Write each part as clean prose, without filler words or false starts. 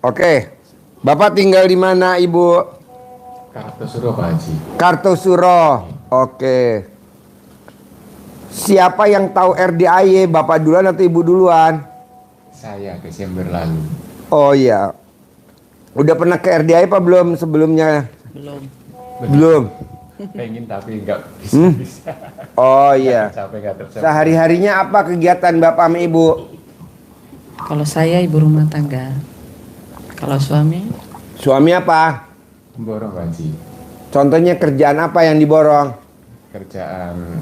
Oke. Bapak tinggal di mana, Ibu? Kartosuro Pak Haji. Kartosuro. Oke. Siapa yang tahu RDAY? Bapak duluan atau Ibu duluan? Saya Desember lalu. Oh iya. Udah pernah ke RDAY apa belum sebelumnya? Belum. Pengen tapi nggak bisa. Oh iya. Nggak tercapai. Sehari-harinya apa kegiatan Bapak sama Ibu? Kalau saya ibu rumah tangga. Kalau suami? Suami apa? Borong Pak Haji. Contohnya kerjaan apa yang diborong? Kerjaan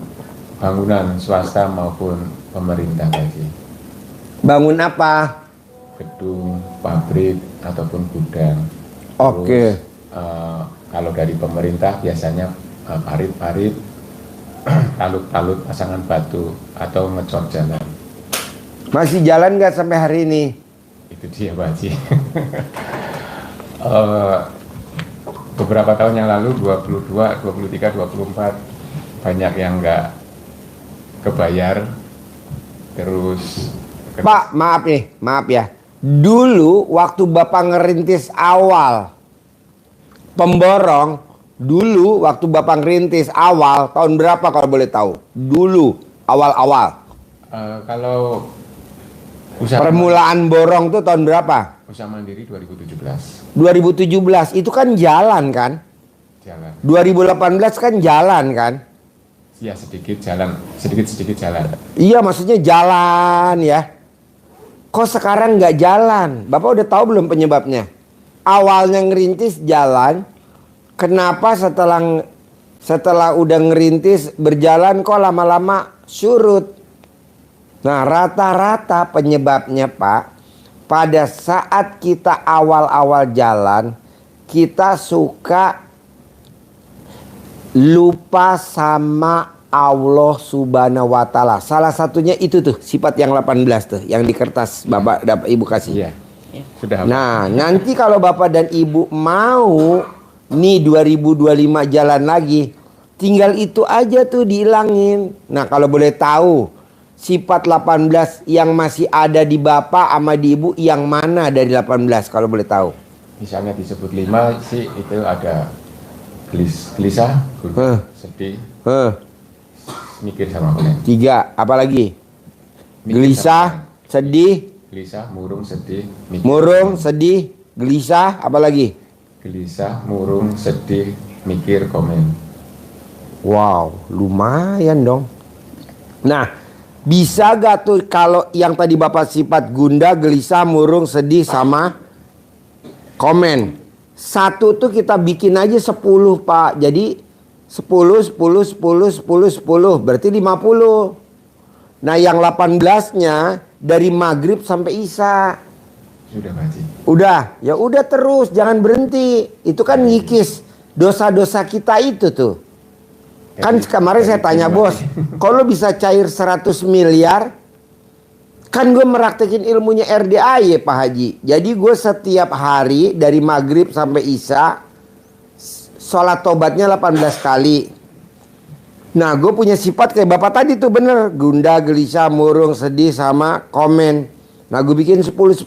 bangunan swasta maupun pemerintah Pak Haji. Bangun apa? Gedung, pabrik ataupun gudang. Oke. Terus, kalau dari pemerintah biasanya parit-parit, talut-talut pasangan batu atau ngecor jalan. Masih jalan nggak sampai hari ini? Itu dia Pak Haji. Beberapa tahun yang lalu 22, 23, 24 banyak yang nggak kebayar. Terus Pak, maaf ya. Dulu waktu Bapak ngerintis awal pemborong, dulu waktu Bapak ngerintis awal tahun berapa kalau boleh tahu? Dulu awal-awal. kalau usaha Permulaan borong tuh tahun berapa? usaha mandiri 2017 2017 itu kan jalan kan? jalan. 2018 kan jalan kan? Ya sedikit jalan, sedikit jalan. Iya maksudnya jalan ya. Kok sekarang nggak jalan? Bapak udah tahu belum penyebabnya? Awalnya ngerintis jalan, kenapa setelah udah ngerintis berjalan kok lama-lama surut? Nah rata-rata penyebabnya Pak, pada saat kita awal-awal jalan, kita suka lupa sama Allah Subhanahu wa Ta'ala. Salah satunya itu tuh sifat yang 18 tuh yang di kertas Bapak Ibu kasih. Iya. Sudah. Nah, nanti kalau Bapak dan Ibu mau nih 2025 jalan lagi, tinggal itu aja tuh dihilangin. Nah, kalau boleh tahu sifat 18 yang masih ada di Bapak sama di Ibu yang mana dari 18 kalau boleh tahu? Misalnya disebut 5 sih itu ada gelisah, sedih, mikir sama komen. 3, apa lagi? Mikir Gelisah, sedih, Gelisah, murung, sedih, mikir. murung, sedih, gelisah, apa lagi? Gelisah, murung, sedih, mikir, komen. Wow, lumayan dong. Nah, bisa gak tuh kalau yang tadi Bapak sifat gundah, gelisah, murung, sedih, sama komen. Satu tuh kita bikin aja 10 Pak. Jadi 10, 10, 10, 10, 10. Berarti 50. Nah yang 18-nya dari maghrib sampai isya. Sudah Pak Haji. Udah, ya udah terus, jangan berhenti. Itu kan ngikis dosa-dosa kita itu tuh. Kan kemarin saya tanya bos, kalau bisa cair 100 miliar, kan gue meraktekin ilmunya RDAY Pak Haji. Jadi gue setiap hari dari maghrib sampai isya, sholat tobatnya 18 kali. Nah gue punya sifat kayak Bapak tadi tuh bener, gundah, gelisah, murung, sedih, sama komen. Nah gue bikin 10-10,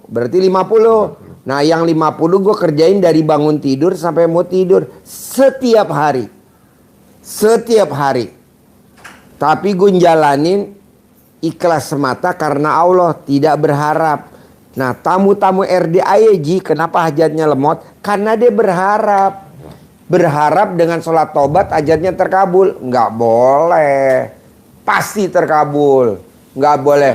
berarti 50. Nah yang 50 gue kerjain dari bangun tidur sampai mau tidur. Setiap hari. Setiap hari. Tapi gue jalanin ikhlas semata karena Allah, tidak berharap. Nah tamu-tamu RDAY kenapa hajatnya lemot? Karena dia berharap. Berharap dengan sholat tobat hajatnya terkabul. Nggak boleh. Pasti terkabul. Nggak boleh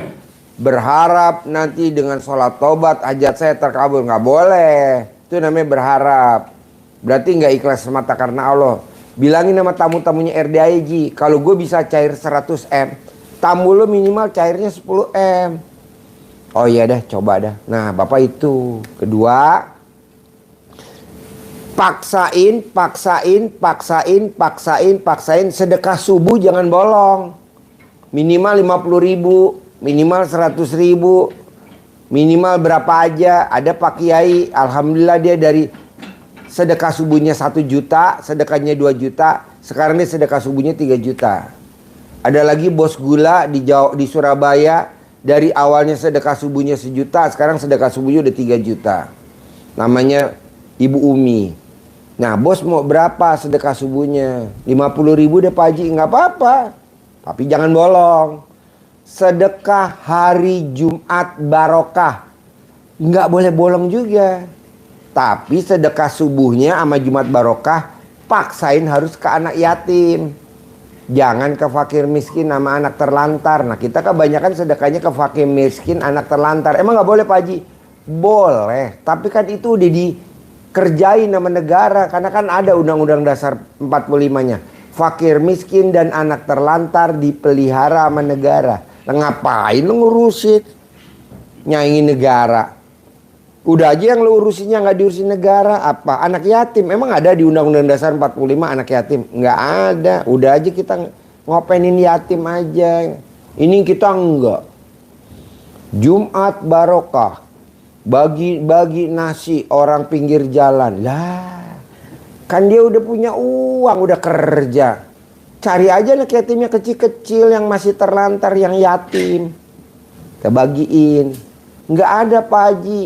berharap nanti dengan sholat tobat hajat saya terkabul. Nggak boleh. Itu namanya berharap. Berarti nggak ikhlas semata karena Allah. Bilangin sama tamu-tamunya RDAY, kalau gue bisa cair 100 M, tamu lo minimal cairnya 10 M. Oh iya dah, coba dah. Nah Bapak itu. Kedua, paksain sedekah subuh jangan bolong. Minimal 50.000, minimal 100.000, minimal berapa aja. Ada Pak Kiai, alhamdulillah dia dari sedekah subuhnya 1 juta, sedekahnya 2 juta, sekarang dia sedekah subuhnya 3 juta. Ada lagi bos gula di Surabaya, Dari awalnya sedekah subuhnya 1 juta, sekarang sedekah subuhnya udah 3 juta. Namanya Ibu Umi. Nah, bos mau berapa sedekah subuhnya? 50.000 deh Pak Haji, nggak apa-apa. Tapi jangan bolong. Sedekah hari Jumat barokah, nggak boleh bolong juga. Tapi sedekah subuhnya sama Jumat barokah, paksain harus ke anak yatim. Jangan ke fakir miskin sama anak terlantar. Nah, kita kebanyakan sedekahnya ke fakir miskin, anak terlantar. Emang nggak boleh Pak Haji? Boleh. Tapi kan itu udah dikerjain sama negara. Karena kan ada Undang-Undang Dasar 45-nya. Fakir miskin dan anak terlantar dipelihara sama negara. Nah, ngapain lu ngurusin? Nyaingin negara. Udah aja yang lu urusinnya nggak diurusin negara. Apa? Anak yatim. Emang ada di Undang-Undang Dasar 45 anak yatim? Nggak ada. Udah aja kita ngopenin yatim aja. Ini kita enggak. Jumat barokah. Bagi nasi orang pinggir jalan. Lah, kan dia udah punya uang, udah kerja. Cari aja anak yatimnya kecil-kecil yang masih terlantar, yang yatim. Kita bagiin. Nggak ada Pak Haji.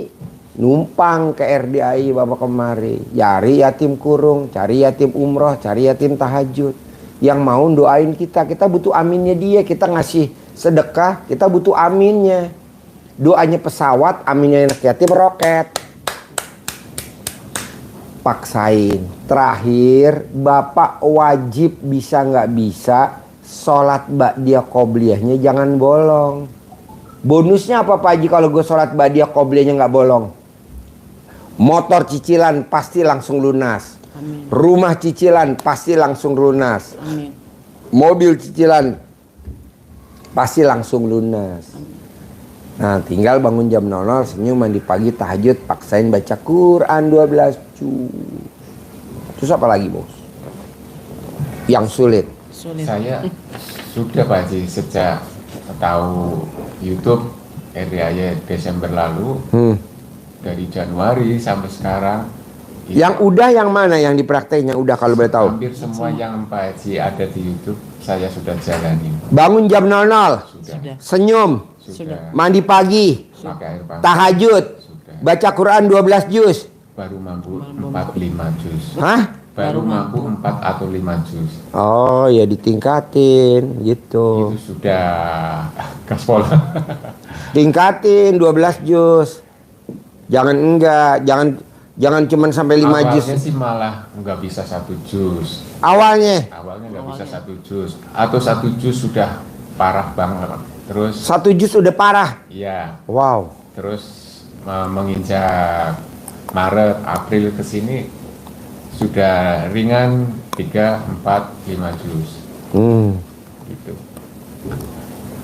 Numpang ke RDI bapak kemari. Cari yatim kurung, cari yatim umroh, cari yatim tahajud. Yang mau doain kita butuh aminnya dia. Kita ngasih sedekah, kita butuh aminnya. Doanya pesawat, aminnya anak yatim roket. Paksain. Terakhir, bapak wajib bisa nggak bisa sholat ba'diyah qobliyahnya jangan bolong. Bonusnya apa Pak Haji kalau gue sholat ba'diyah qobliyahnya nggak bolong? Motor cicilan pasti langsung lunas. Amin. Rumah cicilan pasti langsung lunas. Amin. Mobil cicilan pasti langsung lunas. Nah, tinggal bangun jam 00, senyum, mandi pagi, tahajud, paksain baca Quran 12 juz. Terus apa lagi, Bos? Yang sulit. Saya sudah Pak Haji sejak tahu YouTube RDI Desember lalu, dari Januari sampai sekarang. Yang udah yang mana yang diprakteknya udah kalau boleh tahu? Hampir semua yang Pak Haji ada di YouTube saya sudah jalani. Bangun jam 00, Sudah. senyum, Sudah. mandi pagi, Pakai air panas. tahajud, Sudah. baca Quran 12 juz. Baru mampu 4-5 juz. Hah? Baru mampu 4 atau 5 juz. Oh ya ditingkatin gitu. Itu sudah gaspol. Tingkatin 12 juz. Jangan cuman sampai 5 juz. Awalnya sih malah nggak bisa 1 juz. Awalnya Awalnya nggak bisa 1 juz. Atau 1 juz sudah parah banget. Terus 1 juz udah parah. ya, Wow. terus menginjak Maret, April ke sini sudah ringan 3, 4, 5 juz. Gitu.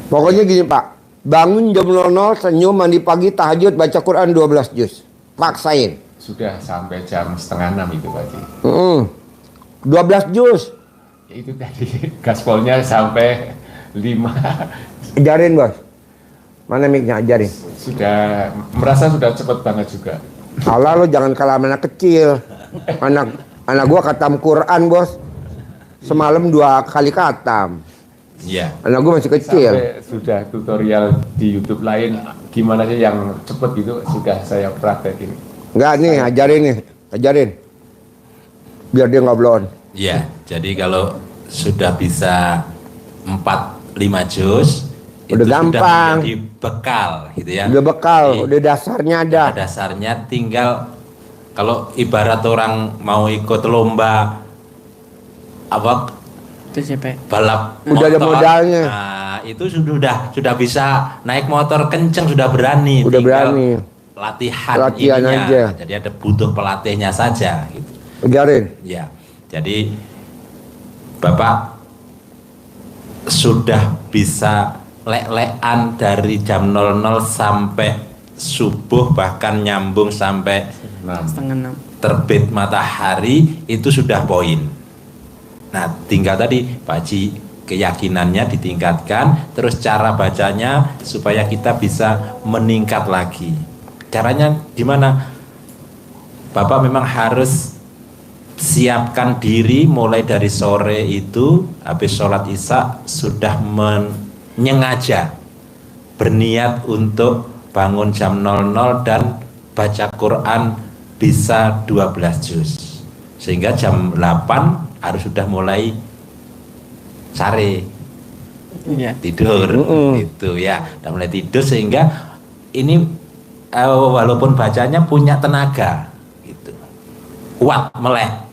Pokoknya gini Pak. Bangun jam 00, senyum, mandi pagi, tahajud, baca Quran 12 juz. Paksain. Sudah sampai jam setengah 6 itu Pak Haji. 12 juz. Itu tadi gaspolnya sampai 5. Ajarin Bos. Mana mic-nya, ajarin. Sudah merasa sudah cepat banget juga. Allah lo jangan kalah sama anak kecil. Anak gua khatam Quran Bos. Semalam 2 kali khatam. Iya. Anak gua masih kecil. Sampai sudah tutorial di YouTube lain gimana sih yang cepet gitu sudah saya praktekin. Enggak nih, ajarin nih. Ajarin. Biar dia nggak blow on. Iya. Jadi kalau sudah bisa 4-5 juz Udah itu gampang. Sudah menjadi bekal gitu ya. Udah bekal, Jadi, udah dasarnya ada. dasarnya tinggal kalau ibarat orang mau ikut lomba apa TCP. balap Udah ada modalnya. Nah, itu sudah bisa naik motor kenceng, sudah berani. Udah Tinggal berani. Latihan ininya. aja. Jadi ada butuh pelatihnya saja gitu. Ajarin. Ya. Jadi Bapak sudah bisa lek-lekan dari jam 00 sampai subuh, bahkan nyambung sampai Setengah 6. terbit matahari, itu sudah poin. Nah, tinggal tadi Pak Haji keyakinannya ditingkatkan, terus cara bacanya supaya kita bisa meningkat lagi. Caranya gimana? Bapak memang harus siapkan diri mulai dari sore itu, habis sholat isya sudah menyengaja berniat untuk bangun jam 00 dan baca Quran bisa 12 juz, sehingga jam 8 harus sudah mulai sare Iya. tidur itu ya, udah mulai tidur, sehingga ini walaupun bacanya punya tenaga gitu, kuat melek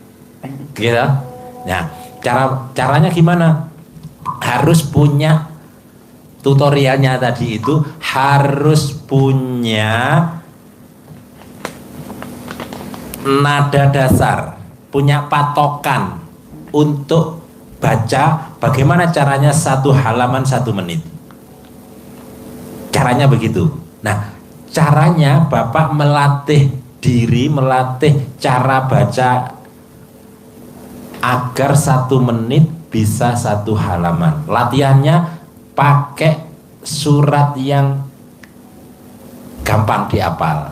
gitu. Nah, caranya gimana? Harus punya tutorialnya tadi, itu harus punya nada dasar, punya patokan untuk baca bagaimana caranya 1 halaman 1 menit. Caranya begitu. Nah, caranya Bapak melatih diri, melatih cara baca agar 1 menit bisa 1 halaman. Latihannya pakai surat yang gampang dihafal.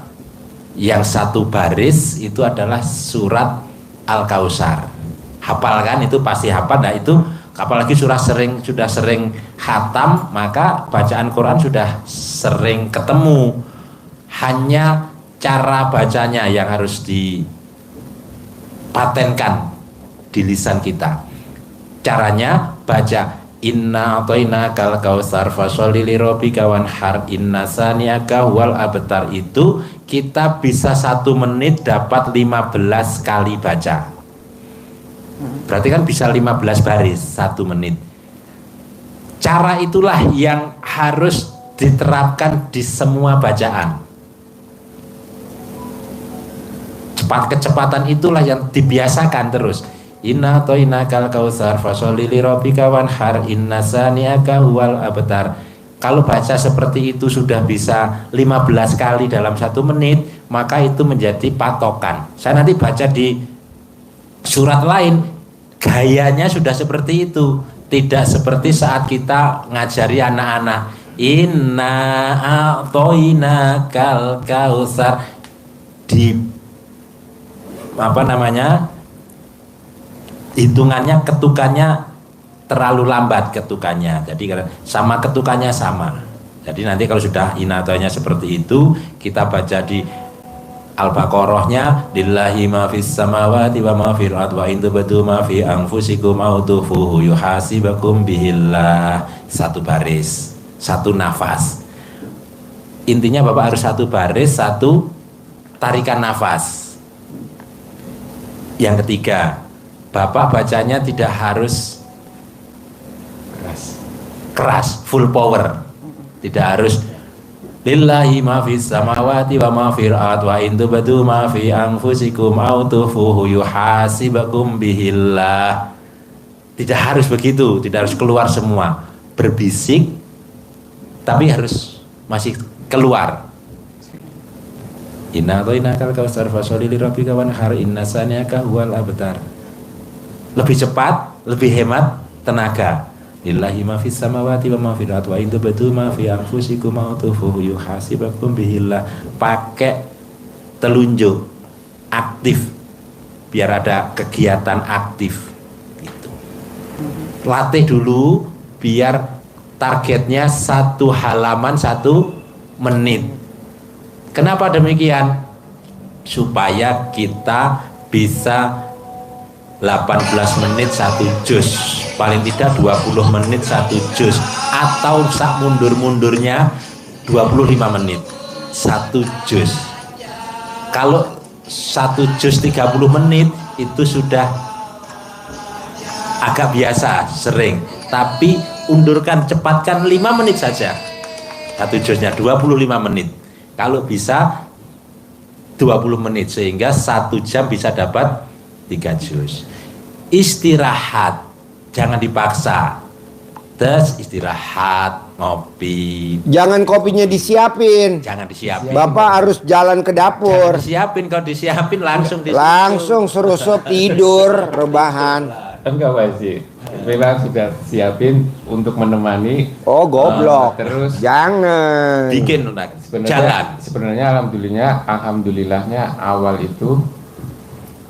Yang 1 baris itu adalah surat Al-Kautsar. Hafal kan, itu pasti hafal. Nah itu apalagi sudah sering khatam, maka bacaan Quran sudah sering ketemu. Hanya cara bacanya yang harus dipatenkan di lisan kita. Caranya baca inna a'tainakal kautsar fasholli lirabbika wanhar inna saniyaka wal abtar, itu kita bisa 1 menit dapat 15 kali baca. Berarti kan bisa 15 baris 1 menit. Cara itulah yang harus diterapkan di semua bacaan. Kecepatan itulah yang dibiasakan terus. Inna a'tainakal kautsar fasholli lirabbika wanhar inna saniyaka wal abtar. Kalau baca seperti itu sudah bisa 15 kali dalam 1 menit, maka itu menjadi patokan. Saya nanti baca di surat lain, gayanya sudah seperti itu. Tidak seperti saat kita ngajari anak-anak inna a'tainakal kautsar, di hitungannya, ketukannya terlalu lambat ketukannya. Jadi sama ketukannya sama. Jadi nanti kalau sudah inatonya seperti itu, kita baca di Al-Baqarahnya lillahi ma fis samawati wa ma fil ardi wa in tubdu ma fi anfusikum aw tufuhu yuhasibakum bihillah. 1 baris, 1 nafas. Intinya Bapak harus 1 baris, 1 tarikan nafas. Yang ketiga, Bapak bacanya tidak harus keras, full power. Tidak harus lillahi ma fis samawati wa ma fil ardi wa in tubdu ma fi anfusikum aw tufuhu yuhasibakum bihillah. Tidak harus begitu, tidak harus keluar semua. Berbisik tapi harus masih keluar. Inna a'tainakal kautsar fasholli lirabbika wanhar inna saniyaka wal abtar. Lebih cepat, lebih hemat tenaga. Lillahi ma fis samawati wa ma fil ardi wa in tubdu ma fi anfusikum aw tufuhu yuhasibakum bihillah. Pakai telunjuk aktif biar ada kegiatan aktif gitu. Latih dulu biar targetnya 1 halaman 1 menit. Kenapa demikian? Supaya kita bisa 18 menit 1 juz, paling tidak 20 menit 1 juz, atau sak mundur-mundurnya 25 menit 1 juz. Kalau 1 juz 30 menit itu sudah agak biasa, sering. Tapi undurkan, cepatkan 5 menit saja 1 juznya, 25 menit. Kalau bisa 20 menit, sehingga 1 jam bisa dapat 3 juz. Istirahat, jangan dipaksa. Terus istirahat, ngopi. Jangan kopinya disiapin. Jangan disiapin. Bapak harus jalan ke dapur. Jangan disiapin, kalau disiapin langsung Langsung suruh tidur, rebahan. Enggak Pak Haji, memang sudah siapin untuk menemani. Oh goblok. Terus jangan. bikin jalan. Sebenarnya alhamdulillahnya awal itu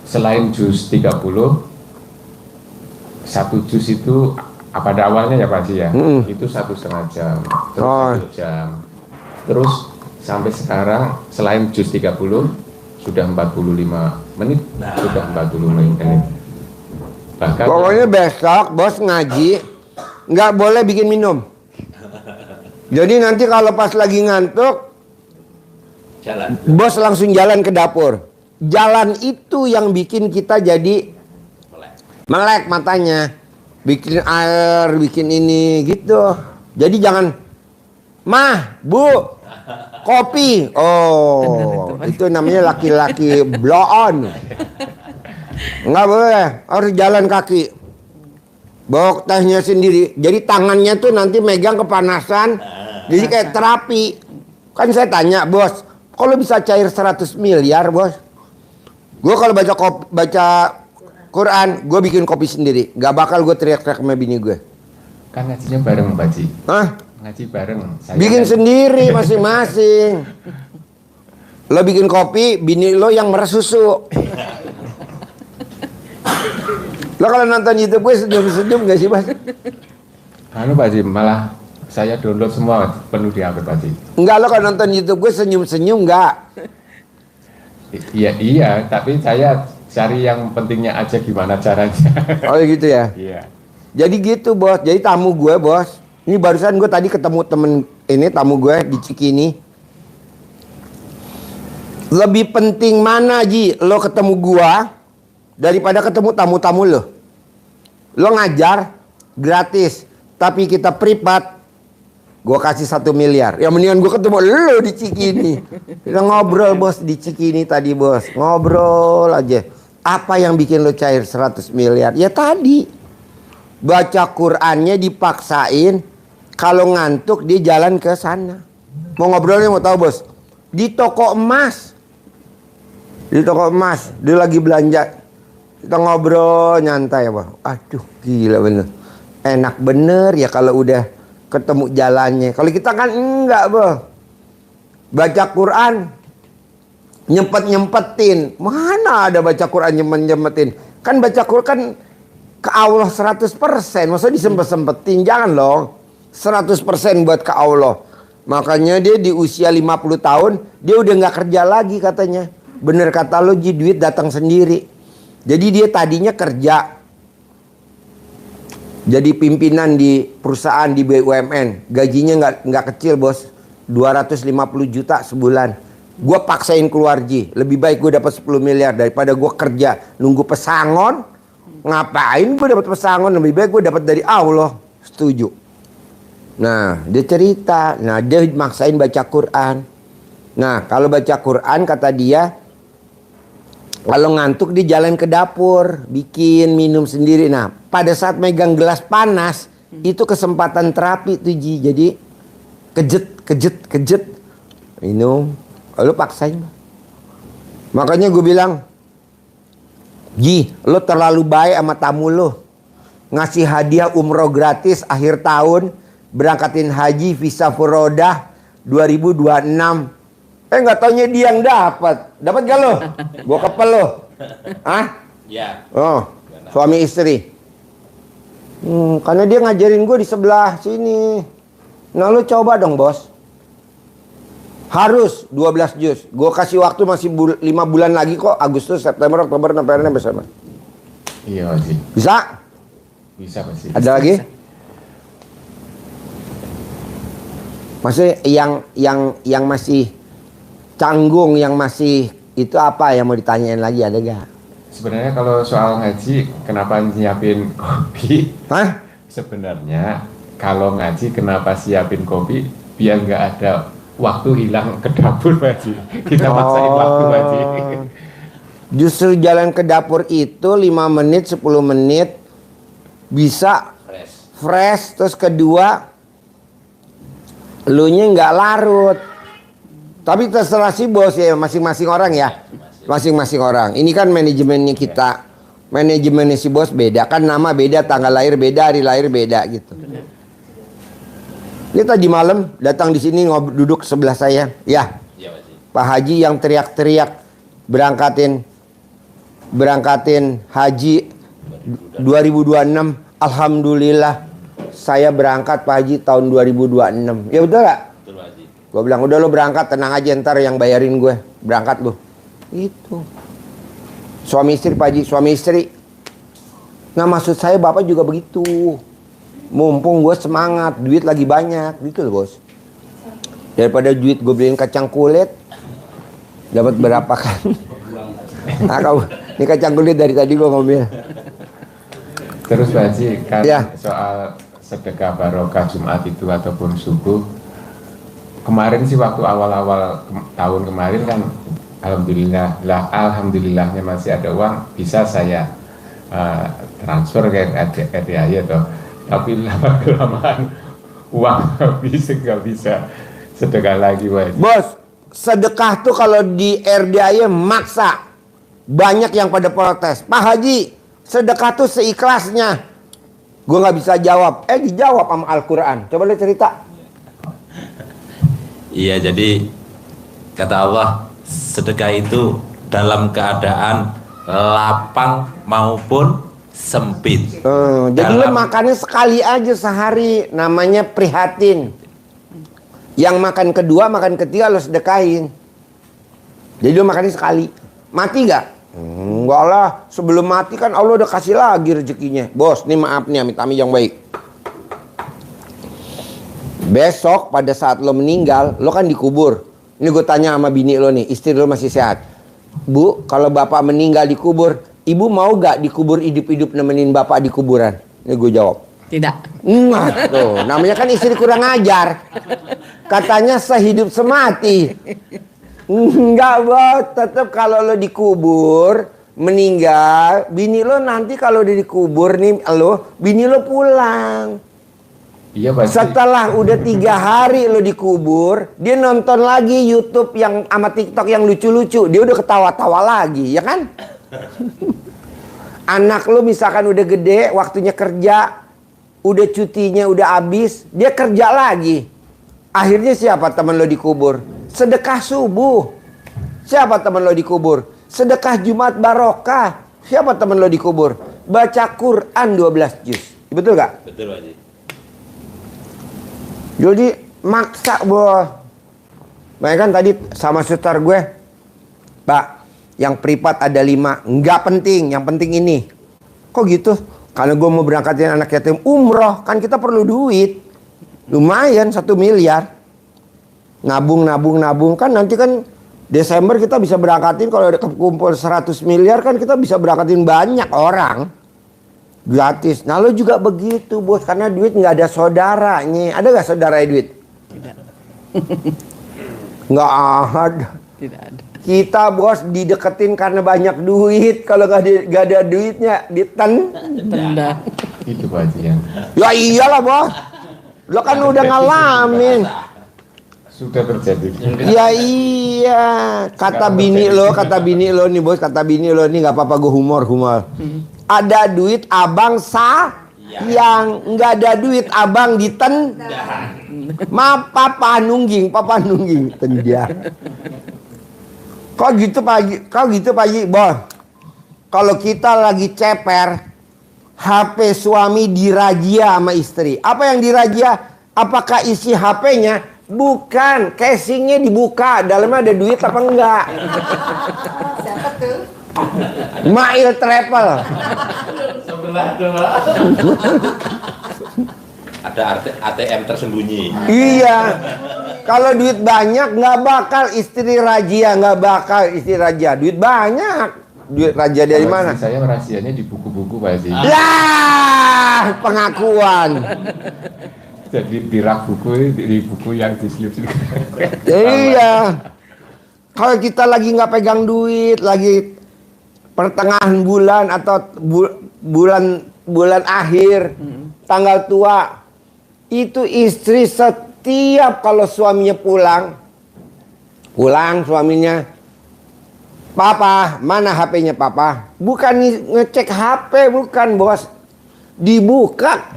selain juz 30, 1 juz itu pada awalnya ya Pak Haji ya, itu 1,5 jam, terus 1 jam, terus sampai sekarang selain jus 30 sudah 45 menit, sudah 40 menit. Bahkan Pokoknya besok bos ngaji nggak boleh bikin minum. Jadi nanti kalau pas lagi ngantuk, Jalan. bos langsung jalan ke dapur. Jalan itu yang bikin kita jadi melek matanya. Bikin air, bikin ini gitu. Jadi jangan, Mah, Bu, kopi. Oh, itu namanya laki-laki blow on. Nggak boleh, harus jalan kaki. Bawa tehnya sendiri. Jadi tangannya tuh nanti megang kepanasan. Jadi kayak terapi. Kan saya tanya, bos, kalau bisa cair 100 miliar, bos? Gue kalau baca Quran, gue bikin kopi sendiri. Gak bakal gue teriak-teriak sama bini gue. kan ngajinya bareng Pak Haji. Hah? Ngaji bareng. Saya Bikin kan- sendiri masing-masing. Lo bikin kopi, bini lo yang meres susu. Lo kalau nonton YouTube gue senyum-senyum gak sih, Mas? Anu Pak Haji, malah saya download semua penuh di HP Pak Haji. Enggak, lo kalau nonton YouTube gue senyum-senyum enggak? Iya, tapi saya cari yang pentingnya aja gimana caranya. Oh gitu ya? Iya. Jadi gitu, bos. Jadi tamu gue, bos. Ini barusan gue tadi ketemu temen ini, tamu gue di Cikini. Lebih penting mana, Ji? Lo ketemu gua daripada ketemu tamu-tamu lo. Lo ngajar gratis, tapi kita privat. Gua kasih 1 miliar. Ya mendingan gua ketemu lo di Cikini. Kita ngobrol, bos, di Cikini tadi, bos. Ngobrol aja. Apa yang bikin lo cair 100 miliar? Ya tadi. Baca Qur'annya dipaksain. Kalau ngantuk dia jalan ke sana. Mau ngobrolnya mau tahu, bos? Di toko emas. Di toko emas, dia lagi belanja. Kita ngobrol nyantai, Bang. Aduh, gila bener. Enak bener ya kalau udah ketemu jalannya. Kalau kita kan enggak, Bang. Baca Quran nyempet-nyempetin. Mana ada baca Quran nyempet-nyempetin? Kan baca Quran kan ke Allah 100%. Masa disempet-sempetin? Jangan loh. 100% buat ke Allah. Makanya dia di usia 50 tahun, dia udah nggak kerja lagi katanya. Bener kata lo, Ji, duit datang sendiri. Jadi dia tadinya kerja jadi pimpinan di perusahaan di BUMN. Gajinya nggak kecil, bos. 250 juta sebulan. Gue paksain keluar, Ji. Lebih baik gue dapat 10 miliar daripada gue kerja nunggu pesangon. Ngapain gue dapat pesangon? Lebih baik gue dapat dari Allah. Setuju. Nah, dia cerita. Nah, dia maksain baca Quran. Nah, kalau baca Quran kata dia, kalau ngantuk dia jalan ke dapur, bikin minum sendiri. Nah, pada saat megang gelas panas, itu kesempatan terapi tuh, Ji. Jadi kejet. Minum. Lalu paksain. Makanya gue bilang, Ji, lo terlalu baik sama tamu lo. Ngasih hadiah umroh gratis akhir tahun, berangkatin haji visa furodah 2026. Nggak taunya dia yang dapat. Dapat gak lo? Gua kepel lo. Hah? Ya. Oh, suami istri. Karena dia ngajarin gue di sebelah sini. Nah, lo coba dong, bos. Harus 12 juz. Gue kasih waktu masih 5 bulan lagi kok. Agustus, September, Oktober, November, Desember. Iya Pak Haji. Bisa? Bisa Pak Haji. Ada lagi? Maksudnya yang masih canggung, yang masih itu apa yang mau ditanyain lagi, ada gak? Sebenarnya kalau soal ngaji, kenapa nyiapin kopi? Hah? Sebenarnya kalau ngaji kenapa siapin kopi? Biar nggak ada waktu hilang ke dapur Pak Haji. Kita maksain waktu Pak Haji. Justru jalan ke dapur itu 5 menit, 10 menit bisa fresh. Terus kedua, elunya nggak larut. Tapi terserah si bos ya, masing-masing orang ya. Masing-masing orang. Ini kan manajemennya kita. Manajemennya si bos beda. Kan nama beda, tanggal lahir beda, hari lahir beda gitu. Ini tadi malam datang di sini duduk sebelah saya. Ya, Pak Haji yang teriak-teriak berangkatin haji 2026. Alhamdulillah. saya berangkat Pak Haji tahun 2026. Ya betul gak? Betul Pak Haji. Gue bilang, udah lo berangkat, tenang aja, ntar yang bayarin gue. Berangkat lo. Itu. Suami istri Pak Haji, suami istri. Nah maksud saya Bapak juga begitu. Mumpung gue semangat, duit lagi banyak. Gitu loh bos. Daripada duit gue beliin kacang kulit, dapat berapa kan? Nah, ini kacang kulit dari tadi gue ngambil. Terus Pak Haji, kan Ya. soal sedekah barokah Jumat itu ataupun subuh, kemarin sih waktu awal-awal tahun kemarin kan, alhamdulillahnya masih ada uang, bisa saya transfer ke RDAY atau, tapi lama-kelamaan uang nggak bisa sedekah lagi Pak Haji. Bos, sedekah tuh kalau di RDAY maksa. Banyak yang pada protes. Pak Haji, sedekah tuh seikhlasnya. Gue nggak bisa jawab. Dijawab sama Al-Quran. Coba lihat cerita. Iya, jadi kata Allah, sedekah itu dalam keadaan lapang maupun sempit. Jadi lo makannya sekali aja sehari. Namanya prihatin. Yang makan kedua, makan ketiga lo sedekahin. Jadi lo makannya sekali. Mati gak? Enggak lah. Sebelum mati kan Allah udah kasih lagi rezekinya. Bos, nih maaf nih, amit-amit yang baik. Besok pada saat lo meninggal, lo kan dikubur. Ini gue tanya sama bini lo nih, istri lo masih sehat. Bu, kalau bapak meninggal dikubur, ibu mau gak dikubur hidup-hidup nemenin bapak di kuburan? Ini gue jawab. Tidak. Nah, tuh, namanya kan istri kurang ajar. Katanya sehidup semati. Enggak bos, tetap kalau lo dikubur, meninggal, bini lo nanti kalau udah dikubur nih lo, bini lo pulang. Iya Pak Haji. Setelah udah 3 hari lo dikubur, dia nonton lagi YouTube yang sama TikTok yang lucu-lucu, dia udah ketawa-tawa lagi, ya kan? Anak lo misalkan udah gede, waktunya kerja, udah cutinya udah habis, dia kerja lagi. Akhirnya siapa teman lo dikubur? Sedekah subuh. Siapa teman lo dikubur? Sedekah Jumat barokah. Siapa teman lo dikubur? Baca Quran 12 juz. Betul gak? Betul Pak Haji. Jadi maksa bos. Makanya kan tadi sama suster gue, Pak, yang privat ada 5. Nggak penting, yang penting ini. Kok gitu? Karena gue mau berangkatin anak yatim umroh, kan kita perlu duit. Lumayan 1 miliar. Nabung kan nanti kan Desember kita bisa berangkatin, kalau ada kumpul 100 miliar kan kita bisa berangkatin banyak orang. Gratis. Nah lo juga begitu bos, karena duit nggak ada saudaranya. Ada nggak saudara duit? Tidak. Nggak ada. Tidak ada. Kita bos dideketin karena banyak duit. Kalau nggak ada duitnya Tendang. Itu Pak Haji yang Ya iyalah bos. Lo kan udah ngalamin. sudah terjadi. Ya iya. Kata bini lo nih bos. Kata bini lo nih, nggak apa-apa gue humor. Ada duit abang yang nggak ada duit abang papa nungging tendang. Kok gitu Pak Haji, bos. Kalau kita lagi ceper, HP suami dirajia sama istri. Apa yang dirajia? Apakah isi HP-nya? Bukan, casingnya dibuka. Dalamnya ada duit apa enggak? Siapa tuh? Mail Travel. Ada ATM tersembunyi. Iya. Kalau duit banyak nggak bakal istri rajia, duit banyak. Duit raja dari Kalau mana? istri saya rahasianya di buku-buku Pak Haji. Lah, pengakuan. Jadi di rak buku, di buku yang diselip-selip. Iya. Kalau kita lagi nggak pegang duit, lagi pertengahan bulan atau bulan akhir, tanggal tua, itu istri setiap kalau suaminya pulang suaminya, Papa, mana HP-nya Papa? Bukan ngecek HP, bukan bos. Dibuka,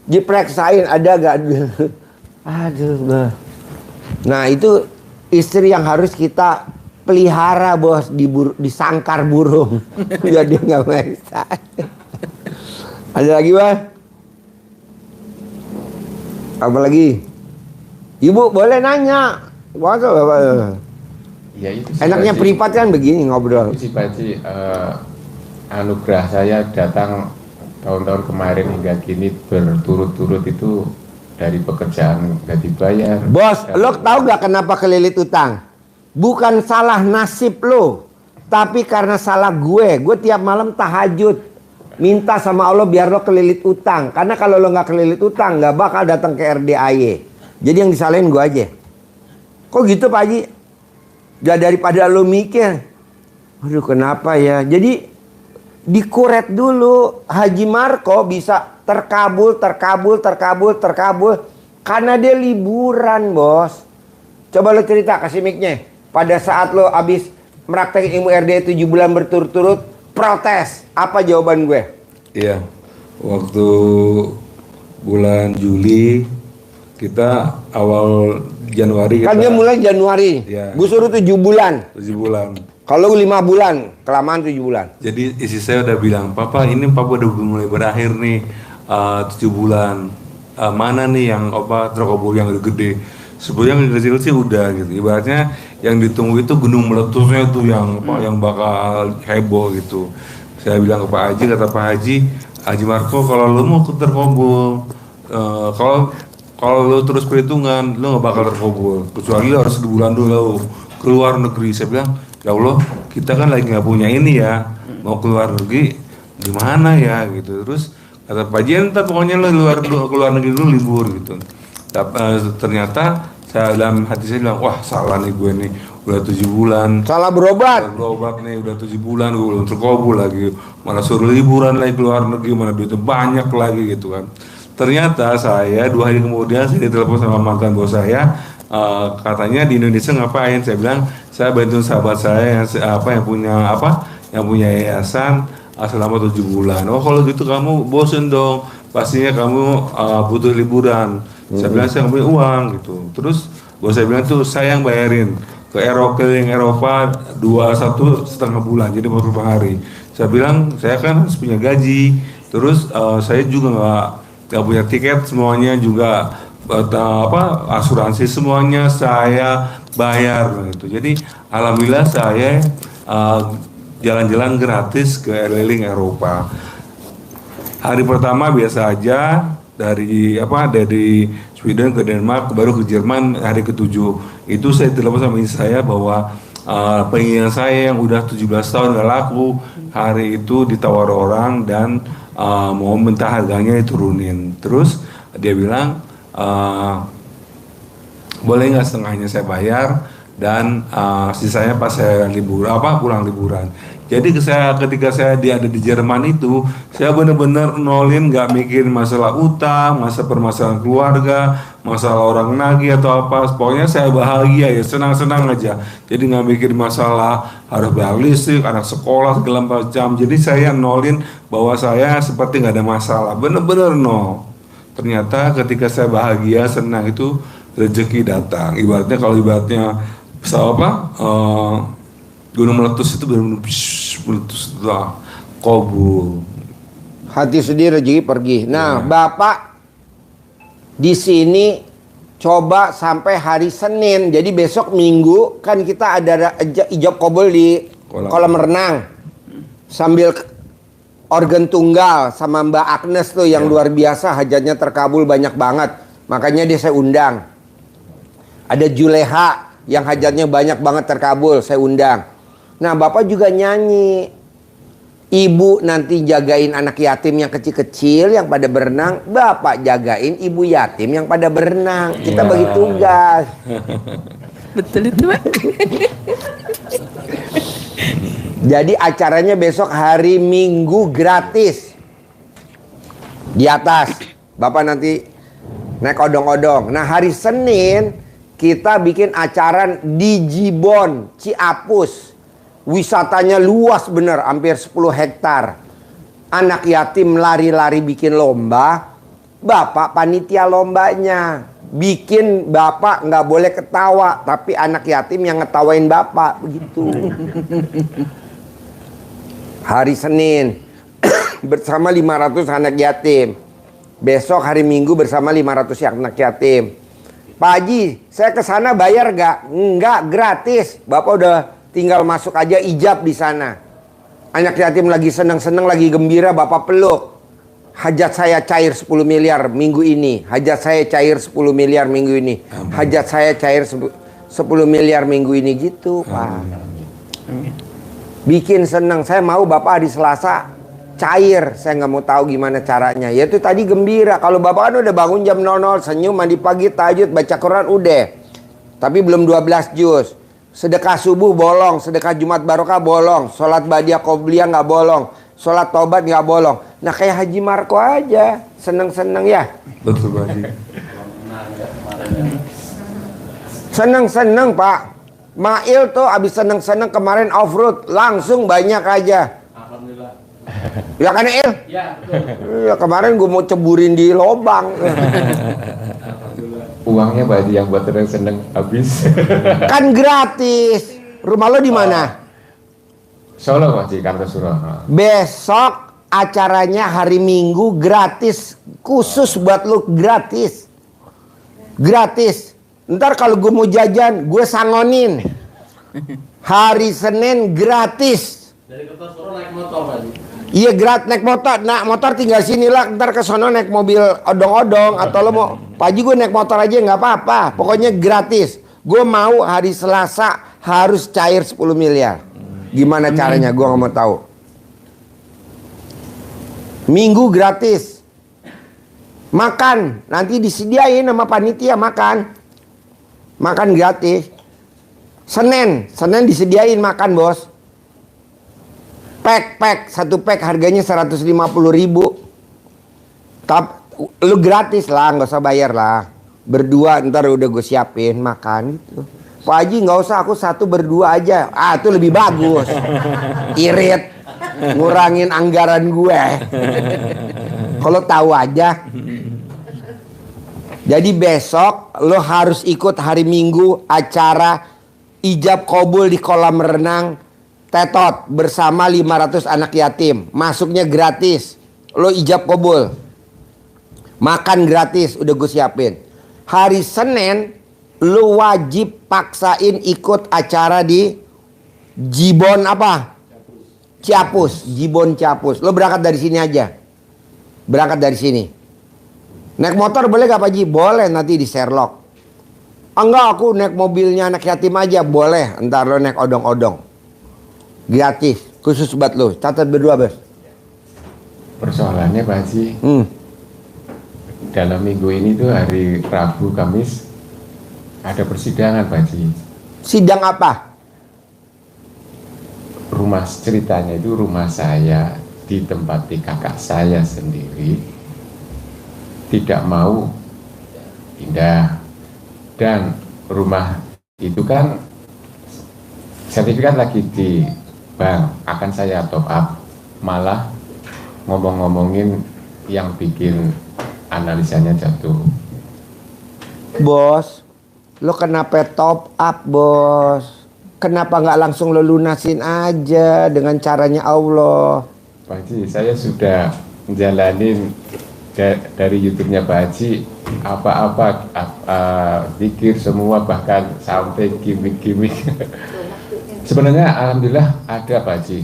diperiksain ada gak? Aduh. Nah itu istri yang harus kita pelihara bos, di sangkar burung. Biar dia nggak meriksa. Ada lagi bos? Apalagi? Ibu boleh nanya. Ya itu Enaknya privat kan begini ngobrol. Itu sih Pak Haji, anugerah saya datang tahun-tahun kemarin hingga kini berturut-turut itu dari pekerjaan nggak dibayar. Bos, lo tahu gak kenapa kelilit utang? Bukan salah nasib lo, tapi karena salah gue. Gue tiap malam tahajud minta sama Allah biar lo kelilit utang. Karena kalau lo nggak kelilit utang nggak bakal datang ke RDAY. Jadi yang disalahin gue aja. Kok gitu Pak Haji? Ya daripada lo mikir, aduh kenapa ya? Jadi dikuret dulu. Haji Marco bisa terkabul karena dia liburan, bos. Coba lo cerita, kasih mic-nya. Pada saat lo abis meraktekin ilmu RD 7 bulan berturut-turut, protes. Apa jawaban gue? Iya, waktu bulan Juli kita awal Januari Kan dia mulai Januari. Iya. Gue suruh 7 bulan. 7 bulan. Kalau 5 bulan, kelamaan 7 bulan. Jadi istri saya udah bilang, Papa ini Papa udah mulai berakhir nih 7 bulan. Mana nih yang terkabul yang gede? Sebenarnya yang kecil sih udah gitu. Ibaratnya yang ditunggu itu gunung meletusnya tuh yang bakal heboh gitu. Saya bilang ke Pak Haji, kata Pak Haji, Haji Marco kalau lo mau terkabul, kalau lo terus perhitungan lo nggak bakal terkabul. Kecuali lo harus 2 bulan dulu keluar negeri. Saya bilang, ya Allah, kita kan lagi nggak punya ini ya, mau keluar negeri gimana ya gitu. Terus kata Pak Haji, entar pokoknya lo keluar negeri dulu libur gitu. Ternyata saya dalam hati saya bilang, wah salah nih gue nih, udah 7 bulan. Salah berobat. Berobat nih, udah 7 bulan gue belum terkabul lagi. Mana suruh liburan lagi keluar negeri, mana duitnya banyak lagi gitu kan. Ternyata saya 2 hari kemudian saya ditelepon sama mantan bos saya, katanya di Indonesia ngapain? Saya bilang saya bantu sahabat saya yang punya yayasan selama 7 bulan. Oh kalau gitu kamu bosen dong, pastinya kamu butuh liburan. Saya bilang saya nggak punya uang gitu. Terus bos saya bilang tuh saya yang bayarin ke keliling Eropa 1,5 bulan, jadi 40 hari. Saya bilang saya kan harus punya gaji. Terus saya juga nggak punya tiket, semuanya juga asuransi semuanya saya bayar gitu. Jadi alhamdulillah saya jalan-jalan gratis ke keliling Eropa. Hari pertama biasa aja, dari Sweden ke Denmark, baru ke Jerman hari ke-7. Itu saya telepon sama istri saya bahwa penginginan saya yang udah 17 tahun gak laku, hari itu ditawar orang dan mau minta harganya diturunin. Terus dia bilang, boleh nggak setengahnya saya bayar dan sisanya pas saya pulang liburan. Jadi ketika saya ada di Jerman itu, saya benar-benar nolin, nggak mikirin masalah utang, permasalahan keluarga, masalah orang nagih atau apa. Pokoknya saya bahagia ya, senang-senang aja. Jadi nggak mikirin masalah harus bayar listrik, anak sekolah segala macam. Jadi saya nolin bahwa saya seperti nggak ada masalah, benar-benar nol. Ternyata ketika saya bahagia, senang itu rezeki datang. Ibaratnya gunung meletus itu benar-benar meletus lah, kabul. Hati sedih rezeki pergi. Nah, Bapak di sini coba sampai hari Senin. Jadi besok Minggu kan kita ada ijab kabul di kolam renang. Sambil organ tunggal sama Mbak Agnes tuh yang luar biasa, hajatnya terkabul banyak banget. Makanya dia saya undang. Ada Juleha yang hajatnya banyak banget terkabul, saya undang. Nah, Bapak juga nyanyi. Ibu nanti jagain anak yatim yang kecil-kecil yang pada berenang. Bapak jagain ibu yatim yang pada berenang. Kita bagi tugas. Betul itu, Pak. Jadi acaranya besok hari Minggu gratis. Di atas. Bapak nanti naik odong-odong. Nah, hari Senin kita bikin acara di Jibon, Ciapus. Wisatanya luas bener, hampir 10 hektar. Anak yatim lari-lari bikin lomba. Bapak panitia lombanya. Bikin Bapak nggak boleh ketawa, tapi anak yatim yang ngetawain Bapak. Begitu. Hari Senin bersama 500 anak yatim. Besok hari Minggu bersama 500 anak yatim. Pak Haji, saya ke sana bayar gak? Enggak, gratis. Bapak udah tinggal masuk aja ijab di sana. Anak yatim lagi senang-senang, lagi gembira, Bapak peluk. Hajat saya cair 10 miliar minggu ini. Hajat saya cair 10 miliar minggu ini. Hajat saya cair 10 miliar minggu ini gitu, Pak. Bikin senang. Saya mau Bapak hari Selasa cair, saya nggak mau tahu gimana caranya. Ya itu tadi gembira. Kalau Bapak kan udah bangun jam 00, senyum, mandi pagi, tahajud, baca Quran udah. Tapi belum 12 juz. Sedekah subuh bolong, sedekah Jumat Barokah bolong, sholat badiah qobliyah nggak bolong, sholat taubat nggak bolong. Nah kayak Haji Marco aja, seneng-seneng ya. Betul Pak Haji. Seneng-seneng Pak. Mail tuh abis seneng-seneng kemarin off-road langsung banyak aja. Ya kan Il? Ya betul. Ya kemarin gue mau ceburin di lobang. Uangnya Pak Haji yang buat seneng habis. Kan gratis. Rumah lo di mana? Solo Pak Haji, Kartosuro. Besok acaranya hari Minggu gratis. Khusus buat lo gratis. Gratis. Ntar kalau gue mau jajan gue sangonin. Hari Senin gratis. Dari Kartosuro naik motor Pak Haji. Iya gratis naik motor. Nah motor tinggal sini lah. Ntar ke sono naik mobil odong-odong. Atau lo mau Pak Haji gue naik motor aja nggak apa-apa. Pokoknya gratis. Gue mau hari Selasa harus cair 10 miliar. Gimana caranya gue nggak mau tahu. Minggu gratis. Makan nanti disediain sama panitia makan. Makan gratis. Senin disediain makan bos. Satu pack harganya 150.000. Lu gratis lah, nggak usah bayar lah. Berdua ntar udah gue siapin makan gitu. Pak Haji nggak usah, aku satu berdua aja. Ah itu lebih bagus. Irit, ngurangin anggaran gue. Kalau tahu aja. Jadi besok lo harus ikut hari Minggu acara ijab kabul di kolam renang Tetot bersama 500 anak yatim. Masuknya gratis. Lo ijab kabul. Makan gratis, udah gue siapin. Hari Senin lo wajib paksain ikut acara di Jibon apa? Ciapus. Jibon Ciapus. Lo berangkat dari sini aja. Berangkat dari sini. Naik motor boleh gak Pak Haji? Boleh, nanti di Sherlock. Enggak, aku naik mobilnya anak yatim aja. Boleh, ntar lo naik odong-odong. Gratis, khusus buat lo. Catat berdua bos. Persoalannya Pak Haji, dalam minggu ini tuh hari Rabu, Kamis ada persidangan Pak Haji. Sidang apa? Rumah ceritanya itu rumah saya ditempati kakak saya sendiri, tidak mau pindah. Dan rumah itu kan sertifikat lagi di bank, akan saya top up. Malah ngomong-ngomongin yang bikin analisanya jatuh. Bos, lo kenapa top up bos? Kenapa nggak langsung lo lunasin aja dengan caranya Allah? Pak Haji, saya sudah menjalanin dari YouTube-nya Pak Haji, apa-apa zikir semua, bahkan sampai gimmick-gimmick. Sebenarnya alhamdulillah ada Pak Haji.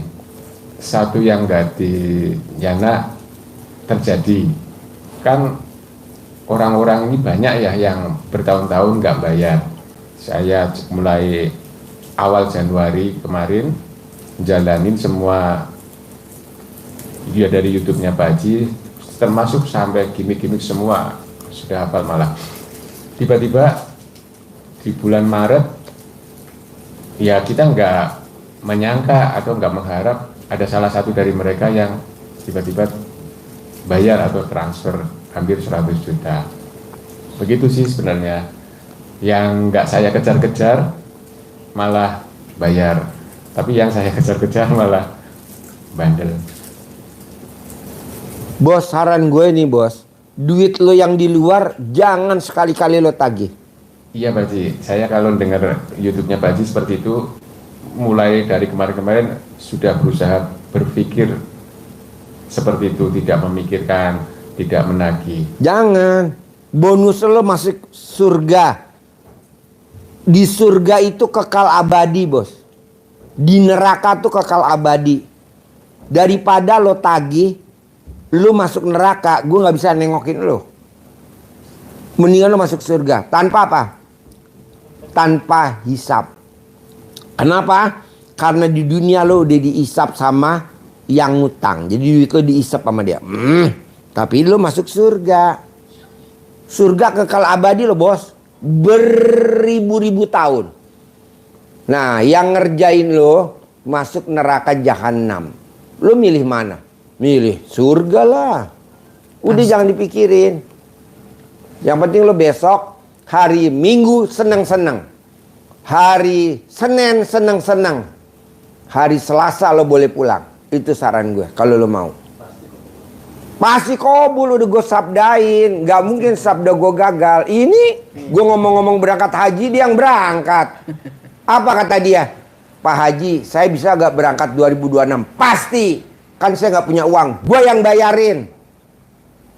Satu yang dari Yana terjadi. Kan orang-orang ini banyak ya yang bertahun-tahun nggak bayar. Saya mulai awal Januari kemarin jalanin semua video dari YouTube-nya Pak Haji, termasuk sampai gimmick-gimmick semua sudah hafal malah. Tiba-tiba di bulan Maret ya kita nggak menyangka atau nggak mengharap ada salah satu dari mereka yang tiba-tiba bayar atau transfer hampir 100 juta. Begitu sih sebenarnya. Yang nggak saya kejar-kejar malah bayar. Tapi yang saya kejar-kejar malah bandel. Bos, saran gue nih bos, duit lo yang di luar jangan sekali-kali lo tagih. Iya Pak Haji, saya kalau dengar YouTube-nya Pak Haji seperti itu, mulai dari kemarin-kemarin sudah berusaha berpikir seperti itu, tidak memikirkan, tidak menagih. Jangan. Bonus lo masuk surga. Di surga itu kekal abadi, bos. Di neraka tuh kekal abadi. Daripada lo tagih, lo masuk neraka, gue nggak bisa nengokin lo. Mendingan lo masuk surga. Tanpa apa? Tanpa hisap. Kenapa? Karena di dunia lo udah dihisap sama yang ngutang. Jadi duit lo dihisap sama dia. Tapi lo masuk surga. Surga kekal abadi lo, bos. Beribu-ribu tahun. Nah, yang ngerjain lo masuk neraka jahanam. Lo milih mana? Milih surga lah. Udah jangan dipikirin. Yang penting lo besok hari Minggu seneng-seneng. Hari Senin seneng-seneng. Hari Selasa lo boleh pulang. Itu saran gue kalau lo mau. Pasti kabul udah gue sabdain. Gak mungkin sabda gue gagal. Ini gue ngomong-ngomong berangkat haji, dia yang berangkat. Apa kata dia? Pak Haji, saya bisa gak berangkat 2026? Pasti. Kan saya gak punya uang. Gue yang bayarin.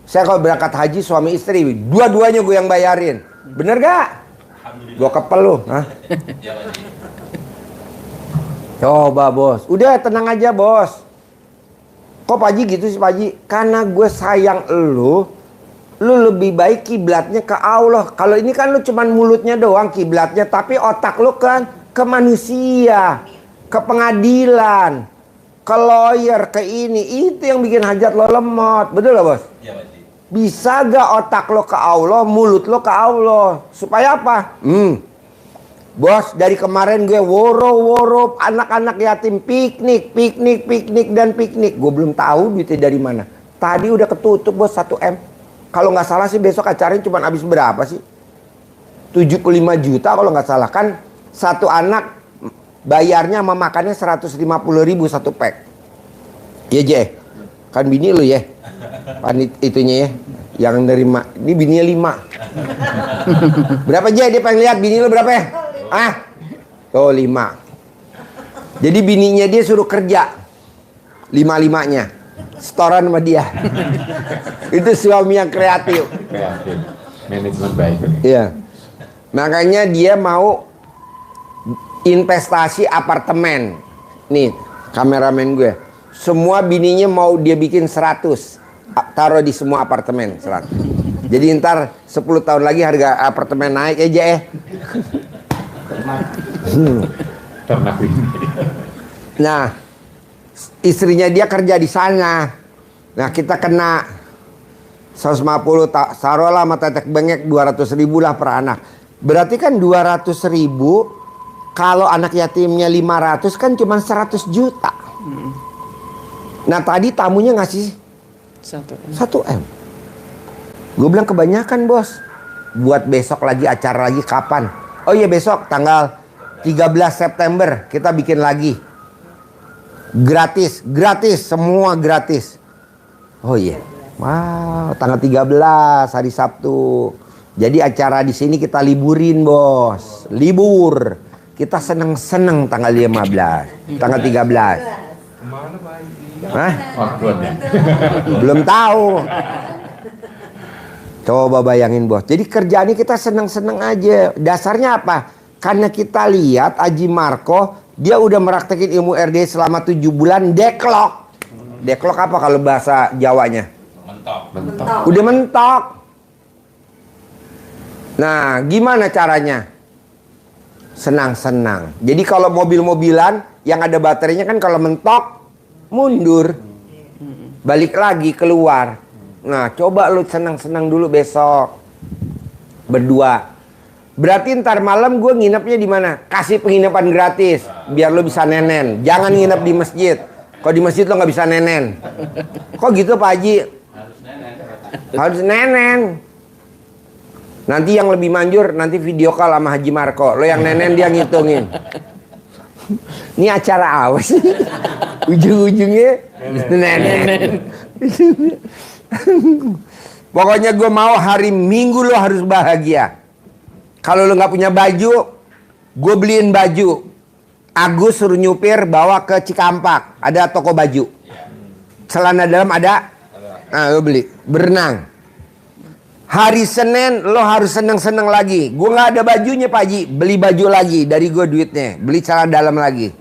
Saya kalau berangkat haji suami istri, dua-duanya gue yang bayarin. Bener gak? Gue kepel lu. Hah? Coba bos. Udah tenang aja bos. Kok Pak Haji gitu sih Pak Haji? Karena gue sayang lu lebih baik kiblatnya ke Allah. Kalau ini kan lu cuman mulutnya doang kiblatnya, tapi otak lu kan ke manusia, ke pengadilan, ke lawyer, ke ini. Itu yang bikin hajat lo lemot. Betul gak bos? Iya Pak Haji. Bisa gak otak lo ke Allah, mulut lo ke Allah? Supaya apa? Bos, dari kemarin gue woro-woro anak-anak yatim piknik dan piknik. Gue belum tahu duitnya dari mana. Tadi udah ketutup bos 1 M. Kalau nggak salah sih besok acaranya cuma habis berapa sih? 75 juta kalau nggak salah. Kan satu anak bayarnya sama makannya 150.000 satu pack. Iya Je, kan bini lu ya. Panit itunya ya. Yang nerima. Ini bininya 5. Berapa Je? Dia pengen lihat bini lu berapa ya? Ah, oh 5. Jadi bininya dia suruh kerja 5-5-nya, setoran sama dia. Itu suami yang kreatif. Kreatif, manajemen baik. Iya. Makanya dia mau investasi apartemen. Nih, kameramen gue. Semua bininya mau dia bikin 100. Taruh di semua apartemen 100. Jadi ntar 10 tahun lagi harga apartemen naik aja ya. Nah, istrinya dia kerja di sana. Nah, kita kena 150 taruhlah sama tetek bengek 200.000 lah per anak. Berarti kan 200.000 kalau anak yatimnya 500 kan cuma 100 juta. Nah, tadi tamunya ngasih 1 M. Gue bilang kebanyakan bos. Buat besok lagi acara lagi kapan? Oh iya besok tanggal 13 September kita bikin lagi. Gratis, semua gratis. Oh iya. Wow, tanggal 13 hari Sabtu. Jadi acara di sini kita liburin, bos. Libur. Kita seneng-seneng tanggal 15, tanggal 13. Hah? Belum tahu. Coba bayangin bos. Jadi kerjaannya kita seneng-seneng aja. Dasarnya apa? Karena kita lihat Haji Marco, dia udah meraktekin ilmu RD selama 7 bulan deklok. Deklok apa kalau bahasa Jawanya? Mentok. Udah mentok. Nah, gimana caranya? Senang-senang. Jadi kalau mobil-mobilan yang ada baterainya kan kalau mentok mundur. Balik lagi keluar. Nah, coba lu senang-senang dulu besok. Berdua. Berarti ntar malam gue nginepnya di mana? Kasih penginapan gratis. Biar lu bisa nenen. Jangan nginep di masjid. Kalau di masjid lo nggak bisa nenen. Kok gitu Pak Haji? Harus nenen. Nanti yang lebih manjur, nanti video call sama Haji Marco. Lo yang nenen, dia ngitungin. Ini acara apa sih? Ujung-ujungnya nenen. Pokoknya gue mau hari Minggu lo harus bahagia. Kalau lo nggak punya baju, gue beliin baju. Agus suruh nyupir bawa ke Cikampak, ada toko baju. Celana dalam ada, Lo beli berenang. Hari Senin lo harus seneng-seneng lagi. Gue nggak ada bajunya Pak Haji, beli baju lagi dari gue duitnya, beli celana dalam lagi.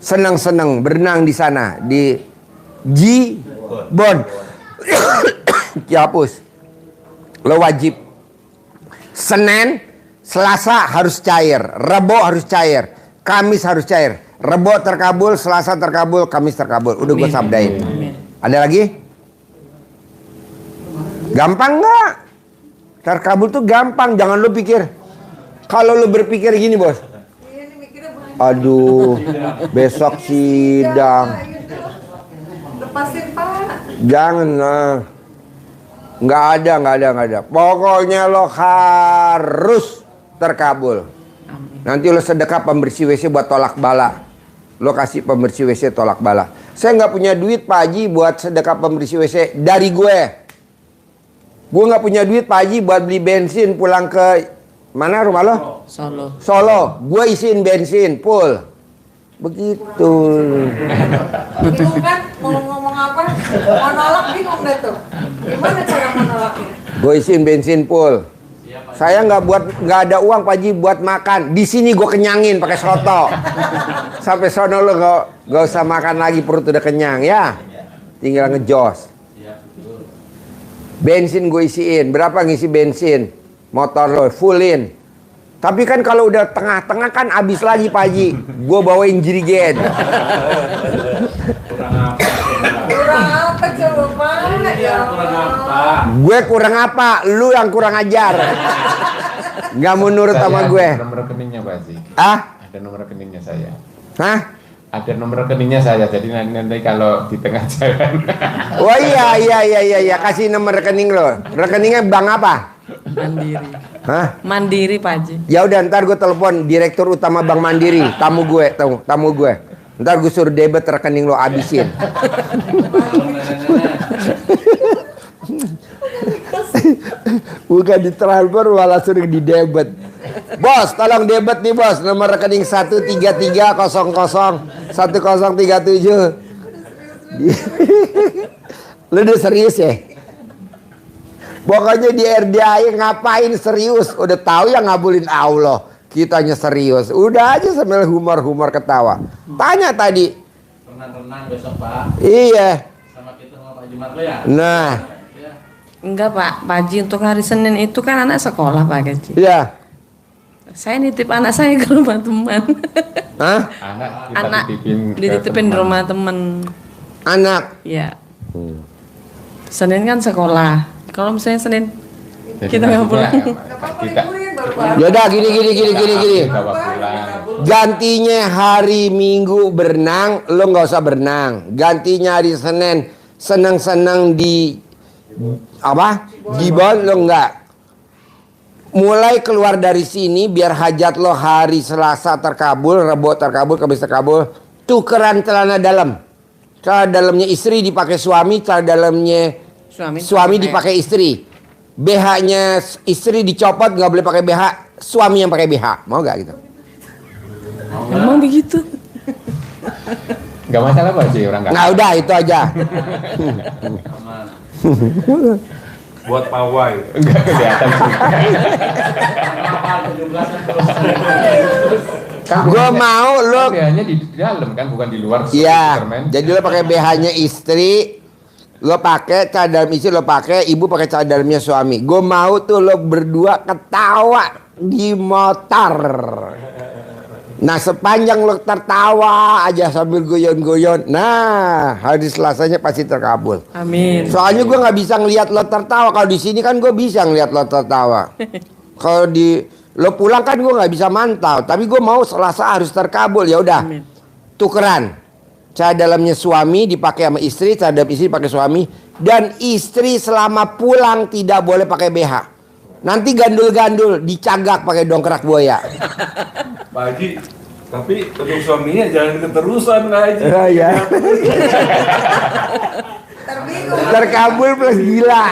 Seneng-seneng berenang di sana di Jibon. Dihapus. Lo wajib Senin, Selasa harus cair, Rebo harus cair, Kamis harus cair. Rebo terkabul, Selasa terkabul, Kamis terkabul. Udah gue sabdain. Ada lagi? Gampang nggak? Terkabul tuh gampang. Jangan lu pikir. Kalau lu berpikir gini bos. Aduh, besok sidang. Lepasin Pak. Jangan lah. Nggak ada. Pokoknya lo harus terkabul. Nanti lo sedekah pembersih WC buat tolak bala. Lo kasih pembersih WC tolak bala. Saya nggak punya duit Pak Haji buat sedekah pembersih WC dari gue. Gue nggak punya duit Pak Haji buat beli bensin pulang ke mana rumah lo? Solo. Gue isiin bensin full. Begitu. Bingung kan mau ngomong apa? Mau nolak bingung deh tuh. Gimana cara mau nolaknya? Gue isiin bensin full. Saya nggak ada uang Pak Haji buat makan. Di sini gue kenyangin pakai soto. Sampai sono lo gak usah makan lagi, perut udah kenyang ya. Tinggal ngejos. Bensin gue isiin. Berapa ngisi bensin? Motor lo fullin. Tapi kan kalau udah tengah-tengah kan habis lagi Pak Haji. Gue bawain jirigen. Kurang apa coba Pak? Ya Allah. Gue kurang apa? Lu yang kurang ajar. Gak mau nurut sama gue. Ada nomor rekeningnya Pak Haji. Ada nomor rekeningnya saya. Hah? Ada nomor rekeningnya saya. Jadi nanti kalau di tengah jalan. Oh iya. Kasih nomor rekening lo. Rekeningnya bank apa? Mandiri. Hah? Mandiri Pak Haji. Ya udah ntar gue telepon Direktur Utama Bank Mandiri. Tamu gue. Ntar gue suruh debit rekening lo abisin. Bukan ditransfer malah suruh di debit. Bos, tolong debit nih bos. Nomor rekening 133001037. Lu udah serius ya? Pokoknya di RDA ngapain serius? Udah tahu yang ngabulin Allah. Kitanya serius. Udah aja sambil humor ketawa. Tanya tadi. Renang-renang besok Pak. Iya. Sama kita sama Pak Jumarto ya. Nah. Enggak Pak Haji, untuk hari Senin itu kan anak sekolah Pak Haji. Iya. Saya nitip anak saya ke rumah teman. Hah? Anak dititipin di rumah teman. Anak. Ya. Senin kan sekolah. Kalau misalnya Senin kita nggak pulang. Kita Yaudah gini. bawa pulang. Gantinya hari Minggu berenang, lo nggak usah berenang. Gantinya hari Senin senang-senang di Gibon, lo nggak. Mulai keluar dari sini biar hajat lo hari Selasa terkabul, Rebo terkabul, Kamis terkabul. Tukeran celana dalam. Celana dalamnya istri dipakai suami, celana dalamnya suami dipakai istri. BH-nya istri dicopot, nggak boleh pakai BH. Suami yang pakai BH. Mau nggak gitu? Emang begitu? Gak masalah Pak Haji, orang nggak. Nah udah itu aja. Buat pawai. Enggak kelihatan sih. Gue mau lo. BH-nya di dalam kan, bukan di luar. Iya. Superman. Jadi lo pakai BH-nya istri, lo pakai celana dalam istri, lo pakai ibu pakai celana dalamnya suami. Gue mau tuh lo berdua ketawa di motor. Nah sepanjang lo tertawa aja sambil goyon-goyon, nah hari Selasanya pasti terkabul. Amin. Soalnya gue nggak bisa ngelihat lo tertawa. Kalau di sini kan gue bisa ngelihat lo tertawa. Kalau di lo pulang kan gue nggak bisa mantau. Tapi gue mau Selasa harus terkabul. Ya udah, tukeran. Celana dalamnya suami dipakai sama istri, celana dalam istri pakai suami. Dan istri selama pulang tidak boleh pakai BH. Nanti gandul-gandul dicagak pakai dongkrak buaya. Pak Haji, tapi untuk suaminya jangan keterusan Pak Haji. Ya. Terbingung. Terkabul plus gila.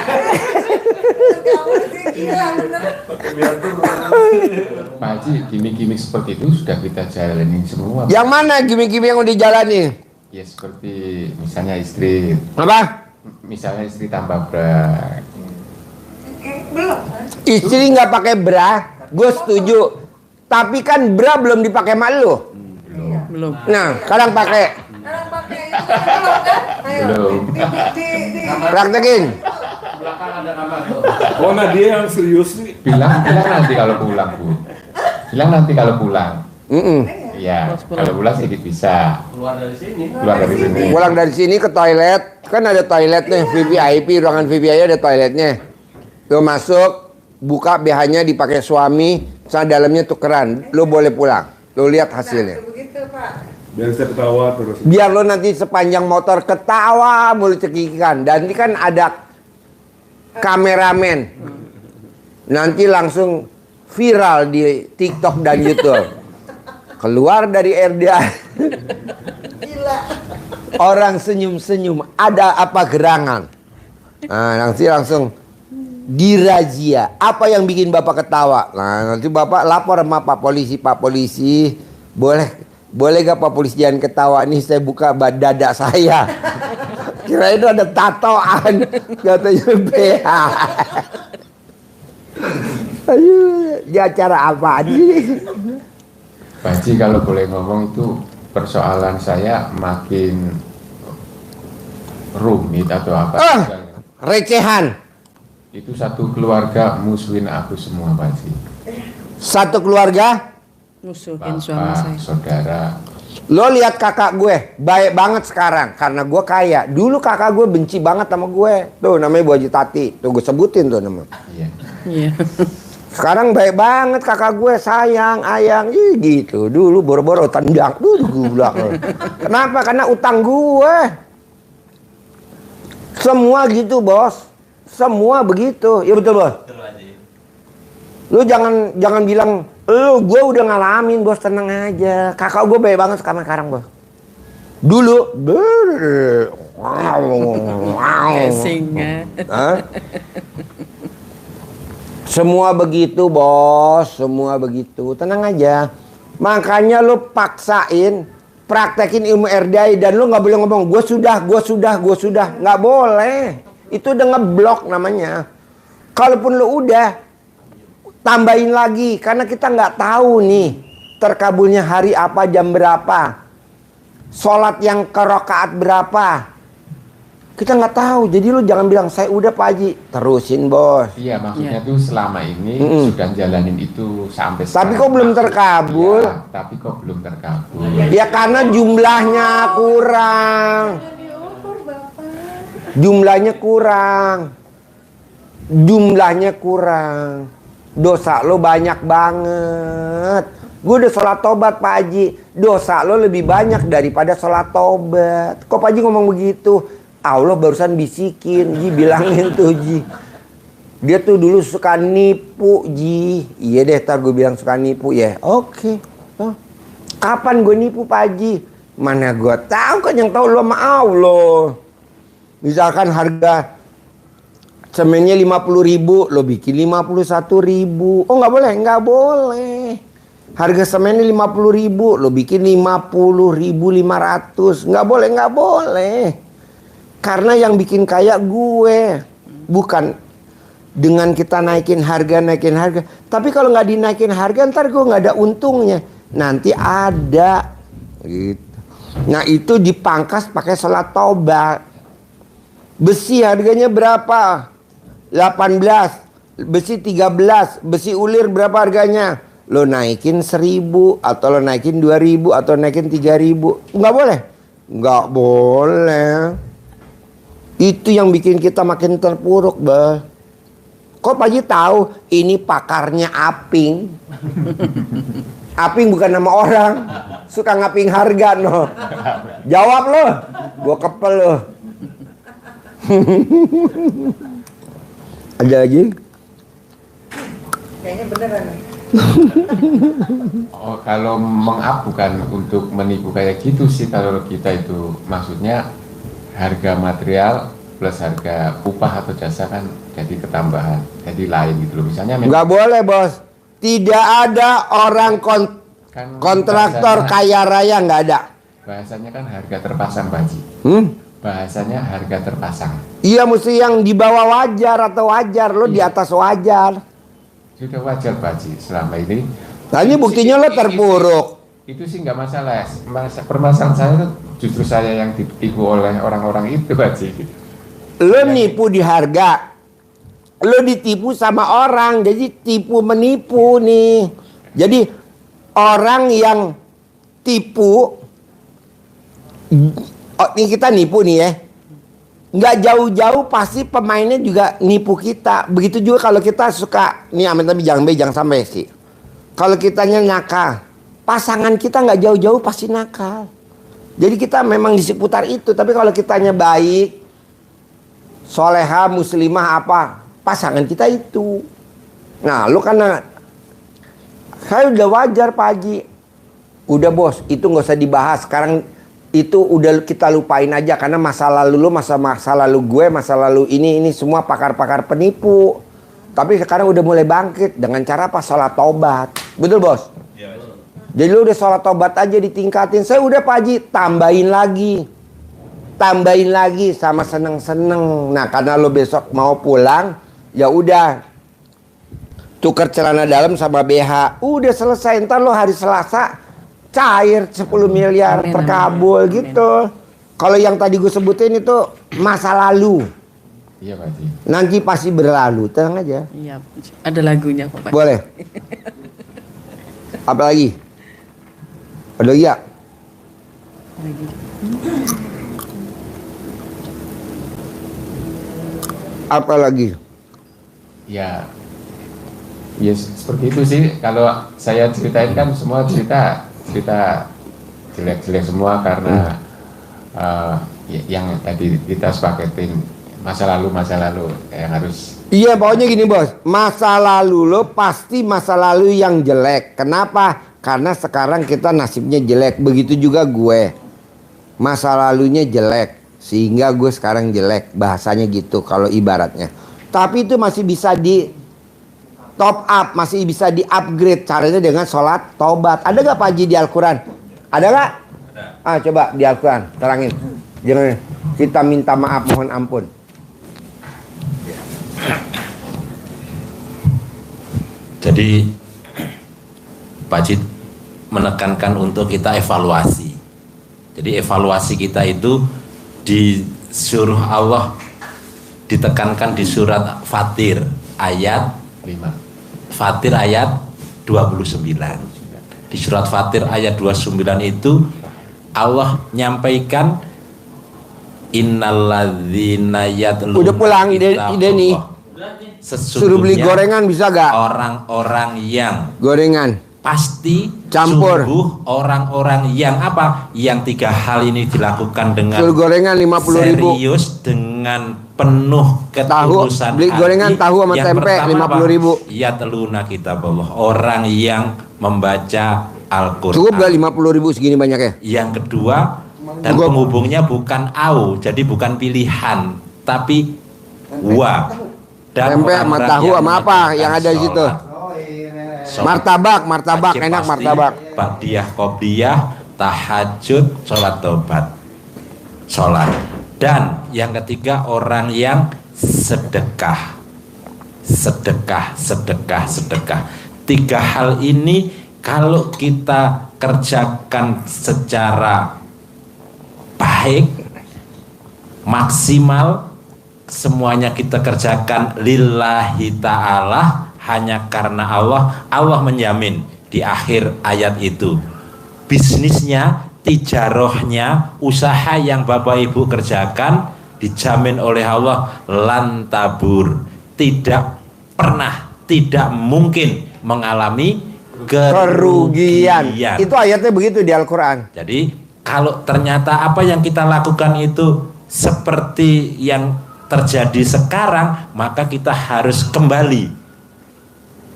Terkabul sih gila bener. Pak Haji, gimmick-gimmick seperti itu sudah kita jalanin semua. Yang mana gimmick-gimmick yang udah dijalani? Ya seperti misalnya istri Apa? misalnya istri tambah bra. Belum kan? Istri nggak pakai bra, gue setuju. Tapi kan bra belum dipakai sama lu. Belum. Nah, sekarang pakai. Sekarang pakai itu belum kan? Ayo. Belum. Di Praktekin. Belakang ada kamar tuh. Oh, nah dia yang serius nih. Bilang nanti kalau pulang, Bu. Bilang nanti kalau pulang. Iya, kalau pulang sedikit bisa. Keluar dari sini. Keluar dari sini. Pulang dari sini ke toilet, kan ada toiletnya, VVIP, ruangan VVIP ada toiletnya. Lo masuk, buka BH-nya dipakai suami, sana dalamnya tukeran, lo boleh pulang. Lo lihat hasilnya. begitu, Pak. Biar saya ketawa terus. Biar lo nanti sepanjang motor ketawa mulu cekikikan. Dan ini kan ada kameramen. Nanti langsung viral di TikTok dan YouTube. Keluar dari RDA. Gila. Orang senyum-senyum, ada apa gerangan? Nah, nanti langsung dirazia. Apa yang bikin Bapak ketawa? Nah, nanti Bapak lapor sama Pak Polisi, boleh gak Pak Polisi jangan ketawa nih, saya buka dada saya. Kira itu ada tatoan, katanya BH. Ayo, di acara apa sih? Pak Haji, kalau boleh ngomong itu persoalan saya makin rumit atau apa? Recehan. Itu satu keluarga musuhin aku semua, Pak Haji. Satu keluarga. Musuhin suami Bapak, saya. saudara. Lo lihat kakak gue, baik banget sekarang karena gue kaya. Dulu kakak gue benci banget sama gue. Tuh namanya Bu Haji Tati. Tuh gue sebutin tuh nama. Iya. Iya. Sekarang baik banget kakak gue, sayang, ayang, gitu. Dulu boro-boro tendang, gue bilang. Kenapa? Karena utang gue. Semua gitu, Bos. Semua begitu. Ya betul, Bos. Lu jangan bilang, gue udah ngalamin, Bos, tenang aja. Kakak gue baik banget sekarang, Bos. Dulu, Kayak singa. Hah? Semua begitu, Bos. Semua begitu. Tenang aja. Makanya lu paksain praktekin ilmu RDI dan lu nggak boleh ngomong gue sudah. Nggak boleh. Itu udah ngeblok namanya. Kalaupun lu udah, tambahin lagi karena kita nggak tahu nih terkabulnya hari apa, jam berapa, sholat yang ke rakaat berapa. Kita nggak tahu, jadi lu jangan bilang saya udah Pak Haji, terusin, Bos. Iya, maksudnya tuh selama ini sudah jalanin itu sampai Tapi sekarang. kok belum terkabul? Iya, tapi kok belum terkabul. Ya karena jumlahnya kurang. Diukur, Bapak. Jumlahnya kurang. Dosa lo banyak banget. Gue udah sholat tobat, Pak Haji. Dosa lo lebih banyak daripada sholat tobat. Kok Pak Haji ngomong begitu? Allah barusan bisikin, Ji, bilangin tuh, Ji. Dia tuh dulu suka nipu, Ji. Iya deh, ntar gue bilang suka nipu ya. Oke. Oh. Kapan gue nipu, Pak Haji? Mana gue tahu, kan yang tahu lo sama Allah. Misalkan harga semennya 50.000, lo bikin 51.000. Oh, nggak boleh, nggak boleh. Harga semennya 50.000, lo bikin 50.500. Nggak boleh, nggak boleh. Karena yang bikin kaya gue, bukan dengan kita naikin harga. Tapi kalau nggak dinaikin harga, ntar gue nggak ada untungnya. Nanti ada, gitu. Nah itu dipangkas pakai sholat tobat. Besi harganya berapa? 18, besi 13, besi ulir berapa harganya? Lo naikin 1.000 atau lo naikin 2.000 atau naikin 3.000, nggak boleh, nggak boleh. Itu yang bikin kita makin terpuruk, bah. Kok Pak Haji tahu ini pakarnya Aping? Aping bukan nama orang, suka ngaping harga, no. Jawab lo, gua kepel lo. Ada lagi? Kayaknya beneran nih. Oh, kalau meng-up bukan untuk menipu kayak gitu sih. Kalau kita itu maksudnya harga material plus harga upah atau jasa kan jadi ketambahan, jadi lain gitu loh. Misalnya Nggak boleh, Bos. Tidak ada orang kontraktor bahasanya- kaya raya, nggak ada. bahasanya kan harga terpasang, Pak Haji. bahasanya harga terpasang. Iya, mesti yang di bawah wajar atau wajar, lo di atas wajar. Sudah wajar Pak Haji selama ini. Nah, ini buktinya lo terpuruk. Itu sih nggak masalah. Permasalahan saya itu justru saya yang ditipu oleh orang-orang itu Pak Haji. Lo nipu di harga, lo ditipu sama orang, jadi tipu menipu nih. Jadi orang yang tipu, ini kita nipu nih ya, nggak jauh-jauh pasti pemainnya juga nipu kita. Begitu juga kalau kita suka, nih amin tapi jangan sampai sih. Kalau kitanya nakal, pasangan kita nggak jauh-jauh pasti nakal. Jadi kita memang di seputar itu. Tapi kalau kitanya baik, soleha, muslimah apa, pasangan kita itu. Nah, lu karena saya udah wajar Pak Haji. Udah bos, itu nggak usah dibahas. Sekarang itu udah kita lupain aja karena masa lalu lu, masa lalu gue, masa lalu ini semua pakar-pakar penipu. Tapi sekarang udah mulai bangkit dengan cara apa? Sholat tobat. Betul bos? Iya. Jadi lu udah sholat tobat aja ditingkatin. Saya udah Pak Haji, tambahin lagi sama seneng-seneng. Nah, karena lo besok mau pulang, ya udah tuker celana dalam sama BH. Udah selesai. Ntar lo hari Selasa cair 10 miliar Amin, terkabul amin. gitu. Kalau yang tadi gue sebutin itu masa lalu. Iya Pak Haji. Nanti pasti berlalu. Tenang aja. Iya, ada lagunya kok Pak. Boleh. Apa lagi? Ada lagi ya? Lagi. apa lagi? Ya seperti itu sih. Kalau saya ceritain kan semua cerita jelek-jelek semua karena yang tadi kita sepaketin masa lalu yang harus. Iya, pokoknya gini bos, masa lalu lo pasti masa lalu yang jelek. Kenapa? Karena sekarang kita nasibnya jelek. Begitu juga gue, masa lalunya jelek sehingga gue sekarang jelek, bahasanya gitu kalau ibaratnya. Tapi itu masih bisa di top up, masih bisa di upgrade. Caranya dengan sholat taubat. Ada gak Pak Haji di Al-Quran? Ada gak? Ah, coba di Al-Quran terangin. Jangan kita minta maaf, mohon ampun. Jadi Pak Haji menekankan untuk kita evaluasi. Jadi evaluasi kita itu disuruh Allah, ditekankan di surat Fatir ayat 5. Fatir ayat 29. Di surat Fatir ayat 29 itu Allah nyampaikan innalladzina yatluna. Udah pulang ide nih. Suruh beli gorengan bisa gak? Orang-orang yang Gorengan pasti campur. sungguh orang-orang yang apa? Yang 3 hal ini dilakukan dengan Suruh gorengan 50.000. serius, dengan penuh ketulusan Beli gorengan tahu sama Yang tempe pertama 50.000. Ya teluna kitab Allah, orang yang membaca Al-Quran. Cukup gak 50.000 segini banyaknya? Yang kedua, dan penghubungnya bukan au, jadi bukan pilihan, tapi wa. Dan Tempe sama orang-orang tahu yang sama apa mengerjakan yang ada di situ? sholat. Martabak, Wajib enak pasti martabak. Ba'diyah, qobliyah, tahajud, sholat tobat, sholat. Dan yang ketiga, orang yang sedekah. 3 hal ini kalau kita kerjakan secara baik, maksimal, semuanya kita kerjakan lillahi ta'ala, hanya karena Allah menjamin di akhir ayat itu bisnisnya, tijarohnya, usaha yang Bapak Ibu kerjakan dijamin oleh Allah lantabur, tidak pernah, tidak mungkin mengalami kerugian. Itu ayatnya begitu di Al-Quran. Jadi kalau ternyata apa yang kita lakukan itu seperti yang terjadi sekarang, maka kita harus kembali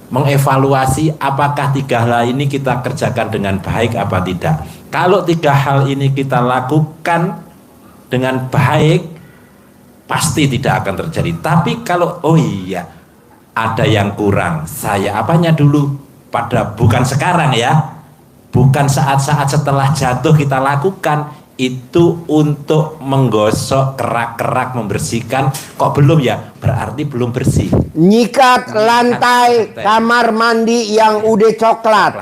mengevaluasi apakah 3 hal ini kita kerjakan dengan baik apa tidak. Kalau 3 hal ini kita lakukan dengan baik, pasti tidak akan terjadi. Tapi kalau ada yang kurang, saya apanya dulu, bukan sekarang ya, bukan saat-saat setelah jatuh kita lakukan, itu untuk menggosok kerak-kerak, membersihkan. Kok belum ya? Berarti belum bersih. Nyikat lantai kamar mandi yang udah coklat.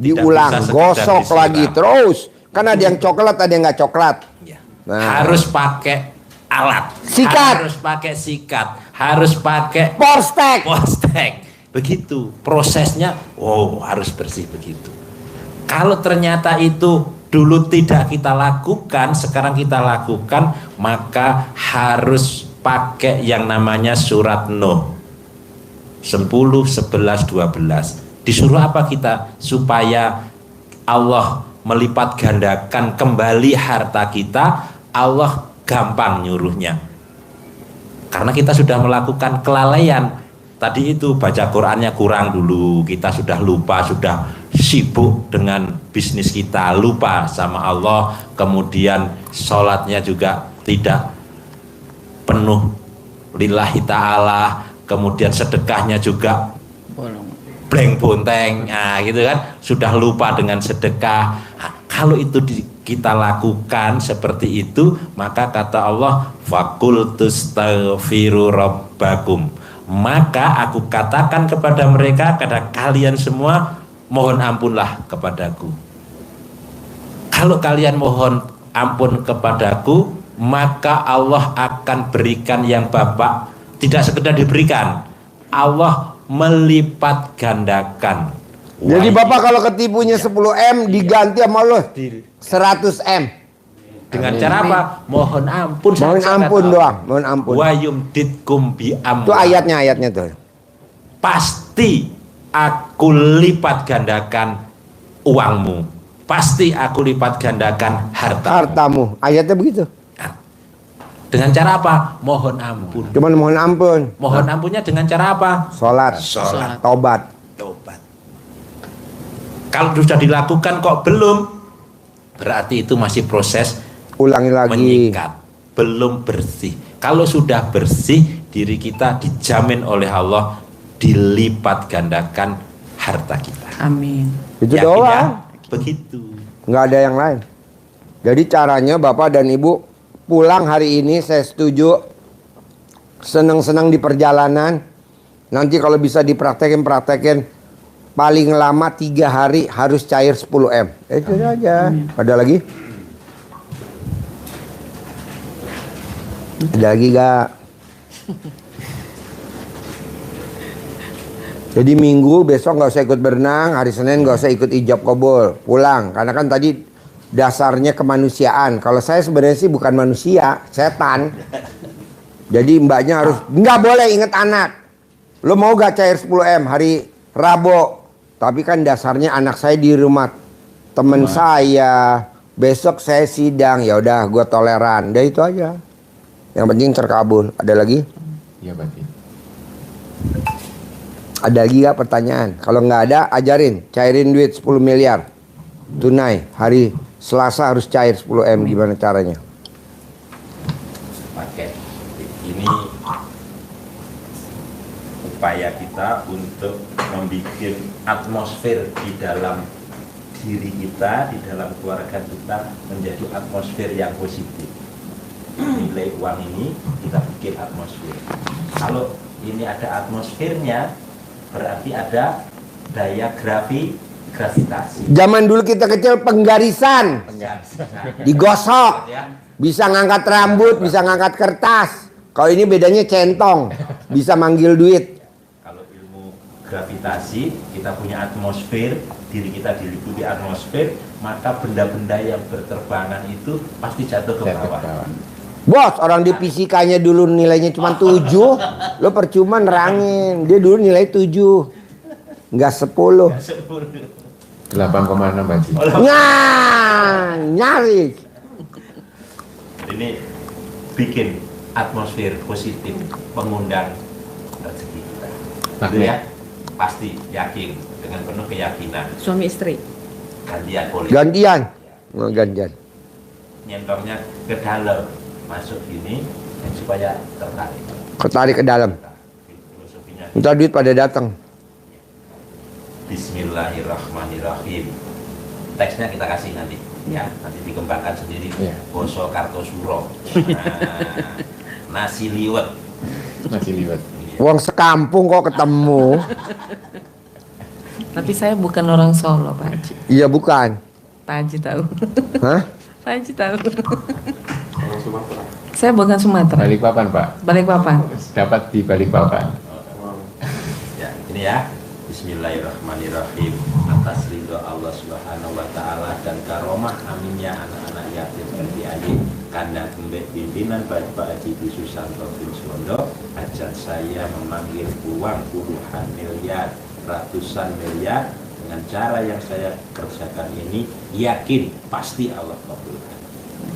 Diulang, bisa sekedar gosok disiram. lagi terus. Kan ada yang coklat, ada yang nggak coklat. Ya. Nah. Harus pakai alat. Sikat. Harus pakai sikat. Harus pakai Porstek. postek. Begitu prosesnya. Wow, harus bersih begitu. Kalau ternyata itu dulu tidak kita lakukan, sekarang kita lakukan, maka harus pakai yang namanya surat Nuh 10, 11, 12. Disuruh apa kita? Supaya Allah melipat gandakan kembali harta kita, Allah gampang nyuruhnya. Karena kita sudah melakukan kelalaian. Tadi itu baca Qurannya kurang dulu, kita sudah lupa, sudah sibuk dengan bisnis kita, lupa sama Allah. Kemudian sholatnya juga tidak penuh lillahi ta'ala. Kemudian sedekahnya juga blank bonteng, nah gitu kan, sudah lupa dengan sedekah. Nah, kalau itu kita lakukan seperti itu, maka kata Allah, fakultustaghfiru rabbakum, maka aku katakan kepada mereka, kepada kalian semua, mohon ampunlah kepadaku. Kalau kalian mohon ampun kepadaku, maka Allah akan berikan yang Bapak tidak sekedar diberikan, Allah melipat gandakan. Jadi Bapak kalau ketipunya 10M diganti sama lo 100M. Dengan cara apa? Mohon ampun. Mohon ampun doang, mohon ampun. Wa yumditkum bi amwal. Itu ayatnya tuh. Pasti aku lipat gandakan uangmu. Pasti aku lipat gandakan Hartamu. Ayatnya begitu. Dengan cara apa? Mohon ampun. Cuman mohon ampun. Mohon ampunnya dengan cara apa? Sholat. Tobat. Tobat. Kalau sudah dilakukan kok belum, berarti itu masih proses Ulangi lagi. menyikat, belum bersih. Kalau sudah bersih, diri kita dijamin oleh Allah dilipat gandakan harta kita. Amin. Itu Yakin doang. ya? Begitu. Nggak ada yang lain. Jadi caranya Bapak dan Ibu pulang hari ini, saya setuju, senang-senang di perjalanan. Nanti kalau bisa praktekin paling lama 3 hari harus cair 10M. Itu aja. Ada lagi? Ada lagi gak? Jadi Minggu besok nggak usah ikut berenang, hari Senin nggak usah ikut ijab kabul, pulang. Karena kan tadi dasarnya kemanusiaan. Kalau saya sebenarnya sih bukan manusia, setan. Jadi mbaknya harus nggak boleh inget anak. Lo mau gak cair 10M hari Rabu? Tapi kan dasarnya anak saya di rumah temen saya. Besok saya sidang, ya udah gue toleran. Udah itu aja. Yang penting terkabul. Ada lagi? Iya, Pak. Ada lagi gak pertanyaan? Kalau nggak ada, ajarin. Cairin duit 10 miliar. Tunai. Hari Selasa harus cair 10M. Gimana caranya? Pakai ini upaya kita untuk membuat atmosfer di dalam diri kita, di dalam keluarga kita menjadi atmosfer yang positif. Nilai uang ini kita bikin atmosfer. Kalau ini ada atmosfernya, berarti ada daya gravitasi. Zaman dulu kita kecil penggarisan. Digosok. Bisa ngangkat rambut, bisa ngangkat kertas. Kalau ini bedanya centong. Bisa manggil duit. Kalau ilmu gravitasi, kita punya atmosfer, diri kita diliputi atmosfer, maka benda-benda yang berterbangan itu pasti jatuh ke bawah. Bos, orang di fisikanya dulu nilainya cuma 7. Lo percuma nerangin. Dia dulu nilai 7. Nggak 10. 8,6, Pak. Nah, nyaris. Ini bikin atmosfer positif, mengundang rezeki kita. Itu ya, pasti yakin dengan penuh keyakinan. Suami istri. Gantian boleh. Gantian. Nggak gantian. Nyentornya ke dalam, masuk gini supaya tertarik. Ketarik ke dalam. Filosofinya Minta duit pada datang. Bismillahirrahmanirrahim. Teksnya kita kasih nanti. Ya, nanti dikembangkan sendiri. Iya. Boso Kartosuro. Nasi liwet. Nasi liwet. Wong sekampung kok ketemu. Tapi saya bukan orang Solo, Pak Haji. Iya bukan. Pak Haji tahu. Hah? Pak Haji tahu. Saya bukan Sumatera. Balikpapan, Pak. Balikpapan. Dapat di Balikpapan. Ya, ini ya. Bismillahirrahmanirrahim. Atas ridho Allah Subhanahu wa taala dan karomah amin ya anak-anak yatim piatu karena kembali pimpinan Pak Haji Susanto bin Suwondo, ajak saya memanggil uang puluhan miliar, ratusan miliar dengan cara yang saya kerjakan ini, yakin pasti Allah kabulkan.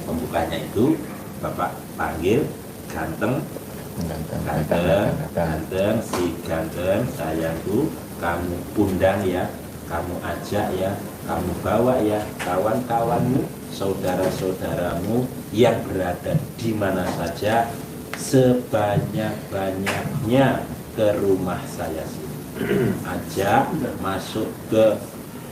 Pembukanya itu Bapak panggil ganteng, ganteng, si ganteng sayangku, kamu undang ya, kamu ajak ya, kamu bawa ya kawan-kawanmu, saudara-saudaramu yang berada di mana saja, sebanyak-banyaknya ke rumah saya sini. Ajak masuk ke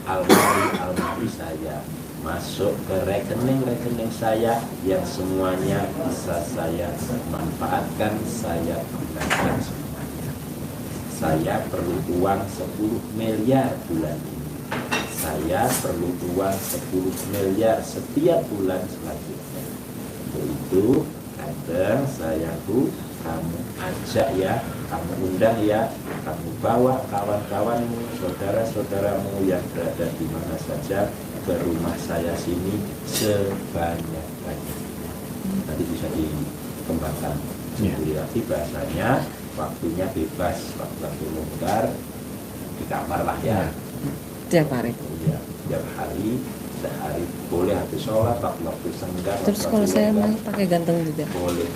almari saya, masuk ke rekening saya yang semuanya bisa saya manfaatkan, saya gunakan semuanya. Saya perlu uang 10 miliar bulan ini. Saya perlu uang 10 miliar setiap bulan selanjutnya. Itu kadang sayangku, kamu ajak ya, kamu undang ya, kamu bawa kawan-kawanmu, saudara-saudaramu yang berada di mana saja ke rumah saya sini sebanyak-banyaknya. Nanti bisa dikembangkan sendiri lagi bahasanya, waktunya bebas, waktu longgar di kamar lah ya. Tiap hari. Ya, tiap hari, sehari boleh habis sholat, waktu senggang. Terus kalau saya mau pakai ganteng juga. Boleh.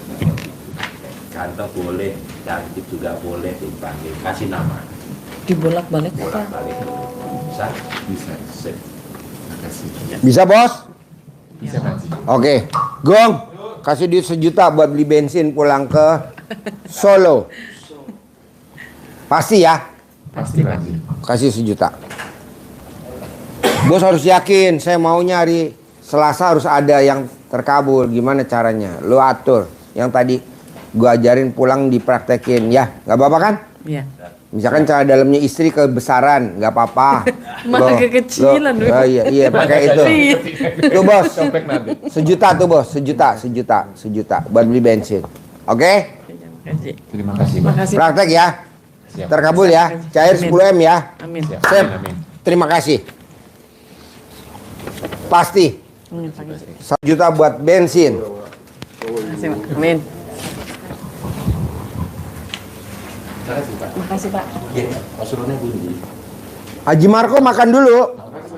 Ganteng boleh, cantik juga boleh dipanggil, kasih nama. Dibolak-balik apa? Bolak-balik bisa. Bisa. Sip. Makasih. Bisa bos? Bisa, Pak Haji. Oke. Gong, kasih duit 1 juta buat beli bensin pulang ke Solo. Pasti ya? Pasti, Pak Haji. Kasih 1 juta. Bos harus yakin, saya maunya hari Selasa harus ada yang terkabul. Gimana caranya? Lo atur. Yang tadi gua ajarin pulang dipraktekin. Ya, nggak apa-apa kan? Iya. Misalkan cara dalamnya istri kebesaran, nggak apa-apa. Malah kekecilan. Oh, iya pakai itu. Tuh bos, Copek nanti. 1 juta tuh bos, 1 juta buat beli bensin. Oke? Terima kasih, Pak. Makasih. Praktek ya. Siap. Terkabul ya. Cair 10 M ya. Amin. Siap. Sip. Amin. Terima kasih. Pasti Amin, Pak Haji. 1 juta buat bensin. Makasih, Pak. Amin. Makasih, Pak. Ya, maksudnya bunyi. Haji Marco makan dulu.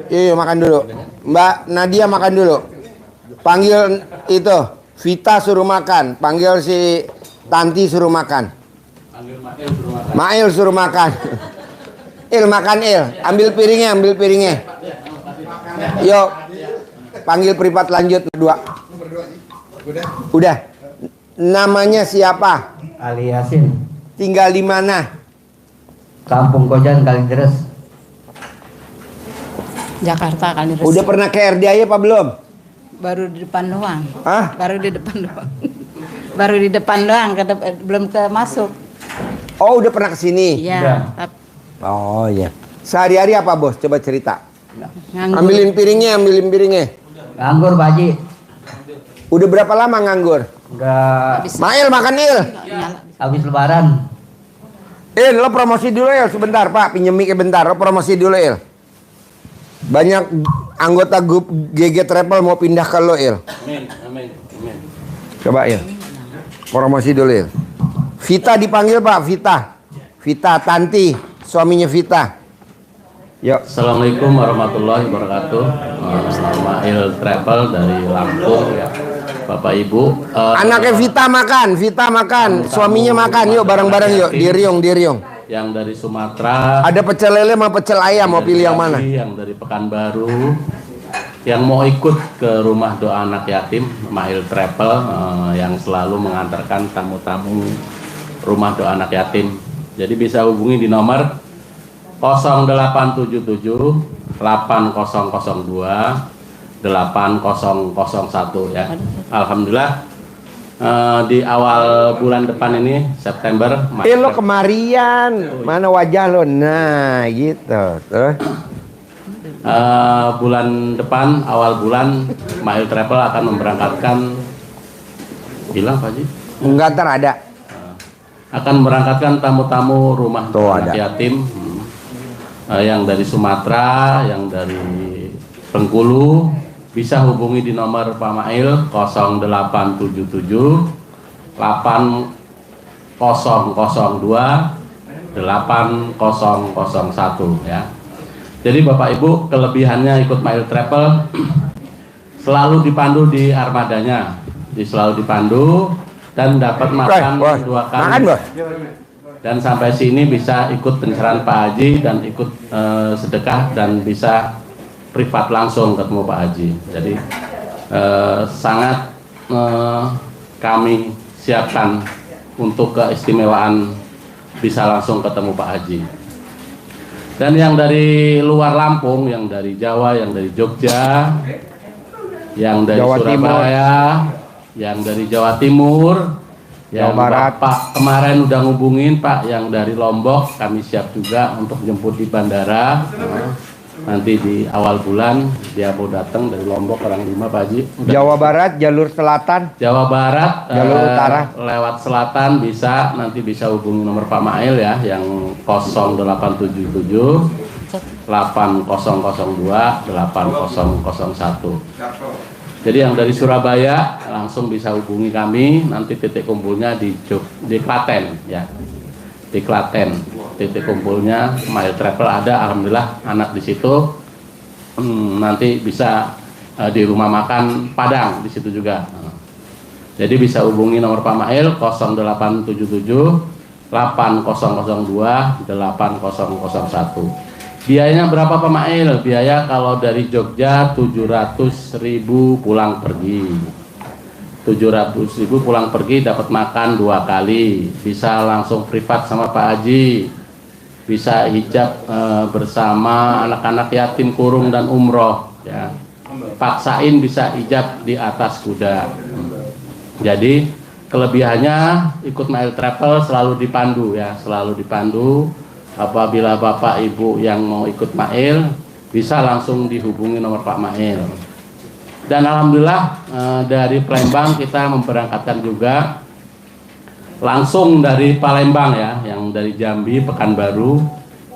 Iya makan dulu. Mbak Nadia makan dulu. Panggil itu Vita suruh makan. Panggil si Tanti suruh makan. Mail suruh makan. Il makan Il. Ambil piringnya. Yuk. Panggil privat lanjut berdua. Udah. Namanya siapa? Ali Yasin, Tinggal di mana? Kampung Kojan, Kalideres. Jakarta kali Udah pernah ke RDI apa belum? baru di depan doang. Hah? Baru di depan doang. Baru di depan doang, belum ke masuk. Oh, udah pernah ke sini? Iya, tapi Oh iya. Sehari-hari apa bos? Coba cerita. nganggur. Ambilin piringnya. Nganggur Pak Haji. Udah berapa lama nganggur? Udah Mail makan Il. habis lebaran. Il, lo promosi dulu Il sebentar Pak. Pinjem mic bentar. Lo promosi dulu Il. Banyak anggota grup GG Travel mau pindah ke lo Il. Amin. Coba Il. Promosi dulu Il. Vita dipanggil Pak. Vita Tanti. Suaminya Vita. Yuk. Assalamualaikum warahmatullahi wabarakatuh. Nama Il Travel dari Lampung ya. Bapak Ibu. Anaknya Vita makan. Suaminya makan. Yuk bareng-bareng yuk. Di Riung. Yang dari Sumatera. Ada pecel lele sama pecel ayam. Mau pilih yang mana? Yang dari Pekanbaru. Yang mau ikut ke rumah doa anak yatim, Mahil Travel yang selalu mengantarkan tamu-tamu rumah doa anak yatim. Jadi bisa hubungi di nomor 0877 8002 8001 ya. Alhamdulillah di awal bulan depan ini September. Lo kemarian, mana wajah lo? Nah gitu. Terus? Bulan depan awal bulan Mahil Travel akan memberangkatkan, bilang Pak Haji? Enggak, ntar ada. Akan memberangkatkan tamu-tamu rumah anak ada. yatim yang dari Sumatera, yang dari Bengkulu, bisa hubungi di nomor Pak Mail 0877 8002 8001 ya. Jadi Bapak Ibu, kelebihannya ikut Mail Travel selalu dipandu di armadanya, selalu dipandu dan dapat makan 2 kali. Dan sampai sini bisa ikut pencerahan Pak Haji dan ikut sedekah dan bisa privat langsung ketemu Pak Haji. Jadi sangat kami siapkan untuk keistimewaan bisa langsung ketemu Pak Haji. Dan yang dari luar Lampung, yang dari Jawa, yang dari Jogja, yang dari Jawa Surabaya, yang dari Jawa Timur, yang Bapak kemarin udah ngubungin Pak, yang dari Lombok, kami siap juga untuk jemput di bandara. Nanti di awal bulan dia mau datang dari Lombok orang 5 Pak Haji. Jawa Barat, jalur selatan. Jawa Barat, jalur utara. Lewat selatan bisa, nanti bisa hubungi nomor Pak Mail ya, yang 0877 8002 8001. Jadi yang dari Surabaya langsung bisa hubungi kami, nanti titik kumpulnya di Klaten ya. Di Klaten, titik kumpulnya Mail Travel ada, alhamdulillah anak di situ. Nanti bisa di rumah makan Padang di situ juga. Jadi bisa hubungi nomor Pak Mail 0877 8002 8001. Biayanya berapa Pak Mail? Biaya kalau dari Jogja 700.000 pulang pergi. 700.000 pulang pergi, dapat makan 2 kali, bisa langsung privat sama Pak Haji, bisa hijab bersama anak-anak yatim kurung dan umroh ya. Paksain bisa hijab di atas kuda. Jadi kelebihannya ikut Mail Travel selalu dipandu ya, selalu dipandu. Apabila Bapak Ibu yang mau ikut Mail bisa langsung dihubungi nomor Pak Mail. Dan alhamdulillah dari Palembang kita memberangkatkan juga langsung dari Palembang ya, yang dari Jambi, Pekanbaru,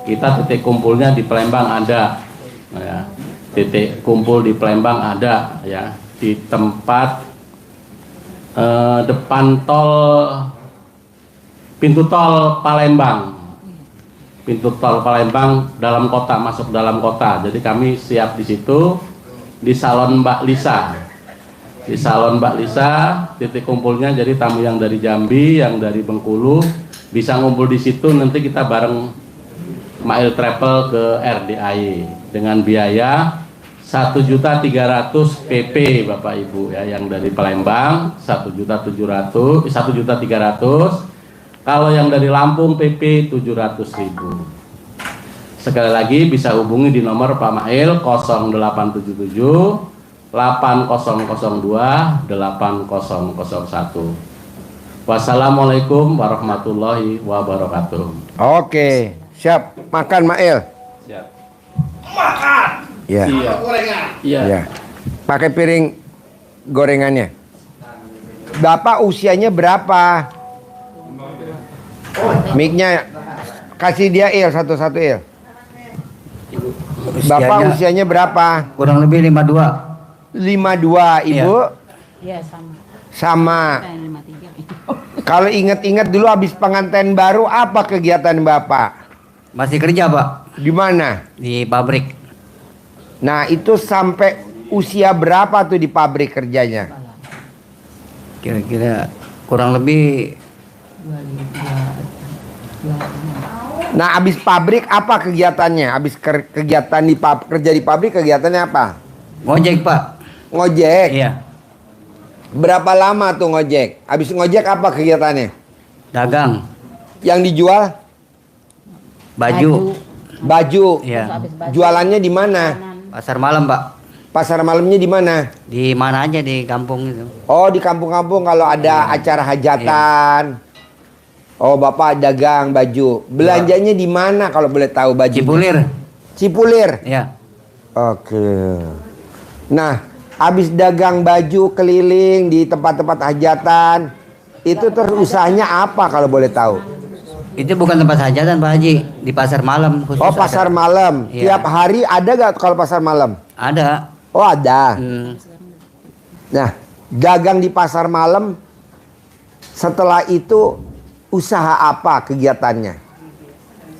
kita titik kumpulnya di Palembang ada ya. Titik kumpul di Palembang ada ya, di tempat depan pintu tol Palembang. Pintu tol Palembang dalam kota, masuk dalam kota. Jadi kami siap di situ. Di Salon Mbak Lisa, di Salon Mbak Lisa, titik kumpulnya. Jadi tamu yang dari Jambi, yang dari Bengkulu bisa ngumpul di situ. Nanti kita bareng Mail Travel ke RDAY dengan biaya 1.300.000 PP Bapak Ibu ya, yang dari Palembang 1.300.000. Kalau yang dari Lampung PP 700.000. Sekali lagi bisa hubungi di nomor Pak Mail 0877 8002 8001. Wassalamualaikum warahmatullahi wabarakatuh. Oke, siap. Makan Mail. Siap. Makan. Ya. Iya. Gorengan. Iya. Ya. Pakai piring gorengannya. Bapak usianya berapa? Mic-nya kasih dia Il, satu-satu Il. Bapak usianya berapa? Kurang lebih 52. 52, Ibu? Iya sama. Sama. 53. Kalau ingat-ingat dulu habis pengantin baru apa kegiatan Bapak? Masih kerja Pak? Di mana? Di pabrik. Nah, itu sampai usia berapa tuh di pabrik kerjanya? Kira-kira kurang lebih. Nah, habis pabrik apa kegiatannya? Habis kegiatan kerja di pabrik kegiatannya apa? Ngojek Pak. Ngojek. Iya. Berapa lama tuh ngojek? Habis ngojek apa kegiatannya? Dagang. Yang dijual? Baju. Baju. Iya. Jualannya di mana? Pasar malam Pak. Pasar malamnya di mana? Di mana aja di kampung itu. Oh, di kampung-kampung kalau ada acara hajatan. Oh, Bapak dagang baju. Belanjanya di mana kalau boleh tahu baju? Cipulir. Cipulir. Ya. Oke. Nah, habis dagang baju keliling di tempat-tempat hajatan, itu terus usahanya apa kalau boleh tahu? Itu bukan tempat hajatan Pak Haji, di pasar malam khusus. Oh, pasar ada. malam. Iya. Tiap hari ada gak kalau pasar malam? Ada. Oh, ada. Hmm. Nah, dagang di pasar malam, setelah itu usaha apa kegiatannya?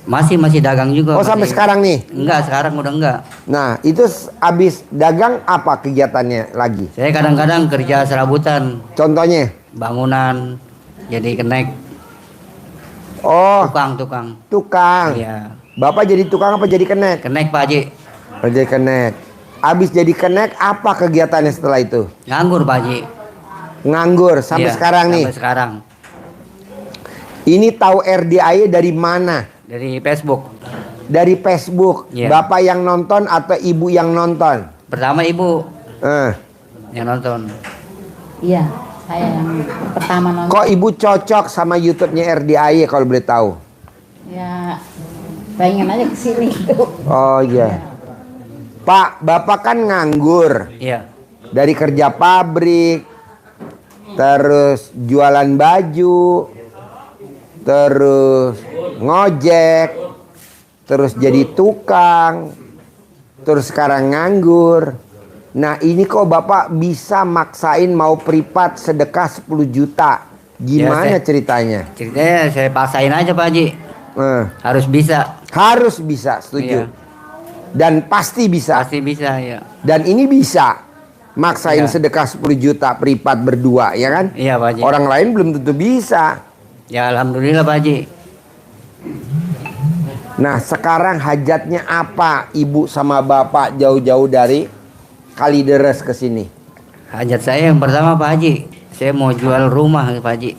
Masih dagang juga. Oh, sampai sekarang nih? Enggak, sekarang udah enggak. Nah, itu habis dagang apa kegiatannya lagi? Saya kadang-kadang kerja serabutan. Contohnya? Bangunan, jadi kenek. Oh, tukang. Iya. Bapak jadi tukang apa jadi kenek? Kenek Pak Haji. Oh, jadi kenek. Habis jadi kenek, apa kegiatannya setelah itu? Nganggur Pak Haji. Nganggur sampai Iya, sekarang nih. Sampai sekarang. Ini tahu RDAI dari mana? Dari Facebook. Dari Facebook. Iya. Bapak yang nonton atau ibu yang nonton? Pertama ibu yang nonton. Iya, saya yang pertama nonton. Kok ibu cocok sama YouTube-nya RDAI kalau boleh tahu? Ya, pengen aja kesini. Oh iya. Pak, Bapak kan nganggur. Iya. Dari kerja pabrik, terus jualan baju, terus ngojek, terus jadi tukang, terus sekarang nganggur. Nah, ini kok Bapak bisa maksain mau privat sedekah 10 juta. Gimana ceritanya? Ceritanya saya paksain aja Pak Haji. Harus bisa. Harus bisa, setuju. Iya. Dan pasti bisa. Pasti bisa ya. Dan ini bisa. Maksain Iya. sedekah 10 juta privat berdua, ya kan? Iya Pak Haji. Orang lain belum tentu bisa. Ya alhamdulillah Pak Haji. Nah, sekarang hajatnya apa ibu sama bapak jauh-jauh dari Kalideres ke sini? Hajat saya yang pertama Pak Haji, saya mau jual rumah Pak Haji.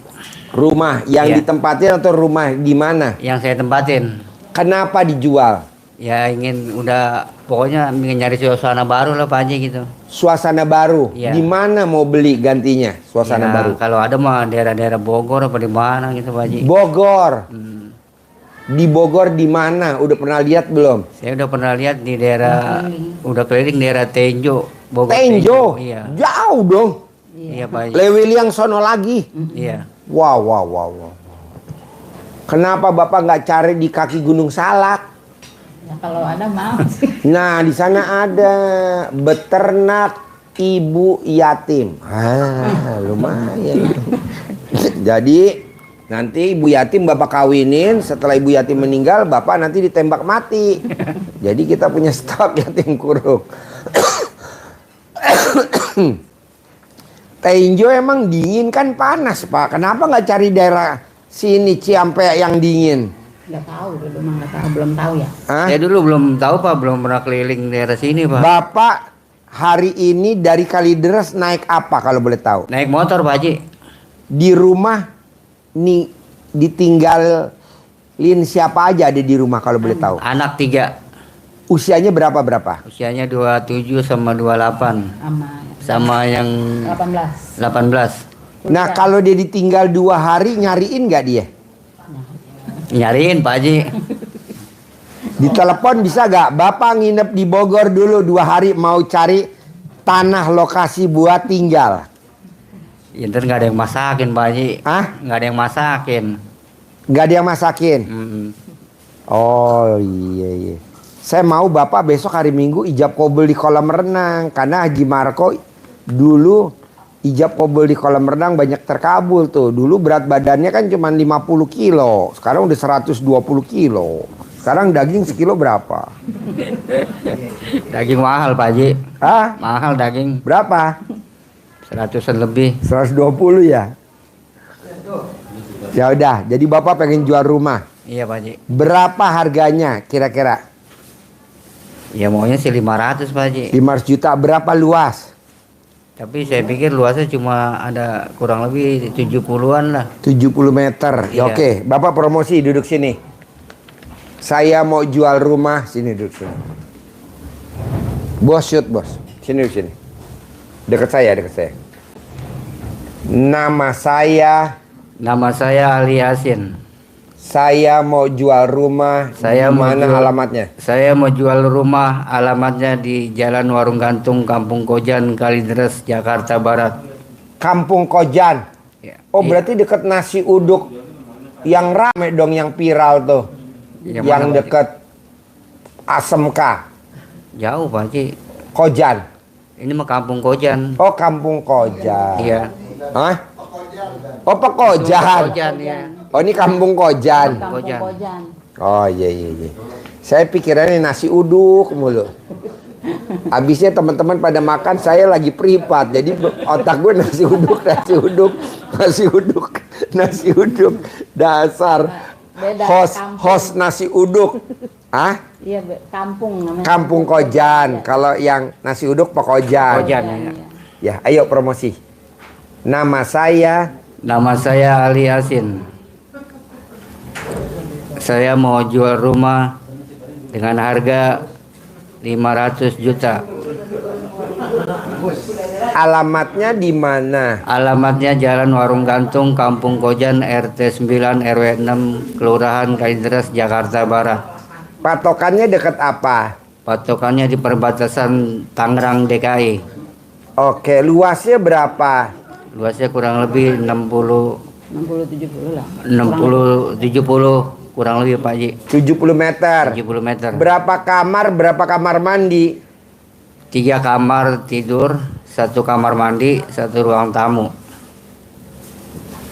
Rumah yang Iya. ditempatin atau rumah di mana? Yang saya tempatin. Kenapa dijual? Ya ingin pokoknya ingin nyari suasana baru lah Pak Haji gitu. Suasana baru. Iya. Di mana mau beli gantinya suasana Ya, baru? kalau ada mah daerah-daerah Bogor apa di mana gitu Pak Haji. Bogor. Di Bogor di mana? Udah pernah lihat belum? Saya udah pernah lihat di daerah udah keliling daerah Tenjo, Bogor. Tenjo. Iya. Jauh dong. Iya Pak Haji. Lewiliang sono lagi. Iya. Wow. Kenapa Bapak nggak cari di kaki Gunung Salak? Ya, kalau ada mau sih. Nah, di sana ada beternak ibu yatim. Lumayan. Jadi nanti ibu yatim Bapak kawinin, setelah ibu yatim meninggal Bapak nanti ditembak mati. Jadi kita punya stok yatim kurung. Tenjo emang dingin kan panas Pak. Kenapa nggak cari daerah sini Ciampea yang dingin? Nggak tahu dulu mah, nggak tahu, belum tahu ya. Saya dulu belum tahu Pak, belum pernah keliling daerah sini Pak. Bapak hari ini dari Kalideres naik apa kalau boleh tahu? Naik motor Pak Haji. Di rumah nih ditinggalin siapa aja ada di rumah kalau boleh tahu? Anak 3. Usianya berapa? Usianya 27 sama 28. Sama yang 18. Nah, kalau dia ditinggal 2 hari nyariin nggak dia? Nyariin Pak Haji. Ditelepon bisa gak? Bapak nginep di Bogor dulu 2 hari mau cari tanah lokasi buat tinggal. Ya ntar nggak ada yang masakin Pak Haji. Nggak ada yang masakin. Nggak ada yang masakin? Oh iya. Saya mau Bapak besok hari Minggu ijab kabul di kolam renang. Karena Haji Marco dulu ijab kabul di kolam renang banyak terkabul tuh. Dulu berat badannya kan cuma 50 kilo. Sekarang udah 120 kilo. Sekarang daging sekilo berapa? Daging mahal Pak Haji. Mahal daging. Berapa? 100-an lebih. 120 ya? Ya udah, jadi Bapak pengen jual rumah. Iya Pak Haji. Berapa harganya kira-kira? Ya maunya sih 500 Pak Haji. 500 juta. Berapa luas? Tapi saya pikir luasnya cuma ada kurang lebih 70-an lah. 70 meter. Ya, Iya. oke, Bapak promosi duduk sini. Saya mau jual rumah, sini duduk sini. Bos shoot bos. Sini. Dekat saya. Nama saya Ali Yasin. Saya mau jual rumah. Mana alamatnya? Saya mau jual rumah, alamatnya di Jalan Warung Gantung, Kampung Kojan, Kalideres, Jakarta Barat. Kampung Kojan. Ya. Oh, berarti dekat nasi uduk yang rame dong, yang viral tuh. Yang dekat ASMK. Jauh Pak Haji. Kojan. Ini mah Kampung Kojan. Oh, Kampung Kojan. Iya. Hah? Oh, Pekojan. Kojan ya. Oh, ini Kampung Kojan. Kojan. Oh, iya. Saya pikirannya nasi uduk mulu. Habisnya teman-teman pada makan, saya lagi privat. Jadi otak gue nasi uduk. Dasar Beda, host nasi uduk. Ah? Iya, kampung namanya. Kampung Kojan. Kalau yang nasi uduk Pekojan. Kojan ya. Ya, ayo promosi. Nama saya Ali Yasin. Saya mau jual rumah dengan harga 500 juta. Alamatnya di mana? Alamatnya Jalan Warung Gantung, Kampung Kojan, RT 9 RW 6, Kelurahan Kalideres, Jakarta Barat. Patokannya dekat apa? Patokannya di perbatasan Tangerang DKI. Oke, luasnya berapa? Luasnya kurang lebih 60-70 lah. 60-70 kurang lebih Pak Haji. 70 meter. 70 meter. Berapa kamar mandi? 3 kamar tidur, 1 kamar mandi, 1 ruang tamu.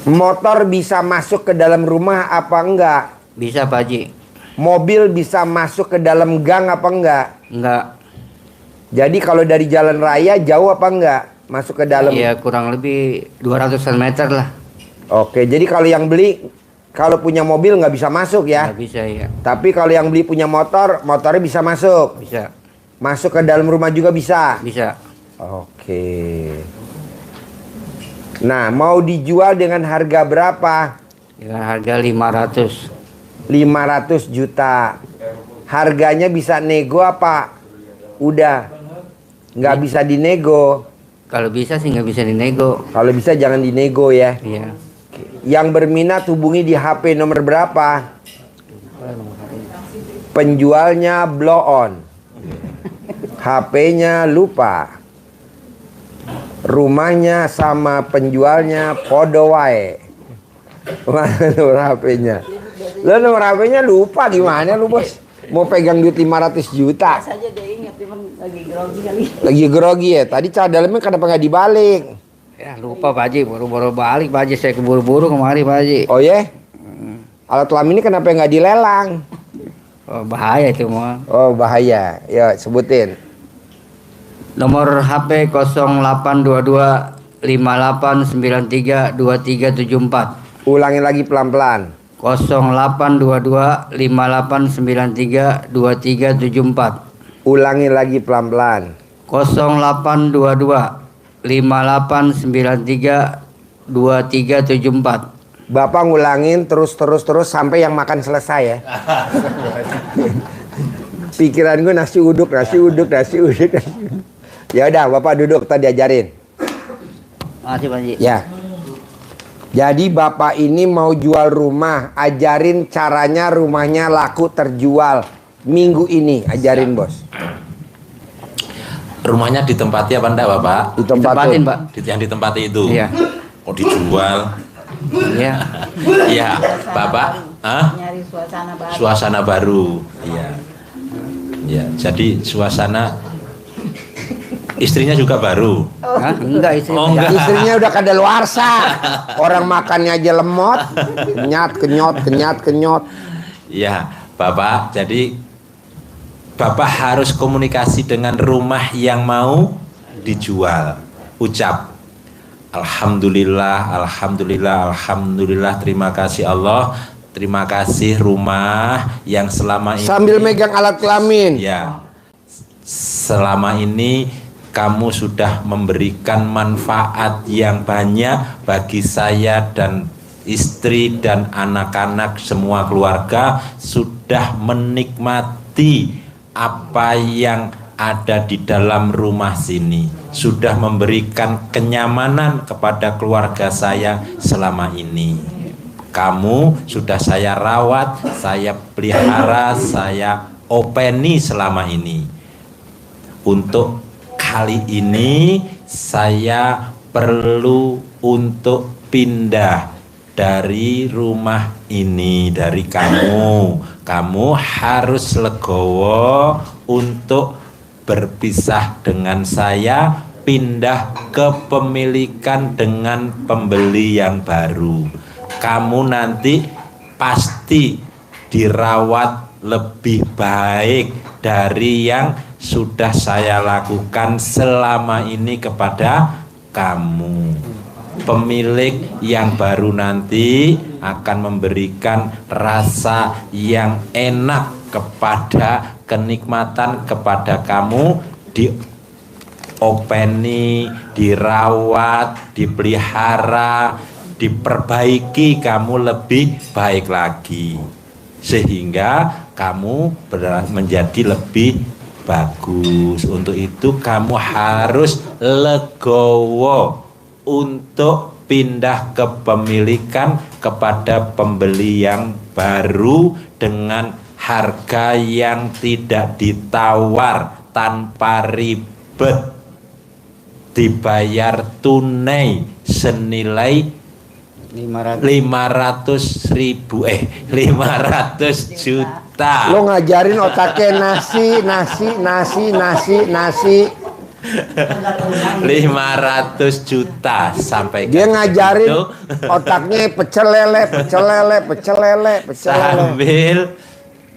Motor bisa masuk ke dalam rumah apa enggak? Bisa Pak Haji. Mobil bisa masuk ke dalam gang apa enggak? Enggak. Jadi kalau dari jalan raya jauh apa enggak? Masuk ke dalam? Iya, kurang lebih 200 meter lah. Oke, jadi kalau yang beli, kalau punya mobil nggak bisa masuk ya? Nggak bisa ya. Tapi kalau yang beli punya motornya bisa masuk? Bisa. Masuk ke dalam rumah juga bisa? Bisa. Oke. Nah, mau dijual dengan harga berapa? Dengan harga 500. 500 juta. Harganya bisa nego apa? Udah nggak bisa dinego. Kalau bisa sih nggak bisa dinego. Kalau bisa jangan dinego ya. Iya. Yang berminat hubungi di HP nomor berapa? Penjualnya blow on. HP-nya lupa. Rumahnya sama penjualnya podo wae. Mana nomor HP-nya? Lo nomor HP-nya lupa gimana lu bos? Mau pegang duit 500 juta. Saja dia ingat, cuman lagi grogi kali. Lagi grogi ya? Tadi dalamnya kenapa nggak dibalik? Ya lupa Pak Haji, baru-baru balik Pak Haji, saya keburu-buru kemari Pak Haji. Oh ya? Alat kelamin ini kenapa nggak dilelang? Oh, bahaya itu mah. Oh bahaya, ya sebutin. Nomor HP 0822 5893 2374. Ulangi lagi pelan-pelan. 0822 5893 2374. Ulangi lagi pelan-pelan. 0822 5893 2374. Bapak ngulangin terus sampai yang makan selesai ya. Pikiran gue nasi uduk. Ya udah, Bapak duduk, tadi ajarin. Makasih Pak Haji. Ya. Jadi Bapak ini mau jual rumah, ajarin caranya rumahnya laku terjual. Minggu ini ajarin bos. Rumahnya ditempati apa enggak Bapak? Ditempatin Pak. Yang ditempati itu? Iya. Oh dijual? Iya. Iya, Bapak? Nyari suasana baru. Suasana baru. Iya. Ya, jadi suasana istrinya juga baru. Hah? Enggak istrinya. Oh, enggak. Istrinya udah kadaluarsa. Orang makannya aja lemot. Kenyot. Ya, Bapak, jadi Bapak harus komunikasi dengan rumah yang mau dijual. Ucap Alhamdulillah, terima kasih Allah. Terima kasih rumah yang selama ini. Sambil megang alat kelamin. Ya. Selama ini kamu sudah memberikan manfaat yang banyak bagi saya dan istri dan anak-anak, semua keluarga sudah menikmati apa yang ada di dalam rumah sini, sudah memberikan kenyamanan kepada keluarga saya selama ini. Kamu sudah saya rawat, saya pelihara, saya openi selama ini. Untuk kali ini saya perlu untuk pindah dari rumah ini, dari kamu. Kamu harus legowo untuk berpisah dengan saya, pindah kepemilikan dengan pembeli yang baru. Kamu nanti pasti dirawat lebih baik dari yang sudah saya lakukan selama ini kepada kamu. Pemilik yang baru nanti akan memberikan rasa yang enak kepada kenikmatan kepada kamu, diopeni, dirawat, dipelihara, diperbaiki kamu lebih baik lagi, sehingga kamu menjadi lebih bagus. Untuk itu kamu harus legowo untuk pindah kepemilikan kepada pembeli yang baru dengan harga yang tidak ditawar, tanpa ribet, dibayar tunai senilai 500 juta. Lo ngajarin otaknya nasi 500 juta sampai dia ngajarin itu. Otaknya pecel lele sambil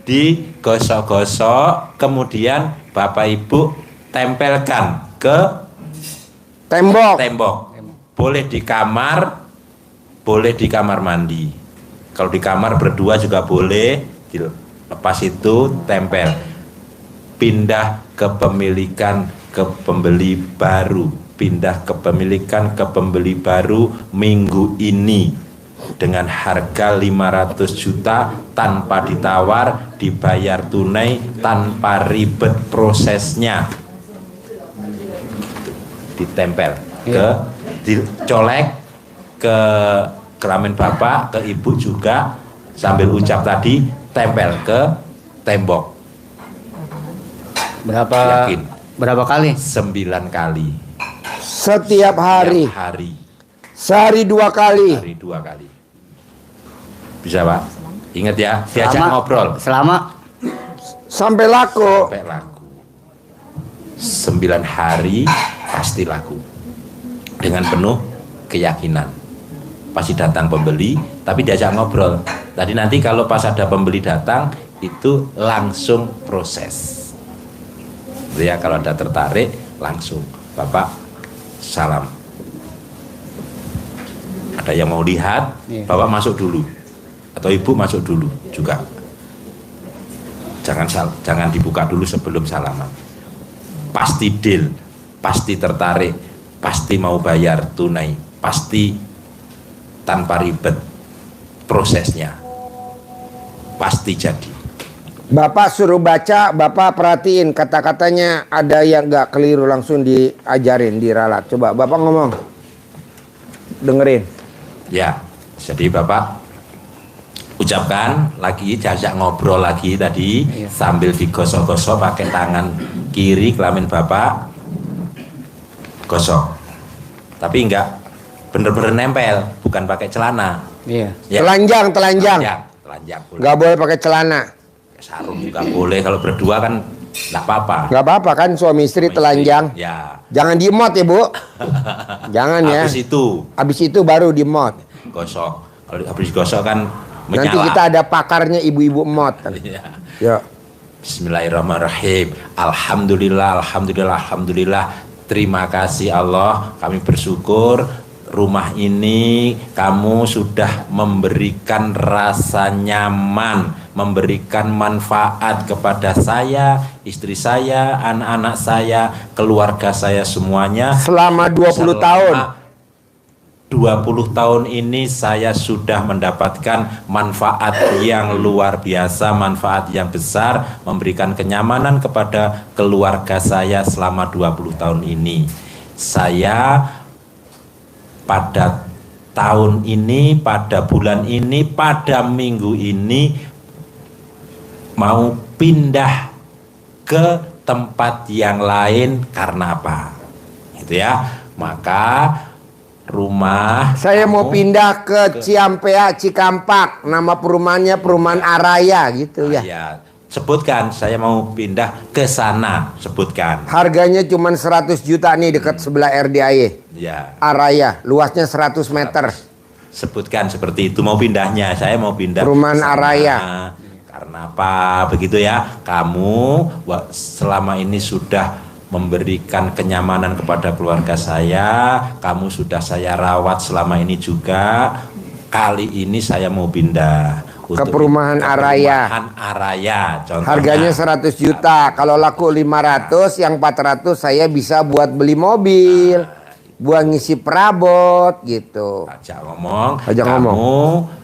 digosok-gosok, kemudian Bapak Ibu tempelkan ke tembok. Boleh di kamar, boleh di kamar mandi. Kalau di kamar berdua juga boleh. Lepas itu tempel. Pindah kepemilikan ke pembeli baru. Pindah kepemilikan ke pembeli baru minggu ini dengan harga 500 juta tanpa ditawar, dibayar tunai, tanpa ribet prosesnya. Ditempel dicolek ke kelamin bapak, ke ibu juga, sambil ucap tadi, tempel ke tembok. Berapa kali? 9 kali. Setiap hari. Sehari 2 kali. Sehari 2 kali. Bisa Pak? Ingat ya, diajak ngobrol. Sampai laku. 9 hari pasti laku. Dengan penuh keyakinan. Pasti datang pembeli, tapi diajak ngobrol. Tadi nanti kalau pas ada pembeli datang, itu langsung proses. Ya, kalau ada tertarik, langsung Bapak salam. Ada yang mau lihat, Bapak masuk dulu, atau Ibu masuk dulu juga. Jangan dibuka dulu sebelum salaman. Pasti deal, pasti tertarik, pasti mau bayar tunai, pasti tanpa ribet prosesnya, pasti jadi. Bapak suruh baca, Bapak perhatiin kata-katanya, ada yang gak keliru langsung diajarin, diralat. Coba Bapak ngomong, dengerin. Ya, jadi Bapak ucapkan lagi, diajak ngobrol lagi tadi, sambil digosok-gosok pakai tangan kiri kelamin Bapak, gosok. Tapi enggak bener-bener nempel, bukan pakai celana. Iya. Ya. Telanjang. Nggak boleh pakai celana. Sarung juga boleh, kalau berdua kan nggak apa-apa. Nggak apa-apa kan, suami istri telanjang. Ya. Jangan di-mod ya Bu. Jangan ya. Habis itu baru di-mod. Gosok. Kalau habis gosok kan menyala. Nanti kita ada pakarnya ibu-ibu mod kan. Ya. Bismillahirrahmanirrahim. Alhamdulillah. Terima kasih Allah, kami bersyukur rumah ini kamu sudah memberikan rasa nyaman, memberikan manfaat kepada saya, istri saya, anak-anak saya, keluarga saya semuanya selama 20 tahun. 20 tahun ini saya sudah mendapatkan manfaat yang luar biasa, manfaat yang besar, memberikan kenyamanan kepada keluarga saya selama 20 tahun ini. Saya pada tahun ini, pada bulan ini, pada minggu ini mau pindah ke tempat yang lain karena apa? Itu ya. Maka rumah saya mau pindah ke Ciampea, Cikampak. Nama perumahannya Perumahan Araya gitu ya. Ya, sebutkan saya mau pindah ke sana, sebutkan. Harganya cuma 100 juta nih dekat sebelah RDAY. Ya. Araya, luasnya 100 meter. Sebutkan seperti itu, mau pindahnya, saya mau pindah Perumahan ke sana. Araya. Karena apa? Begitu ya. Kamu selama ini sudah memberikan kenyamanan kepada keluarga saya, kamu sudah saya rawat selama ini juga. Kali ini saya mau pindah ke Perumahan Araya. Perumahan Araya, contohnya. Harganya 100 juta. Kalau laku 500, yang 400 saya bisa buat beli mobil, buat ngisi perabot gitu. Ajak ngomong, Ajak kamu ngomong.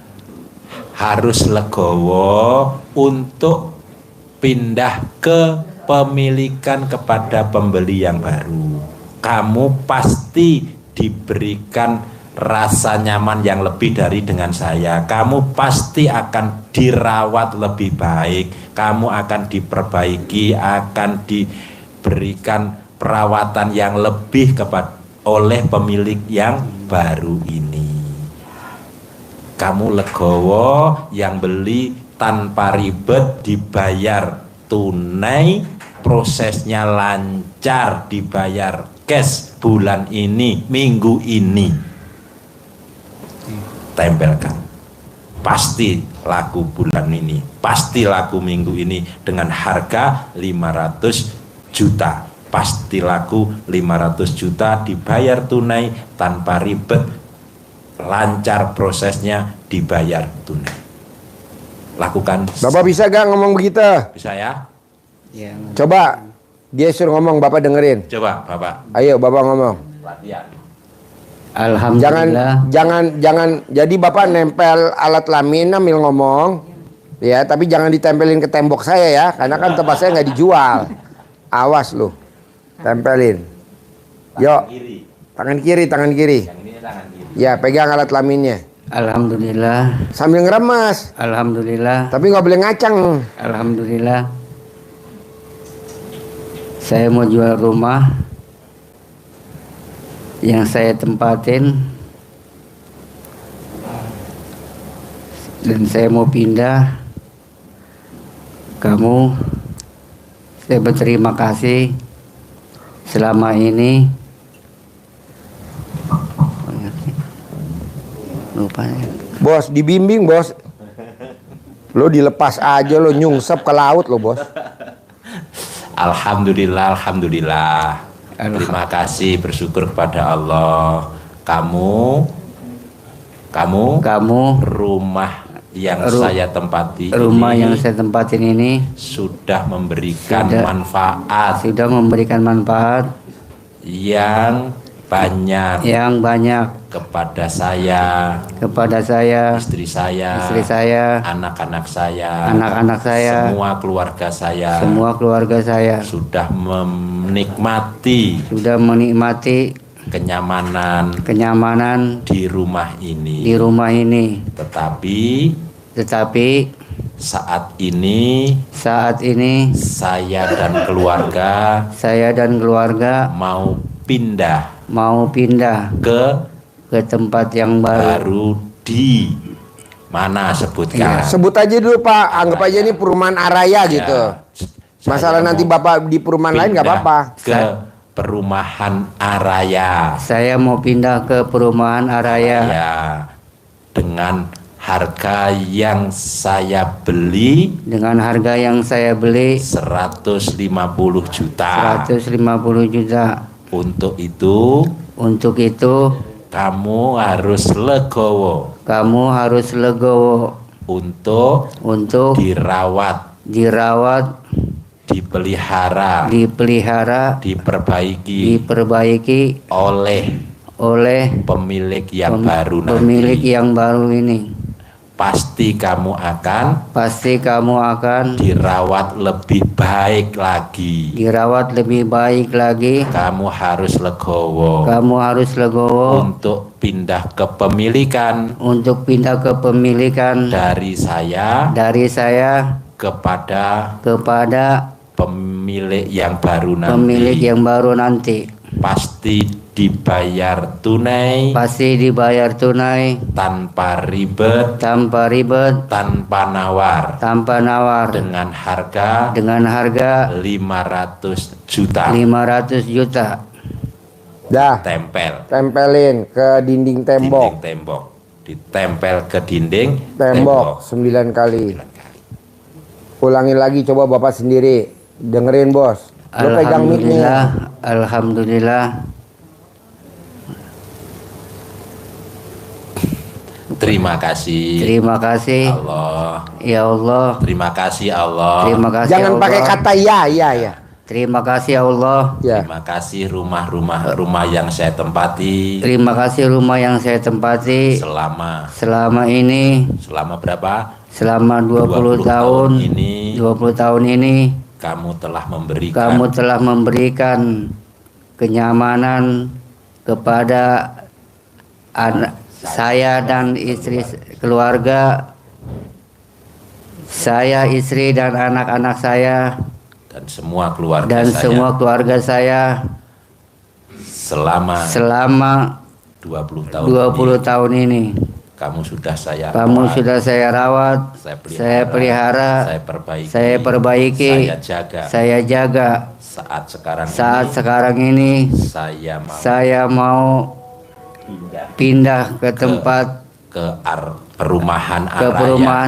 harus legowo untuk pindah ke pemilikan kepada pembeli yang baru. Kamu pasti diberikan rasa nyaman yang lebih dari dengan saya. Kamu pasti akan dirawat lebih baik. Kamu akan diperbaiki, akan diberikan perawatan yang lebih oleh pemilik yang baru ini. Kamu legowo, yang beli tanpa ribet, dibayar tunai, prosesnya lancar, dibayar cash bulan ini, minggu ini. Tempelkan. Pasti laku bulan ini, pasti laku minggu ini dengan harga 500 juta. Pasti laku 500 juta, dibayar tunai tanpa ribet, lancar prosesnya, dibayar tunai. Lakukan. Bapak bisa gak ngomong begitu? Bisa ya? Ya, Coba dia suruh ngomong, Bapak dengerin. Coba Bapak. Ayo Bapak ngomong. Latihan. Alhamdulillah. Jangan. Jadi Bapak nempel alat lamin sambil ngomong, ya. Tapi jangan ditempelin ke tembok saya ya, karena kan tempat saya nggak dijual. Awas lu, tempelin. Yuk, tangan kiri. Yang ini tangan kiri. Ya, pegang alat laminnya. Alhamdulillah. Sambil ngeremas. Alhamdulillah. Tapi nggak boleh ngacang. Alhamdulillah. Saya mau jual rumah yang saya tempatin dan saya mau pindah. Kamu, saya berterima kasih selama ini. Lupa ya. Bos, dibimbing bos. Lo dilepas aja lo nyungsep ke laut lo bos. Alhamdulillah, alhamdulillah. Terima kasih, bersyukur kepada Allah. Kamu rumah yang saya tempati Rumah ini yang saya tempatin ini sudah memberikan manfaat. Sudah memberikan manfaat yang banyak kepada saya, istri saya, anak-anak saya, semua keluarga saya sudah menikmati kenyamanan di rumah ini. Tetapi saat ini saya dan keluarga mau pindah ke tempat yang baru di mana, sebutkan. Ya, sebut aja dulu Pak, anggap aja ini Perumahan Araya gitu. Masalah nanti Bapak di perumahan lain nggak apa-apa. Ke Perumahan Araya. Saya mau pindah ke Perumahan Araya. Ya, dengan harga yang saya beli. 150 juta. Untuk itu kamu harus legowo. Untuk dirawat, dipelihara, diperbaiki oleh oleh pemilik yang baru nanti. Pemilik yang baru ini. Pasti kamu akan dirawat lebih baik lagi. Kamu harus legowo. Untuk pindah kepemilikan. Dari saya kepada pemilik yang baru nanti. Pasti dibayar tunai. Tanpa ribet. Tanpa nawar. Dengan harga 500 juta. Dah. Tempelin ke dinding tembok. Ditempel ke dinding tembok 9 kali. Ulangin lagi coba Bapak sendiri. Dengerin bos. Lo pegang mic-nya. Alhamdulillah. Terima kasih Allah. Ya Allah. Terima kasih Allah. Jangan pakai kata ya. Terima kasih Allah. Terima kasih rumah yang saya tempati. Selama ini. Selama berapa? Selama 20 tahun ini. Kamu telah memberikan kenyamanan kepada anak saya dan istri keluarga saya, istri dan anak-anak saya dan semua keluarga saya selama 20 tahun ini. Kamu sudah saya rawat, saya pelihara, saya perbaiki, saya jaga. Saat sekarang ini saya mau pindah ke tempat perumahan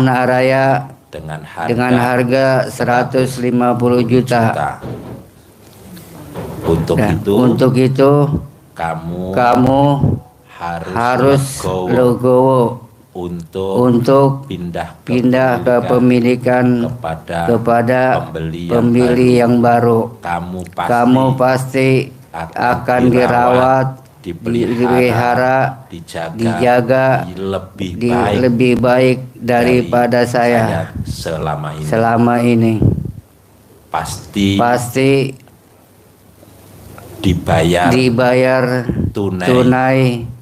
Araya dengan harga 150 juta. Untuk itu kamu harus legowo untuk pindah ke pemilikan kepada pembeli yang baru. Kamu pasti akan dirawat, dipelihara, dijaga lebih baik daripada saya selama ini. Pasti dibayar tunai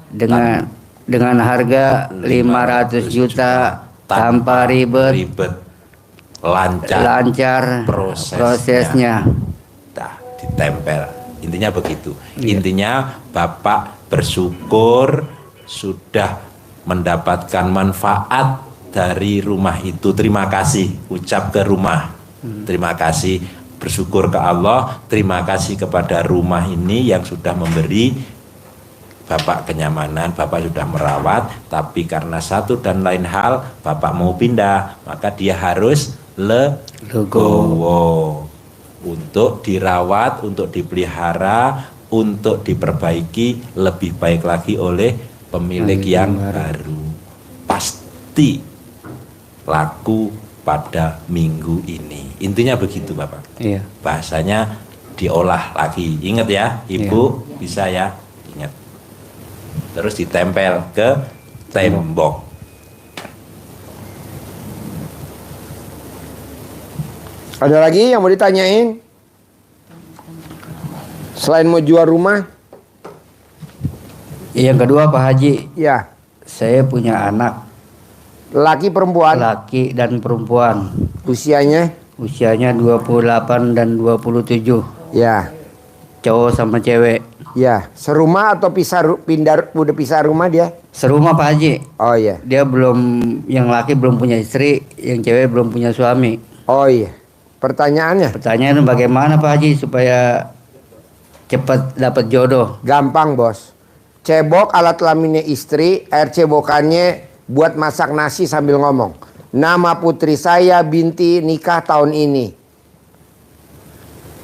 dengan harga 500 juta tanpa ribet, lancar prosesnya. Ditempel. Intinya begitu. Intinya Bapak bersyukur sudah mendapatkan manfaat dari rumah itu. Terima kasih. Ucap ke rumah. Terima kasih. Bersyukur ke Allah. Terima kasih kepada rumah ini yang sudah memberi Bapak kenyamanan, Bapak sudah merawat, tapi karena satu dan lain hal Bapak mau pindah, maka dia harus legowo untuk dirawat, untuk dipelihara, untuk diperbaiki lebih baik lagi oleh pemilik yang baru. Pasti laku pada minggu ini. Intinya begitu Bapak. Iya. Bahasanya diolah lagi. Ingat ya, Ibu bisa ya. Terus ditempel ke tembok. Ada lagi yang mau ditanyain? Selain mau jual rumah? Yang kedua Pak Haji. Ya. Saya punya anak. Laki perempuan? Laki dan perempuan. Usianya 28 dan 27. Ya. Cowok sama cewek. Ya, serumah atau udah pisah rumah dia? Serumah Pak Haji. Oh iya. Dia yang laki belum punya istri, yang cewek belum punya suami. Oh iya. Pertanyaannya bagaimana Pak Haji supaya cepat dapat jodoh? Gampang bos. Cebok alat kelaminnya istri, air cebokannya buat masak nasi sambil ngomong. Nama putri saya binti nikah tahun ini.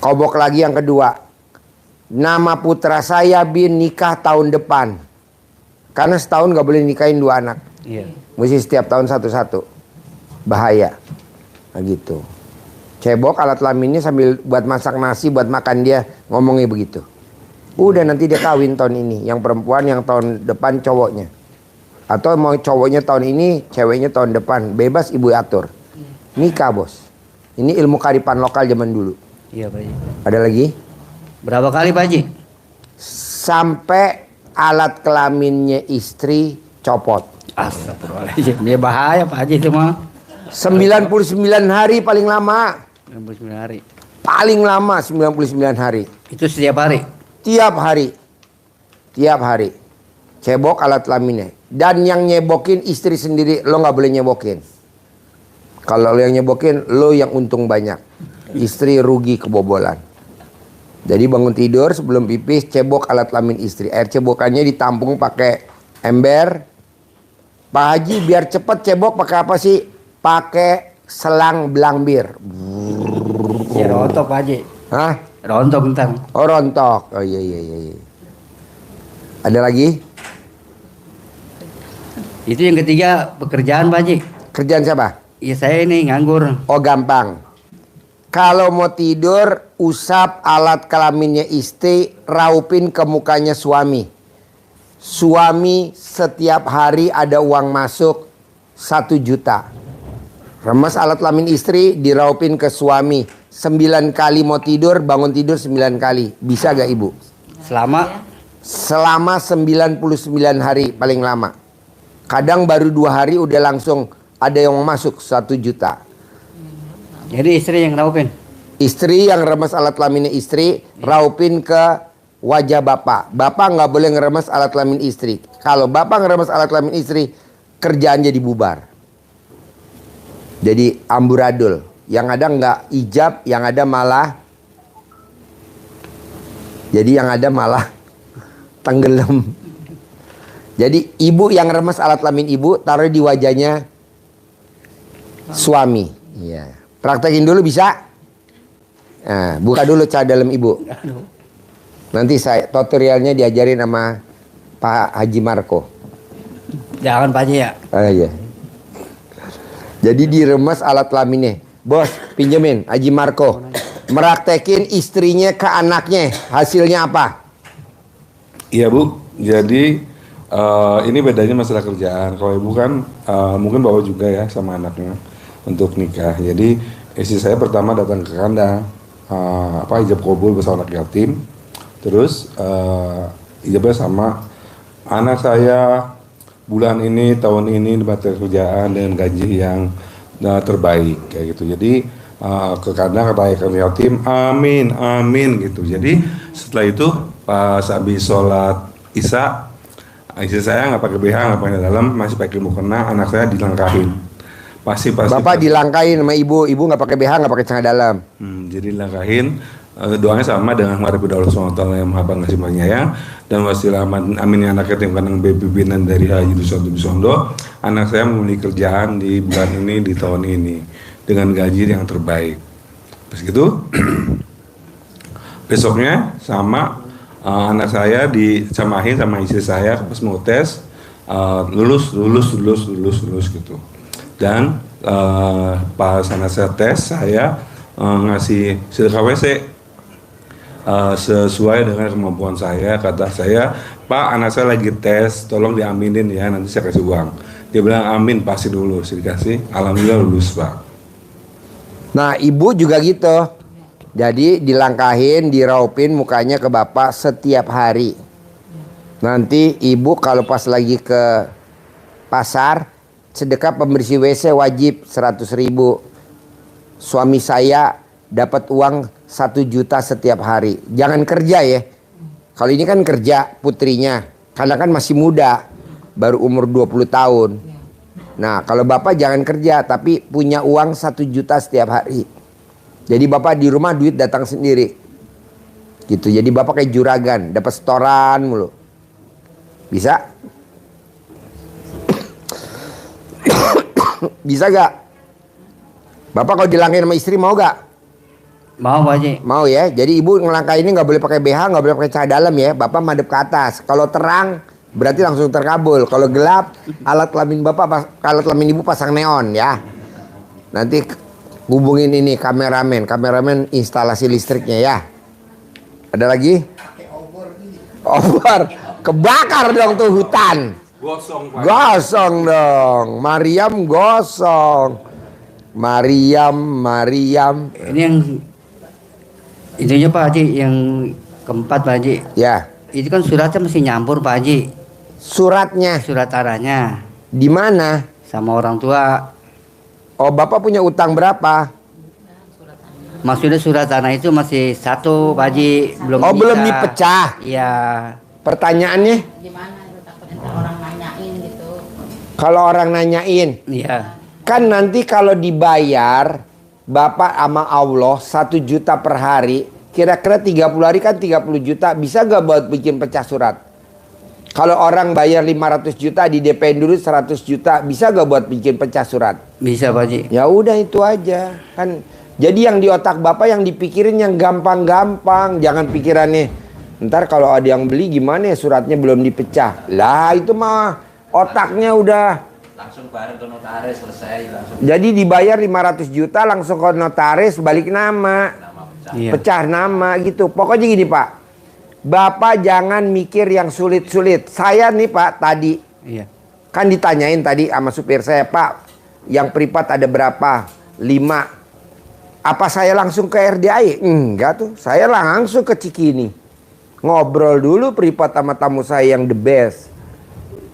Kobok lagi yang kedua. Nama putra saya bin nikah tahun depan. Karena setahun gak boleh nikahin 2 anak. Iya. Mesti setiap tahun satu-satu. Bahaya. Nah gitu. Cebok alat kelaminnya sambil buat masak nasi, buat makan dia ngomongnya begitu. Udah nanti dia kawin tahun ini. Yang perempuan, yang tahun depan cowoknya. Atau mau cowoknya tahun ini, ceweknya tahun depan. Bebas ibu atur. Nikah bos. Ini ilmu kearifan lokal zaman dulu. Iya Pak Haji. Ada lagi? Berapa kali Pak Haji? Sampai alat kelaminnya istri copot. Astagfirullahaladzim. Dia bahaya Pak Haji itu mah. 99 hari paling lama. 99 hari. Paling lama 99 hari. Itu setiap hari? Tiap hari. Tiap hari. Cebok alat kelaminnya. Dan yang nyebokin istri sendiri, lo nggak boleh nyebokin. Kalau lo yang nyebokin, lo yang untung banyak. Istri rugi kebobolan. Jadi bangun tidur sebelum pipis, cebok alat kelamin istri. Air cebokannya ditampung pakai ember. Pak Haji biar cepet cebok pakai apa sih? Pakai selang belang bir. Ya rontok Pak Haji. Hah? Rontok bentar. Oh rontok. Oh iya. Ada lagi? Itu yang ketiga pekerjaan Pak Haji. Kerjaan siapa? Ya saya ini nganggur. Oh gampang. Kalau mau tidur, usap alat kelaminnya istri, raupin ke mukanya suami. Suami setiap hari ada uang masuk 1 juta. Remes alat kelamin istri, diraupin ke suami. 9 kali mau tidur, bangun tidur 9 kali. Bisa gak ibu? Selama 99 hari paling lama. Kadang baru 2 hari udah langsung ada yang mau masuk 1 juta. Jadi istri yang raupin? Istri yang remes alat kelaminnya istri, raupin ke wajah bapak. Bapak nggak boleh ngeremes alat kelamin istri. Kalau bapak ngeremes alat kelamin istri, kerjaan jadi bubar. Jadi amburadul. Yang ada nggak ijab, yang ada malah. Jadi yang ada malah tenggelam. Jadi ibu yang remes alat kelamin ibu, taruh di wajahnya suami. Iya. Praktekin dulu bisa? Nah, buka dulu cara dalam ibu. Nanti saya tutorialnya diajarin sama Pak Haji Marco. Jangan Pak Haji ya. Iya. Jadi diremes alat kelaminnya. Bos, pinjemin Haji Marco. Meraktekin istrinya ke anaknya. Hasilnya apa? Iya Bu. Jadi ini bedanya masalah kerjaan. Kalau ibu kan mungkin bawa juga ya sama anaknya untuk nikah. Jadi istri saya pertama datang ke kandang ijab kabul bersama anak yatim. Terus ijabnya sama anak saya bulan ini tahun ini dapat kerjaan dengan gaji yang terbaik kayak gitu. Jadi ke kandang kata yatim amin gitu. Jadi setelah itu pas habis sholat isya, istri saya nggak pakai BH, nggak pakai dalam, masih pakai mukena, anak saya dilangkahin. Pasti Bapak dilangkahin sama ibu nggak pakai BH, nggak pakai celana dalam. Jadi dilangkahin, doanya sama dengan mengharapi Allah SWT yang maha pengasih penyayang dan wasilah aminnya anak yatim kandang pimpinan dari Haji Dusondo Bisondo. Anak saya memiliki kerjaan di bulan ini, di tahun ini dengan gaji yang terbaik. Terus gitu, besoknya sama anak saya disamahin sama istri saya pas mau tes, lulus gitu. Dan pas anak saya tes, saya ngasih sedekah WC sesuai dengan kemampuan saya. Kata saya, Pak, anak saya lagi tes, tolong diaminin ya, nanti saya kasih uang. Dia bilang amin, pasti dulu. Saya dikasih, alhamdulillah lulus Pak. Nah ibu juga gitu. Jadi dilangkahin, diraupin mukanya ke bapak setiap hari. Nanti ibu kalau pas lagi ke pasar, sedekah pembersih WC wajib 100.000. Suami saya dapat uang 1 juta setiap hari. Jangan kerja ya. Kalau ini kan kerja putrinya. Karena kan masih muda. Baru umur 20 tahun. Nah kalau bapak jangan kerja. Tapi punya uang 1 juta setiap hari. Jadi bapak di rumah duit datang sendiri. Gitu. Jadi bapak kayak juragan. Dapat setoran mulu. Bisa? Bisa gak? Bapak kalau dilangkahin sama istri mau gak? Mau Pak Haji. Mau ya. Jadi ibu ngelangkahinnya nggak boleh pakai BH, nggak boleh pakai celana dalam ya. Bapak madep ke atas. Kalau terang berarti langsung terkabul. Kalau gelap alat kelamin bapak, alat kelamin ibu pasang neon ya. Nanti hubungin ini kameramen instalasi listriknya ya. Ada lagi? Over. Kebakar dong tuh hutan. Gosong, Pak. Gosong dong. Mariam gosong. Mariam. Ini yang itunya Pak Haji, yang keempat Pak Haji. Ya. Itu kan suratnya mesti nyampur Pak Haji. Suratnya Surat tanahnya di mana? sama orang tua. Oh, Bapak punya utang berapa? Maksudnya surat tanah itu masih satu Pak Haji, belum Oh, belum nikah. dipecah. Iya. Pertanyaannya, Gimana itu takutnya ntar orang nanyain gitu. kalau orang nanyain, Iya. kan nanti kalau dibayar Bapak sama Allah 1 juta per hari, kira-kira 30 hari kan 30 juta, bisa gak buat bikin pecah surat? Kalau orang bayar 500 juta di DP dulu 100 juta, bisa gak buat bikin pecah surat? Bisa Pak Haji. Ya udah itu aja kan. Jadi yang di otak Bapak yang dipikirin yang gampang-gampang, jangan pikirannya ntar kalau ada yang beli gimana ya suratnya belum dipecah. Lah itu mah otaknya udah Langsung bareng ke notaris, selesai langsung. jadi dibayar 500 juta langsung ke notaris balik nama. Iya. Pecah nama gitu. Pokoknya gini Pak, Bapak jangan mikir yang sulit-sulit. Saya nih Pak tadi Iya. kan ditanyain tadi sama supir saya, Pak yang privat ada berapa? 5. Apa saya langsung ke RDAI? Enggak tuh, saya langsung ke Cikini. Ngobrol dulu privat sama tamu saya yang the best.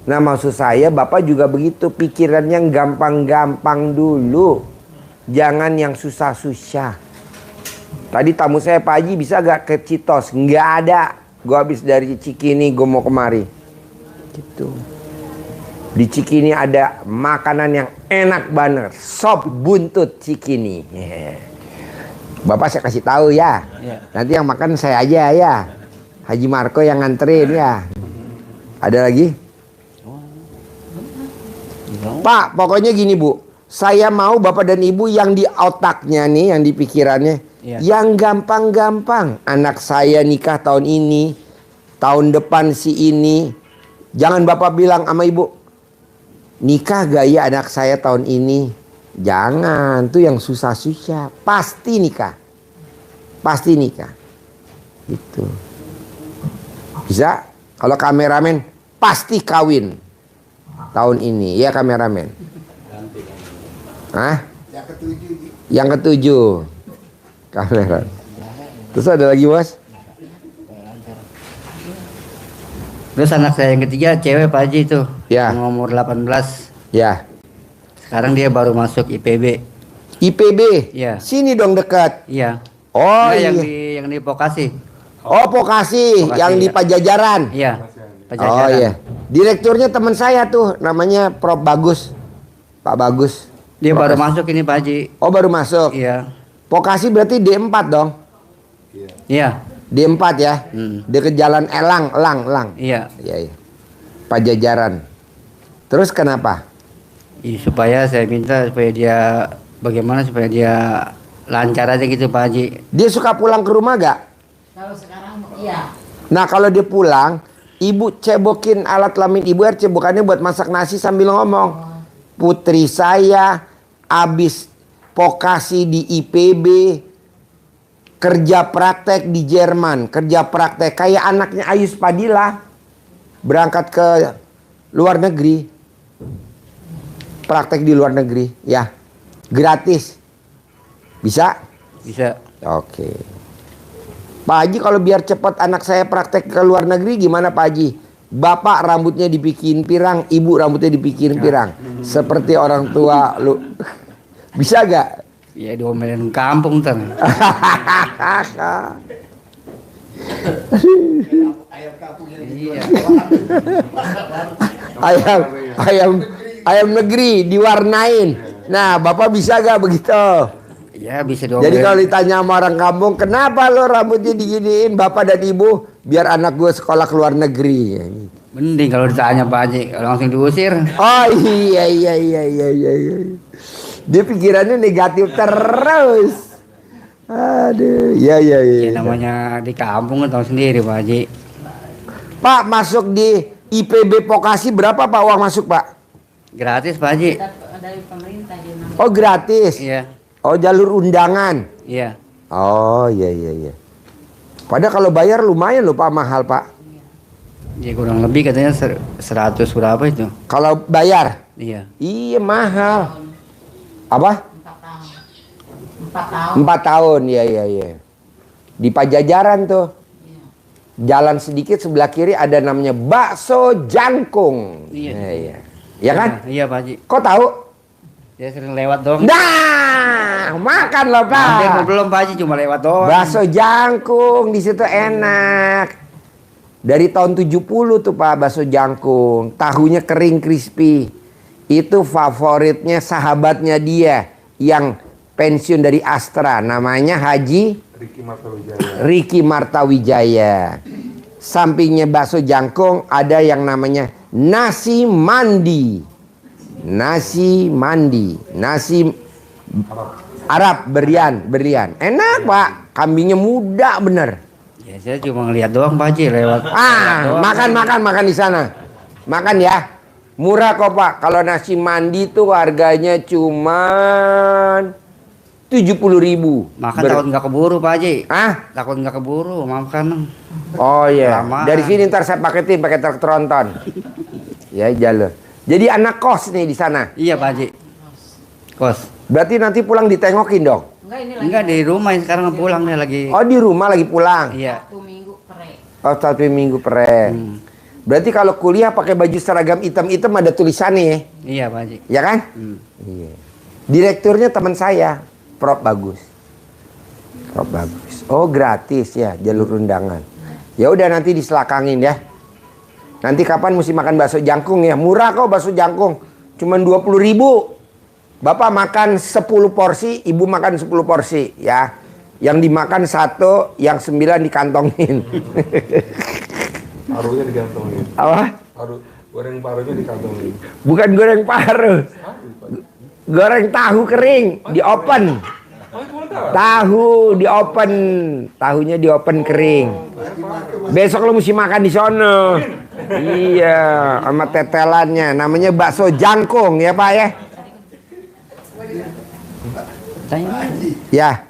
Nah maksud saya Bapak juga begitu, pikirannya yang gampang-gampang dulu. Jangan yang susah-susah. Tadi tamu saya, Pak Haji bisa gak ke Citos? Nggak ada. Gue habis dari Cikini, gue mau kemari. Gitu. Di Cikini ada makanan yang enak banget. Sop buntut Cikini. Bapak saya kasih tahu ya. Nanti yang makan saya aja ya. Haji Marco yang nganterin ya. Ada lagi? Pak, pokoknya gini Bu. Saya mau Bapak dan Ibu yang di otaknya nih, yang di pikirannya. Yang gampang-gampang. Anak saya nikah tahun ini. Tahun depan si ini. Jangan Bapak bilang sama Ibu, nikah gaya anak saya tahun ini. Jangan, tuh yang susah-susah. Pasti nikah. Pasti nikah. Gitu. Bisa? Kalau kameramen pasti kawin tahun ini. Ya kameramen. Hah? Yang ketujuh. Kamera. Terus ada lagi Bos? Terus anak saya yang ketiga cewek Pak Haji itu. Ya. Yang umur 18. Ya. Sekarang dia baru masuk IPB. IPB? Iya. Sini dong dekat. Iya. Oh Nah, iya. yang di Vokasi. Oh Vokasi, yang di ya. Pajajaran. Iya. Oh Pajajaran. iya. Direkturnya teman saya tuh, namanya Prof Bagus. Pak Bagus. Dia baru Vokasi. masuk ini Pak Haji. Oh baru masuk. Iya. Vokasi berarti D4 dong. Iya. D4 ya. Deket jalan Elang. Iya. Iya. Pajajaran. Terus kenapa? Supaya saya minta supaya dia bagaimana supaya dia lancar aja gitu Pak Haji. Dia suka pulang ke rumah gak? Kalau sekarang iya. Nah kalau dia pulang, Ibu cebokin alat kelamin Ibu, cebokannya buat masak nasi sambil ngomong. Putri saya abis vokasi di IPB, kerja praktek di Jerman, kerja praktek kayak anaknya Ayus Padilla, berangkat ke luar negeri. Praktek di luar negeri, ya, gratis, bisa? Bisa. Oke. Pak Haji kalau biar cepat anak saya praktek ke luar negeri gimana Pak Haji? Bapak rambutnya dibikin pirang, ibu rambutnya dibikin pirang, seperti orang tua lu. Bisa gak? Ya diomelin kampung ntar. ayam negeri diwarnain. Nah, Bapak bisa gak begitu? Ya bisa diomelin. Jadi kalau ditanya sama orang kampung, kenapa lo rambutnya diginiin Bapak dan Ibu? Biar anak gue sekolah ke luar negeri. Mending kalau ditanya Pak Haji, kalau langsung diusir. Oh iya. Dia pikirannya negatif terus. Aduh, iya. Ya namanya di kampung kan tahu sendiri Pak Haji. Pak masuk di IPB Vokasi berapa Pak uang masuk Pak? Gratis Pak Haji. Dari pemerintah dia namanya. Oh gratis. Iya. Oh jalur undangan. Iya. Oh iya. Padahal kalau bayar lumayan loh Pak, mahal Pak. Ya kurang lebih katanya 100 berapa itu? Kalau bayar? Iya. Iya mahal. Apa? 4 tahun. 4 tahun, iya. Di Pajajaran tuh. Jalan sedikit sebelah kiri ada namanya bakso jangkung. Iya. Iya. Ya kan? Iya Pak Haji. Kok tahu? Dia sering lewat dong. Nah, makan loh Pak. Hampir belum Pak Haji, cuma lewat doang. Bakso jangkung di situ enak. Dari tahun 70 tuh Pak, bakso jangkung. Tahunya kering crispy. Itu favoritnya sahabatnya dia yang pensiun dari Astra, namanya Haji Riki Martawijaya. Sampingnya bakso jangkung ada yang namanya nasi mandi. Nasi Arab berian. Enak Pak, kambingnya muda bener. Ya saya cuma ngeliat doang Pak Haji lewat. Makan di sana. Makan ya. Murah kok Pak. Kalau nasi mandi tuh harganya cuman 70.000. Makan takut nggak keburu Pak Haji. Takut nggak keburu makan. Oh iya. Lama. Dari sini ntar saya paketin pakai truk tronton. Ya jalur. Jadi anak kos nih di sana. Iya Pak Haji. Kos. Berarti nanti pulang ditengokin dong. Enggak di rumah sekarang pulang dia lagi. Oh di rumah lagi pulang. Iya. 1 minggu pere. Oh 1 minggu pere. Berarti kalau kuliah pakai baju seragam hitam-hitam ada tulisannya ya? Iya Pak Haji. Ya kan? Iya. Direkturnya teman saya, Prof Bagus. Oh gratis ya jalur undangan. Ya udah nanti diselakangin ya. Nanti kapan mesti makan bakso jangkung ya? Murah kok bakso jangkung. Cuman 20.000. Bapak makan 10 porsi, ibu makan 10 porsi ya. Yang dimakan 1, yang 9 dikantongin. Paruhnya dikantongin. Apa? Goreng paruhnya dikantongin. Bukan goreng paruh. Goreng tahu kering, di open. Tahu di open. Tahunya di open kering. Besok lo mesti makan di sono. Iya, sama tetelannya. Namanya bakso jangkung ya Pak ya. Ya.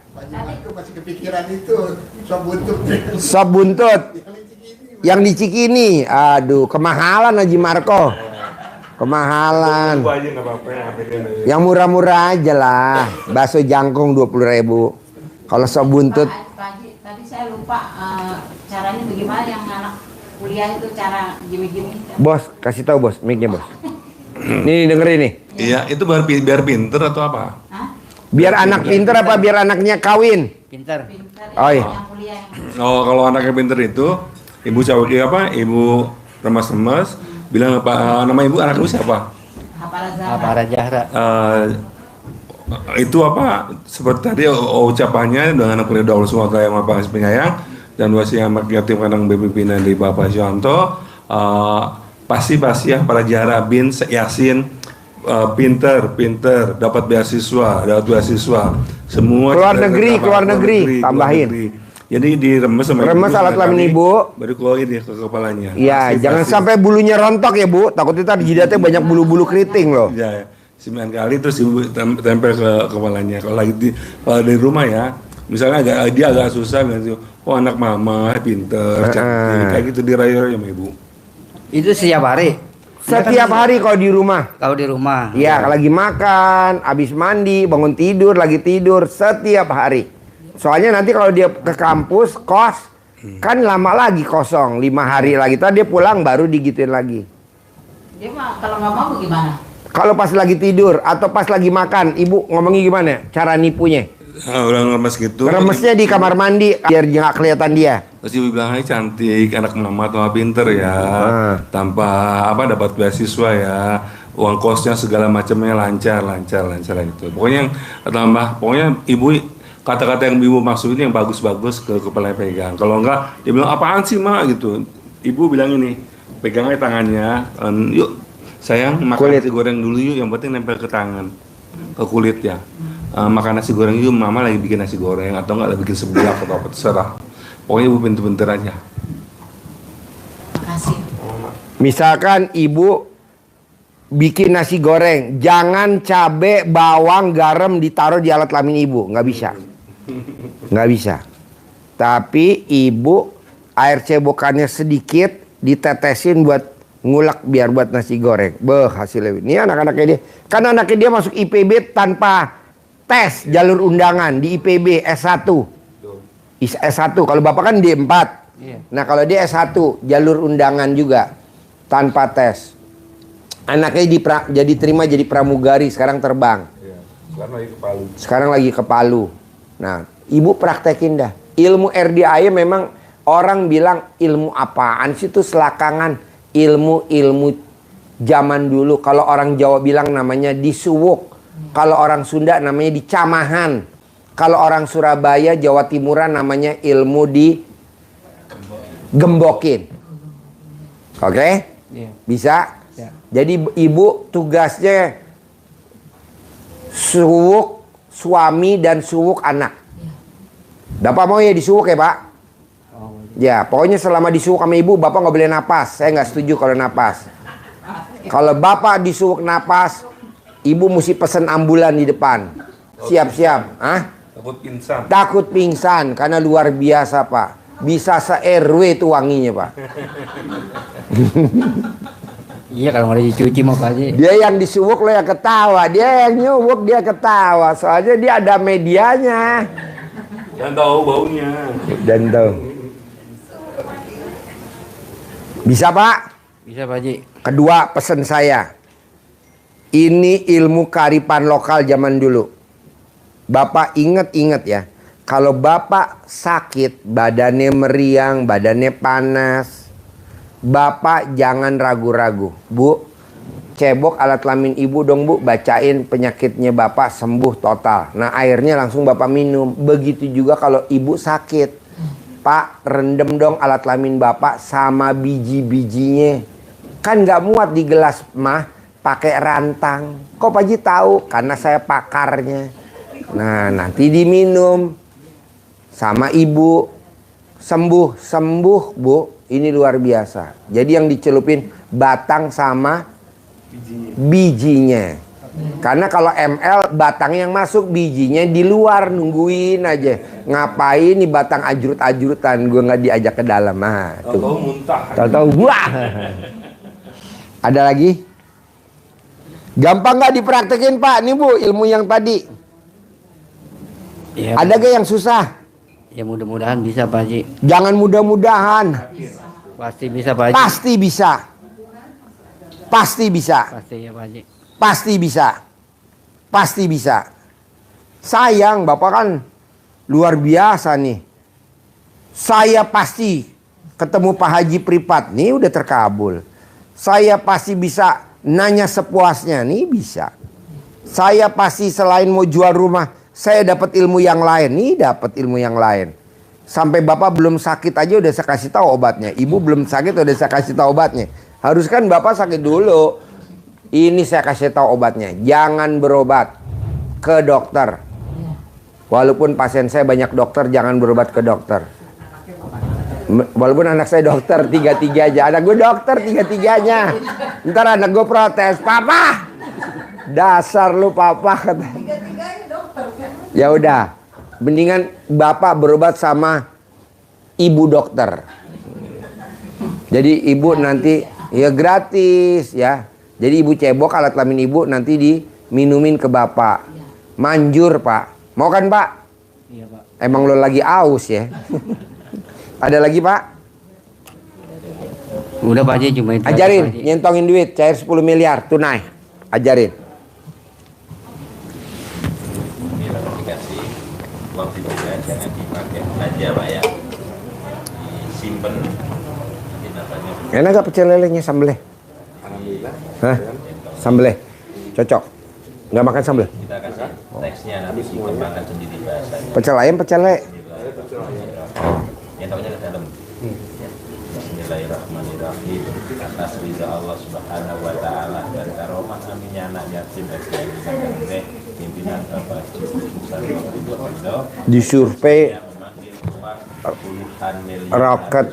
Masih kepikiran itu Sop buntut. Yang di Cikini. Aduh, kemahalan Haji Marco. Kemahalan. Yang murah-murah aja lah. Bakso jangkung 20.000. Kalau sop buntut. Pak Haji, tadi saya lupa caranya bagaimana yang anak kuliah itu cara gimi-gimi. Bos, kasih tahu bos, mic-nya bos. Nih dengerin nih. Iya, itu biar pinter atau apa? Biar anak pinter apa biar anaknya kawin? Pinter. Oh iya. Oh, kalau anaknya pinter itu, ibu ibu remas-remas, bilang apa nama ibu anak ibu siapa? Apara Zahra. Itu apa? Seperti tadi ucapannya dengan anak Allah SWT yang Maha Pengasih Penyayang dan wasiat anak yatim kandang pimpinan di Bapak Suyanto. Pasti ya para Zahra bin Yasin. Pinter dapat beasiswa semua keluar negeri tambahin. Jadi diremes sama remes alat kelamin ibu baru keluarin dia ke kepalanya. Iya, jangan sampai bulunya rontok ya Bu, takutnya tadi jidatnya banyak bulu-bulu keriting loh. Ya 9 kali terus ibu tempel ke kepalanya. Kalau di rumah ya, misalnya dia agak susah gitu. Oh anak mama pinter, cantik, kayak gitu dirayu-rayu sama ibu. Itu setiap hari. Setiap hari kalau di rumah. Kalau di rumah. Iya, lagi makan, habis mandi, bangun tidur, lagi tidur, setiap hari. Soalnya nanti kalau dia ke kampus, kos, kan lama lagi kosong, 5 hari lagi. Tadi dia pulang baru digituin lagi. Dia mah kalau nggak mau gimana? Kalau pas lagi tidur atau pas lagi makan, ibu ngomongnya gimana? Cara nipunya? Udah remes gitu. Remesnya di kamar mandi biar nggak kelihatan dia. Terus ibu bilang, "Hai cantik, anak mama tuh pinter ya, tanpa dapat beasiswa ya, uang kosnya segala macamnya lancar gitu." Pokoknya ibu kata-kata yang ibu maksudin yang bagus-bagus ke kepala pegang. Kalau enggak, dia bilang apaan sih mak gitu. Ibu bilang ini, pegangnya tangannya, yuk sayang makan nasi goreng dulu yuk, yang penting nempel ke tangan, ke kulit ya. Makan nasi goreng yuk, mama lagi bikin nasi goreng atau enggak lagi bikin seblak atau apa terserah. Pokoknya ibu pinter-pinter aja. Makasih. Misalkan ibu bikin nasi goreng, jangan cabe, bawang, garam ditaruh di alat kelamin ibu, nggak bisa. Nggak bisa. Tapi ibu air cebokannya sedikit, ditetesin buat ngulek biar buat nasi goreng. Beh, hasilnya. Ini anak-anaknya dia. Kan anaknya dia masuk IPB tanpa tes jalur undangan di IPB S1. S1. Kalau Bapak kan D4. Nah, kalau dia S1 jalur undangan juga tanpa tes. Anaknya jadi terima jadi pramugari, sekarang terbang. Sekarang lagi ke Palu. Nah, ibu praktekin dah. Ilmu RDIA memang orang bilang ilmu apaan sih itu selakangan. Ilmu zaman dulu. Kalau orang Jawa bilang namanya disuwuk. Kalau orang Sunda namanya dicamahan. Kalau orang Surabaya, Jawa Timuran namanya ilmu digembokin. Oke? Bisa? Jadi ibu tugasnya suwuk suami dan suwuk anak. Bapak mau ya disuwuk ya Pak? Ya, pokoknya selama disuwuk sama ibu, Bapak nggak boleh napas. Saya nggak setuju kalau napas. Kalau Bapak disuwuk napas, ibu mesti pesen ambulan di depan. Siap-siap. Takut pingsan. Takut pingsan, karena luar biasa Pak. Bisa se-RW itu wanginya Pak. Iya, kalau mau dicuci mau Pak Haji. Dia yang disuwuk lo yang ketawa. Dia yang nyuwuk dia ketawa. Soalnya dia ada medianya. Dan tahu baunya. Dan tahu. Bisa Pak? Bisa Pak Haji. Kedua pesan saya. Ini ilmu kearifan lokal zaman dulu. Bapak inget-inget ya. Kalau Bapak sakit, badannya meriang, badannya panas. Bapak jangan ragu-ragu. Bu, cebok alat kelamin ibu dong Bu. Bacain penyakitnya Bapak sembuh total. Nah airnya langsung Bapak minum. Begitu juga kalau ibu sakit. Pak, rendem dong alat kelamin Bapak sama biji-bijinya. Kan nggak muat di gelas mah, pakai rantang. Kok Pak Haji tahu? Karena saya pakarnya. Nah, nanti diminum sama ibu. Sembuh Bu. Ini luar biasa. Jadi yang dicelupin batang sama bijinya. Karena kalau ML batangnya yang masuk, bijinya di luar nungguin aja. Ngapain nih batang ajrut-ajrutan, gue nggak diajak ke dalam. Nah, tuh. Tahu muntah. Tahu wah. Ada lagi? Gampang nggak dipraktekin Pak? Nih Bu, ilmu yang tadi. Ya, ada gak yang susah? Ya mudah-mudahan bisa Pak Haji. Jangan mudah-mudahan. Pasti bisa Pak Haji. Pasti bisa. Pasti bisa. Pasti ya Pak Haji. Pasti bisa. Pasti bisa. Sayang Bapak kan luar biasa nih. Saya pasti ketemu Pak Haji privat. Nih udah terkabul. Saya pasti bisa nanya sepuasnya. Nih bisa. Saya pasti selain mau jual rumah, saya dapat ilmu yang lain. Nih dapat ilmu yang lain. Sampai Bapak belum sakit aja udah saya kasih tahu obatnya. Ibu belum sakit udah saya kasih tahu obatnya. Harus kan Bapak sakit dulu. Ini saya kasih tahu obatnya. Jangan berobat ke dokter. Walaupun pasien saya banyak dokter, jangan berobat ke dokter. Walaupun anak saya dokter, tiga-tiga aja. Anak gue dokter, tiga-tiganya. Ntar anak gue protes, Papa, dasar lu Papa. Ya udah, mendingan Bapak berobat sama ibu dokter. Jadi ibu nanti ya gratis ya. Jadi ibu cebok alat kelamin ibu nanti diminumin ke Bapak. Manjur Pak. Mau kan Pak? Iya Pak. Emang lo lagi aus ya? Ada lagi Pak? Udah Pak Haji, cuma itu. Ajarin, nyentongin duit, cair 10 miliar, tunai. Ajarin. Ini dikasih uang juga, jangan dipakai aja Pak ya. Disimpan. Nanti datanya. Enak gak pecel lelenya sambelnya? Hah? Sambelnya? Cocok? Nggak makan sambel? Kita kasih teksnya nanti dikembangkan sendiri bahasanya. Pecel ayam, pecel lele? Oh. Yang tahunya ke dalam. Ya. Bismillahirrahmanirrahim. Atas ridha Allah Subhanahu wa taala dan karomah aminnya anak yatim pimpinan Bapak di survei roket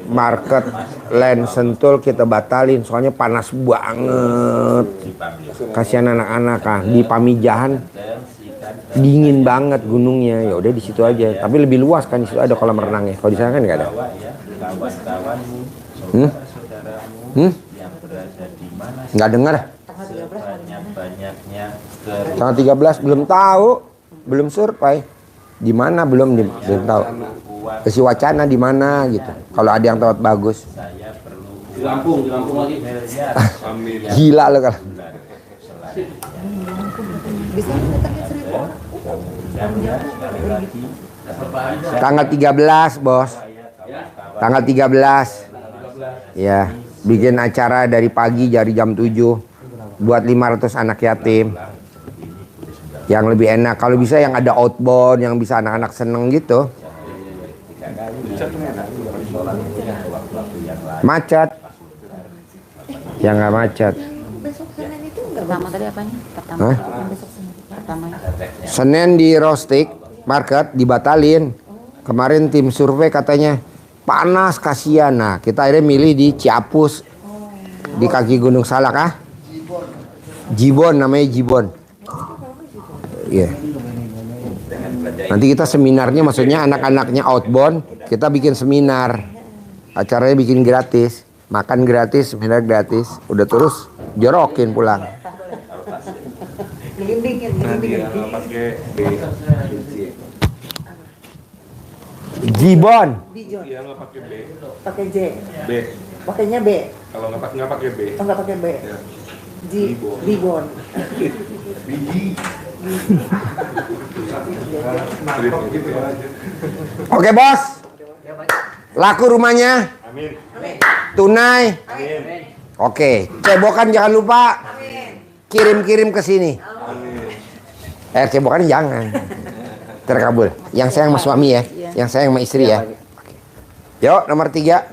market land Sentul kita batalin soalnya panas banget. Kasihan anak-anak di Pamijahan dingin banget gunungnya. Ya udah di situ aja. Tapi lebih luas kan, di situ ada kolam renangnya. Kalau di sana kan nggak ada. Yang berada di mana? Nggak dengar. Sebanyak-banyaknya Tanggal 13 belum tahu, belum survei. Di mana belum belum tahu. Isi wacana di mana gitu. Kalau ada yang tempat bagus. saya perlu Di Lampung lagi. Amin. Gila lo kalau. Tanggal 13, Bos. Tanggal 13. Ya, bikin acara dari pagi dari jam 7 buat 500 anak yatim. Yang lebih enak kalau bisa yang ada outbound, yang bisa anak-anak seneng gitu. Macet. Yang nggak macet. Besok Senin itu pertama tadi apanya? Pertama. Hah? Besok Senin. Pertama. Senin di Rostik Market dibatalin. Kemarin tim survei katanya panas kasihan. Nah, kita akhirnya milih di Ciapus. Di kaki Gunung Salak ah. Jibon namanya Jibon. Iya. Nanti kita seminarnya maksudnya anak-anaknya outbound, kita bikin seminar. Acaranya bikin gratis, makan gratis, seminar gratis. Udah terus jorokin pulang. Pakai Jibon. Iya nggak pakai B. Pakai J. B. Pakainya B. Kalau nggak pakai B. Oh, nggak pakai B. Ya. Bibon. Oke bos. Laku rumahnya. Amin. Tunai. Amin. Oke. Cebokan jangan lupa. Kirim-kirim ke sini. Cebokan jangan. Terkabul. Yang sayang sama suami ya. Yang sayang sama istri ya. Yuk nomor 3.